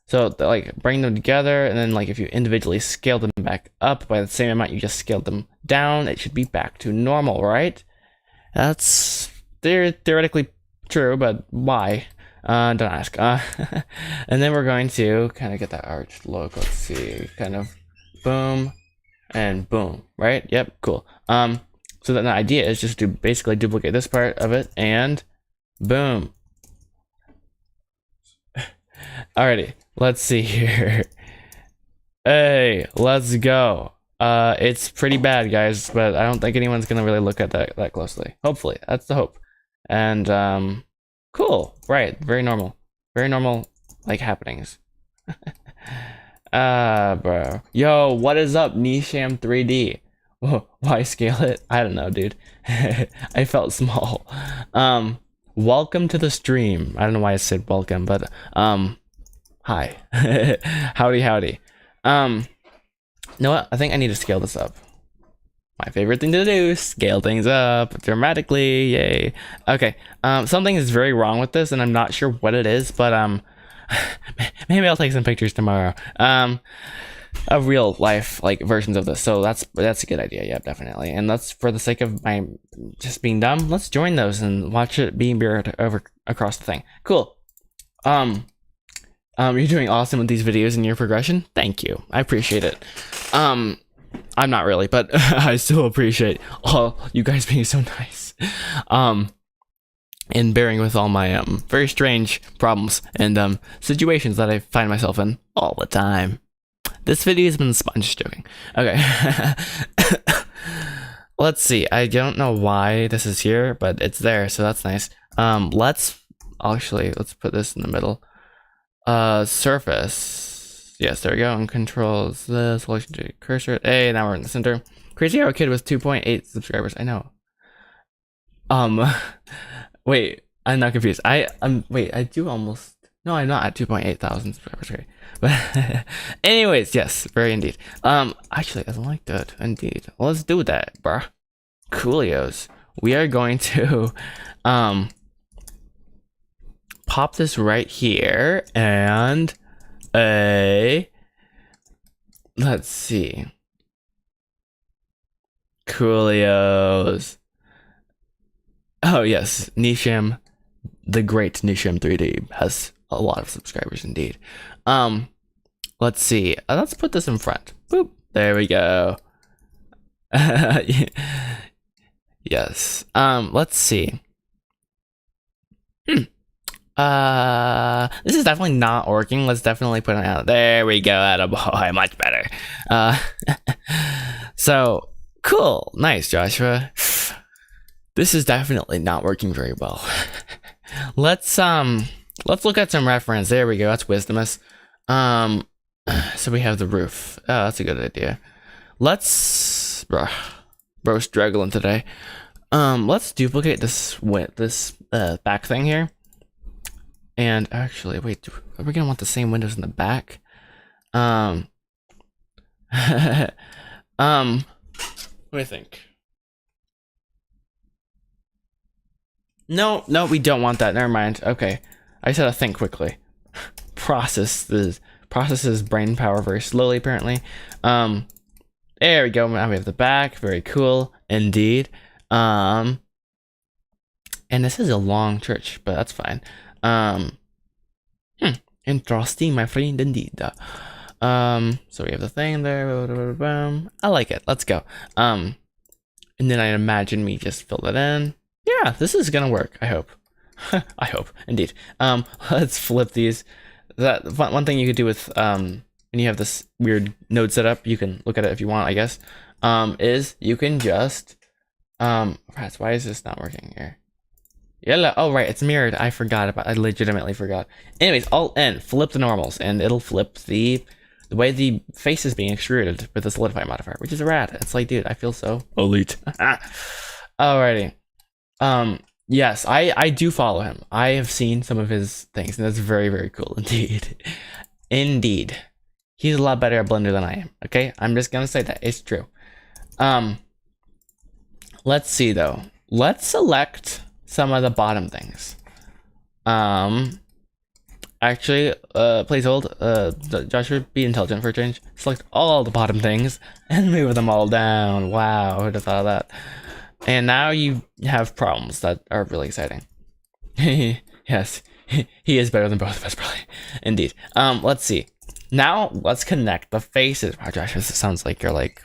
So like bring them together, and then like if you individually scale them back up by the same amount you just scaled them down, it should be back to normal, right? That's theoretically true, but why? Don't ask. And then we're going to kind of get that arched look. Let's see, kind of boom and boom, right? Yep, cool. So then the idea is just to basically duplicate this part of it and boom. Alrighty, let's see here. Hey, let's go. It's pretty bad, guys, but I don't think anyone's gonna really look at that closely. Hopefully, that's the hope. And cool, right? Very normal, like happenings. Bro, yo, what is up, Nisham 3D? Whoa, why scale it? I don't know, dude. I felt small. Welcome to the stream. I don't know why I said welcome, but hi. Howdy. You know what? I think I need to scale this up. My favorite thing to do, scale things up dramatically. Yay. Okay. Something is very wrong with this, and I'm not sure what it is, but maybe I'll take some pictures tomorrow. Of real life like versions of this. So that's a good idea. Yeah, definitely. And that's for the sake of my just being dumb. Let's join those and watch it being mirrored over across the thing. Cool. You're doing awesome with these videos and your progression. Thank you. I appreciate it. I'm not really, but I still appreciate all you guys being so nice. And bearing with all my very strange problems and situations that I find myself in all the time. This video has been sponge joking. Okay. Let's see. I don't know why this is here, but it's there, so that's nice. Let's put this in the middle. Surface. Yes, there we go. And controls the selection to cursor. Hey, now we're in the center. Crazy Arrow Kid with 2.8 subscribers. I know. Wait, I'm not confused. Wait, I do almost. No, I'm not at 2.8 thousand subscribers. Okay. But anyways, yes, very indeed. Actually, I like that. Indeed. Let's do that, bruh. Coolios. We are going to pop this right here and let's see. Coolios. Oh yes, Nisham, the great Nisham 3D has a lot of subscribers indeed. Let's see. Let's put this in front. Boop. There we go. Yes. Let's see. This is definitely not working. Let's definitely put it out. There we go. Attaboy. Much better. So cool. Nice, Joshua. This is definitely not working very well. Let's look at some reference. There we go. That's wisdomous. So we have the roof. Oh, that's a good idea. Let's bro struggling today. Let's duplicate this back thing here. And actually, wait, are we gonna want the same windows in the back? What do I think? No, we don't want that. Never mind. Okay, I just had to think quickly. Processes brain power very slowly, apparently. There we go. Now we have the back. Very cool, indeed. And this is a long church, but that's fine. Interesting, my friend, indeed. So we have the thing there. I like it. Let's go. And then I imagine me just fill that in. Yeah, this is gonna work. I hope. I hope, indeed. Let's flip these. That one thing you could do with when you have this weird node set up, you can look at it if you want, I guess. Is you can just why is this not working here? Yellow. Oh, right. It's mirrored. I legitimately forgot. Anyways, Alt N, flip the normals, and it'll flip the way the face is being extruded with the solidify modifier, which is rad. It's like, dude, I feel so elite. Alrighty. Yes, I do follow him. I have seen some of his things, and that's very, very cool indeed. Indeed. He's a lot better at Blender than I am. Okay? I'm just gonna say that. It's true. Let's see though. Let's select some of the bottom things. Actually, please hold. Joshua, be intelligent for a change. Select all the bottom things and move them all down. Wow, who'd have thought of that? And now you have problems that are really exciting. Yes, he is better than both of us, probably. Indeed. Let's see. Now let's connect the faces. Wow, Joshua, this sounds like you're like,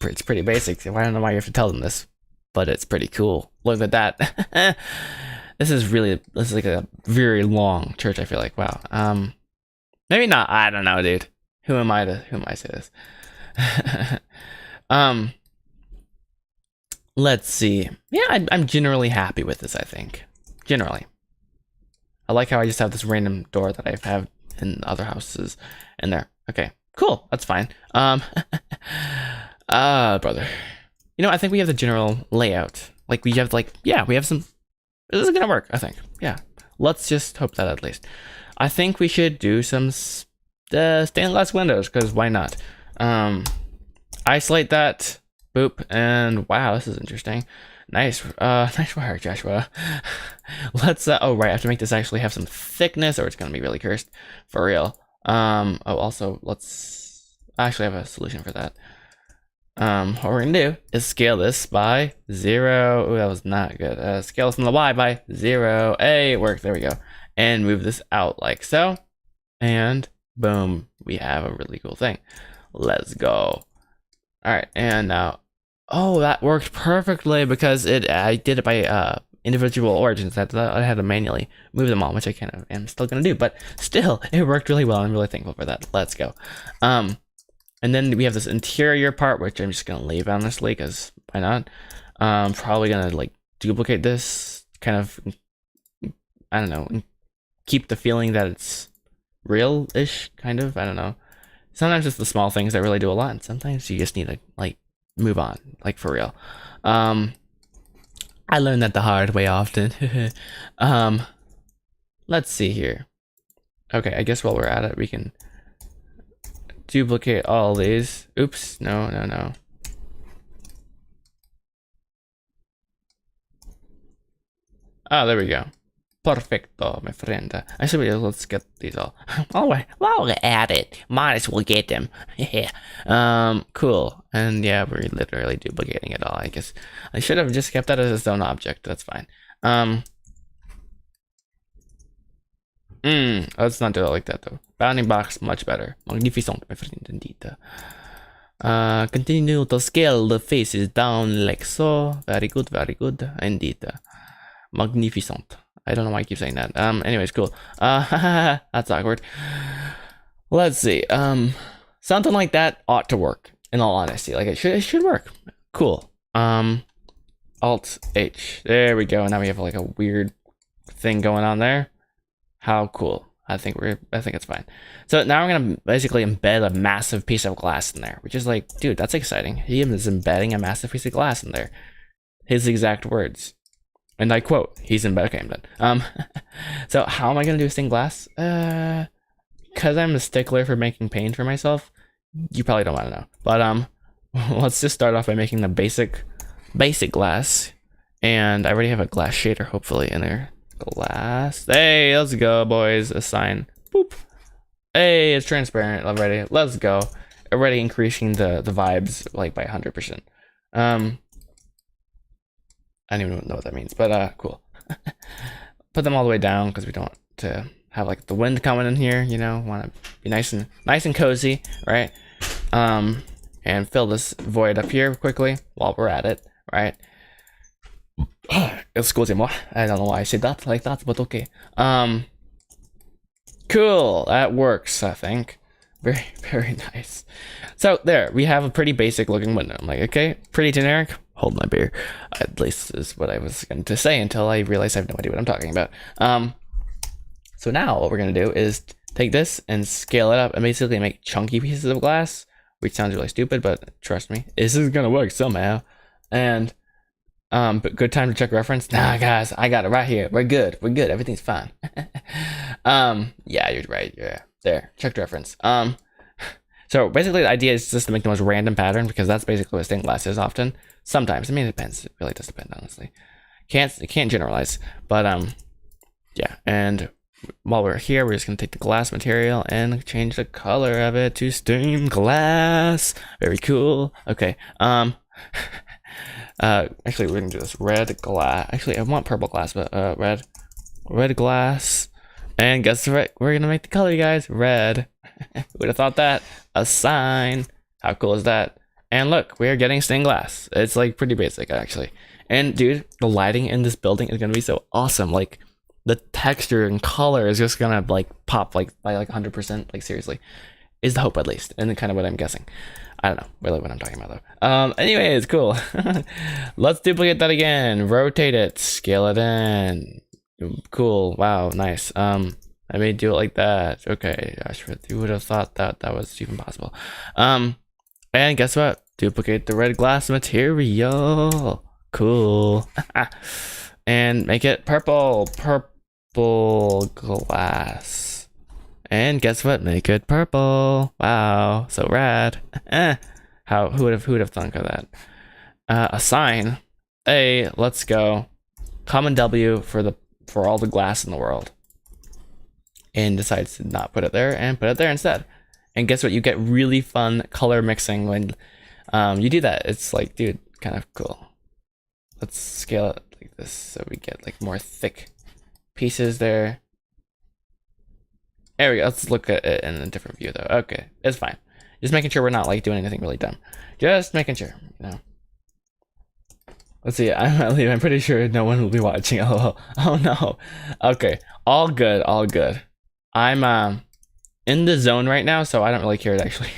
it's pretty basic. I don't know why you have to tell them this, but it's pretty cool. Look at that. This is like a very long church, I feel like. Wow. Maybe not. I don't know, dude. Who am I to say this? Let's see. Yeah, I'm generally happy with this, I think. Generally. I like how I just have this random door that I have in other houses in there. Okay, cool. That's fine. Brother. You know, I think we have the general layout. Like, we have, like, yeah, we have some... This is gonna work, I think. Yeah. Let's just hope that at least. I think we should do some stained glass windows, because why not? Isolate that. Boop. And wow, this is interesting. Nice. Nice work, Joshua. Let's, oh, right. I have to make this actually have some thickness, or it's gonna be really cursed. For real. Oh, also, let's actually have a solution for that. What we're gonna do is scale this by 0. Oh, that was not good. Scale this from the Y by 0. Hey, it worked. There we go. And move this out like so. And boom, we have a really cool thing. Let's go. All right, and now, oh, that worked perfectly because I did it by individual origins. I had to manually move them all, which I kind of am still gonna do, but still, it worked really well. I'm really thankful for that. Let's go. And then we have this interior part, which I'm just gonna leave honestly, because why not? Probably gonna like duplicate this, kind of, I don't know, keep the feeling that it's real-ish, kind of. I don't know. Sometimes it's the small things that really do a lot, and sometimes you just need to like move on, like for real. I learned that the hard way often. Let's see here. Okay, I guess while we're at it, we can duplicate all these. Oops, no. Oh, there we go. Perfecto, my friend. Actually, let's get these all. Alright, while we're at it, might as well get them. Cool. And yeah, we're literally duplicating it all. I guess I should have just kept that as its own object. That's fine. Let's not do it like that though. Bounding box, much better. Magnificent, my friend, indeed. Continue to scale the faces down like so. Very good, indeed. Magnificent. I don't know why I keep saying that. Anyways, cool. That's awkward. Let's see. Something like that ought to work, in all honesty. Like, it should work. Cool. Alt H. There we go. Now we have like a weird thing going on there. How cool. I think it's fine. So now we're gonna basically embed a massive piece of glass in there, which is like, dude, that's exciting. He is embedding a massive piece of glass in there. His exact words. And I quote, he's in bed. Okay, I'm done. So how am I gonna do stained glass? Cause I'm a stickler for making paint for myself. You probably don't want to know, but let's just start off by making the basic glass. And I already have a glass shader, hopefully, in there. Glass. Hey, let's go, boys. Assign. Boop. Hey, it's transparent already. Let's go. Already increasing the vibes like by 100%. I don't even know what that means, but cool. Put them all the way down because we don't want to have like the wind coming in here, you know, want to be nice and cozy, right? And fill this void up here quickly while we're at it, right? Excusez-moi. I don't know why I said that like that, but okay. Cool, that works, I think. Very nice. So there, we have a pretty basic looking window. I'm like, okay, pretty generic. hold my beer. At least is what I was going to say until I realized I have no idea what I'm talking about. So now what we're going to do is take this and scale it up and basically make chunky pieces of glass, which sounds really stupid, but trust me, this is going to work somehow. And but good time to check reference. Nah, guys, I got it right here. We're good. Everything's fine. Yeah, you're right. Yeah, there. Checked reference. So basically the idea is just to make the most random pattern, because that's basically what stained glass is often. Sometimes. I mean, it depends. It really does depend, honestly. Can't generalize. But yeah. And while we're here, we're just gonna take the glass material and change the color of it to stained glass. Very cool. Okay. Actually, we're gonna do this red glass. Actually, I want purple glass, but red glass. And guess what? We're gonna make the color, you guys. Red. Would have thought that. A sign. How cool is that? And look, we are getting stained glass. It's like pretty basic, actually. And dude, the lighting in this building is gonna be so awesome. Like the texture and color is just gonna like pop like by like 100%. Like seriously, is the hope at least, and kind of what I'm guessing. I don't know really what I'm talking about though. Anyways, cool. Let's duplicate that again. Rotate it. Scale it in. Cool. Wow. Nice. I may do it like that. Okay. Gosh, who would have thought that was even possible? And guess what? Duplicate the red glass material. Cool. And make it purple. Purple glass. And guess what? Make it purple. Wow. So rad. Who would have thunk of that? A sign. A, let's go. Common W for all the glass in the world. And decides to not put it there and put it there instead. And guess what? You get really fun color mixing when you do that. It's like, dude, kind of cool. Let's scale it like this so we get like more thick pieces there. There we go. Let's look at it in a different view though. Okay, it's fine. Just making sure we're not like doing anything really dumb. Just making sure, you know. Let's see. I'm pretty sure no one will be watching. Oh no. Okay. All good. All good. I'm in the zone right now, so I don't really care actually.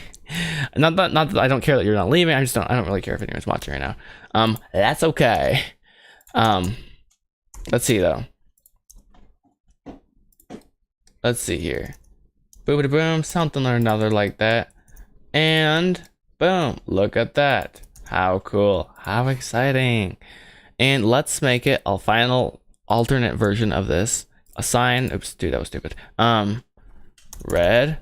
not that I don't care that you're not leaving. I don't really care if anyone's watching right now. That's okay. Let's see though. Let's see here. Boom, boom, something or another like that. And boom, look at that. How cool, how exciting. And let's make it a final alternate version of this. A sign, oops, dude, that was stupid. Red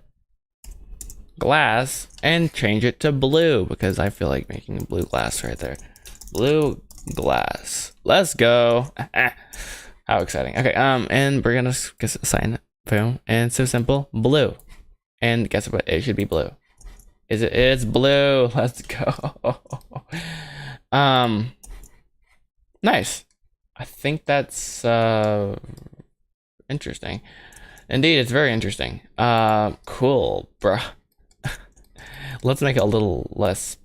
glass and change it to blue because I feel like making blue glass right there. Blue glass. Let's go. How exciting. Okay, and we're gonna assign it. Boom. And it's so simple. Blue. And guess what? It should be blue. Is it? It's blue. Let's go. Nice. I think that's interesting. Indeed, it's very interesting. Cool, bruh. Let's make it a little less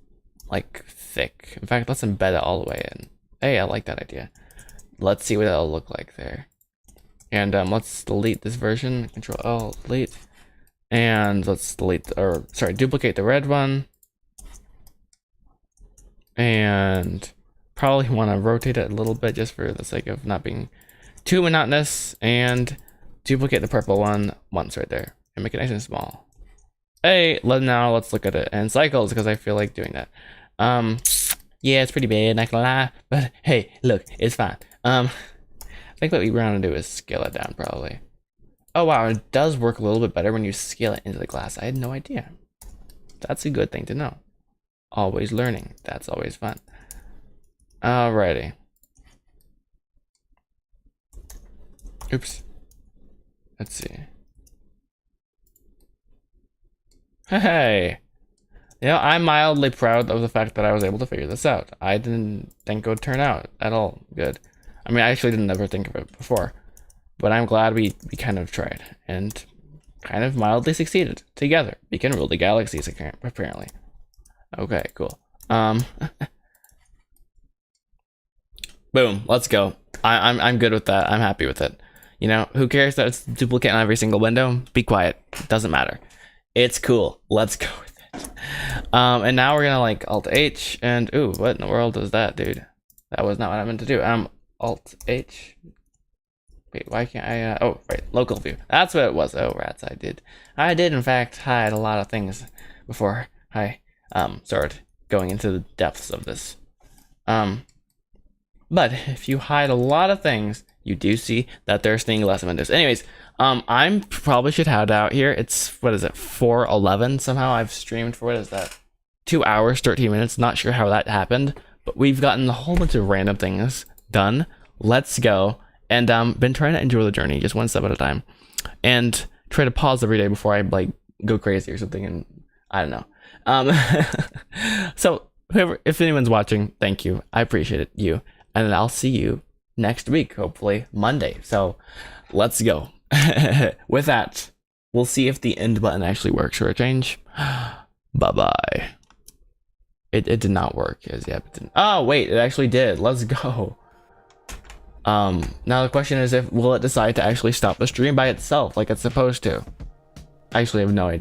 like thick. In fact, let's embed it all the way in. Hey, I like that idea. Let's see what it'll look like there. And let's delete this version. Control L, delete. And let's duplicate the red one. And probably want to rotate it a little bit just for the sake of not being too monotonous. And duplicate the purple one once right there. And make it nice and small. Hey, now let's look at it in cycles because I feel like doing that. Yeah, it's pretty bad, not gonna lie. But hey, look, it's fine. I think what we want to do is scale it down probably. Oh wow, it does work a little bit better when you scale it into the glass. I had no idea. That's a good thing to know. Always learning. That's always fun. Alrighty. Oops. Let's see. Hey. You know, I'm mildly proud of the fact that I was able to figure this out. I didn't think it would turn out at all good. I mean, I actually didn't ever think of it before. But I'm glad we kind of tried and kind of mildly succeeded. Together, we can rule the galaxies apparently. Okay, cool. Boom, let's go. I'm good with that. I'm happy with it. You know, who cares that it's duplicate on every single window? Be quiet. It doesn't matter. It's cool. Let's go with it. And now we're gonna like Alt H and ooh, what in the world is that, dude? That was not what I meant to do. Alt H. Wait, why can't I? Oh, right, local view. That's what it was. Oh, rats! I did in fact hide a lot of things before I started going into the depths of this. But if you hide a lot of things, you do see that they're staying less windows. Anyways, I'm probably should head out here. It's what is it? 4:11. Somehow I've streamed for what is that? 2 hours, 13 minutes. Not sure how that happened, but we've gotten a whole bunch of random things done. Let's go. And been trying to enjoy the journey just one step at a time, and try to pause every day before I like go crazy or something. And I don't know. So whoever, if anyone's watching, thank you. I appreciate it, you. And then I'll see you next week, hopefully Monday. So let's go. With that, we'll see if the end button actually works for a change. Bye-bye. It did not work. Oh, wait, it actually did. Let's go. Now the question is will it decide to actually stop the stream by itself like it's supposed to? I actually have no idea.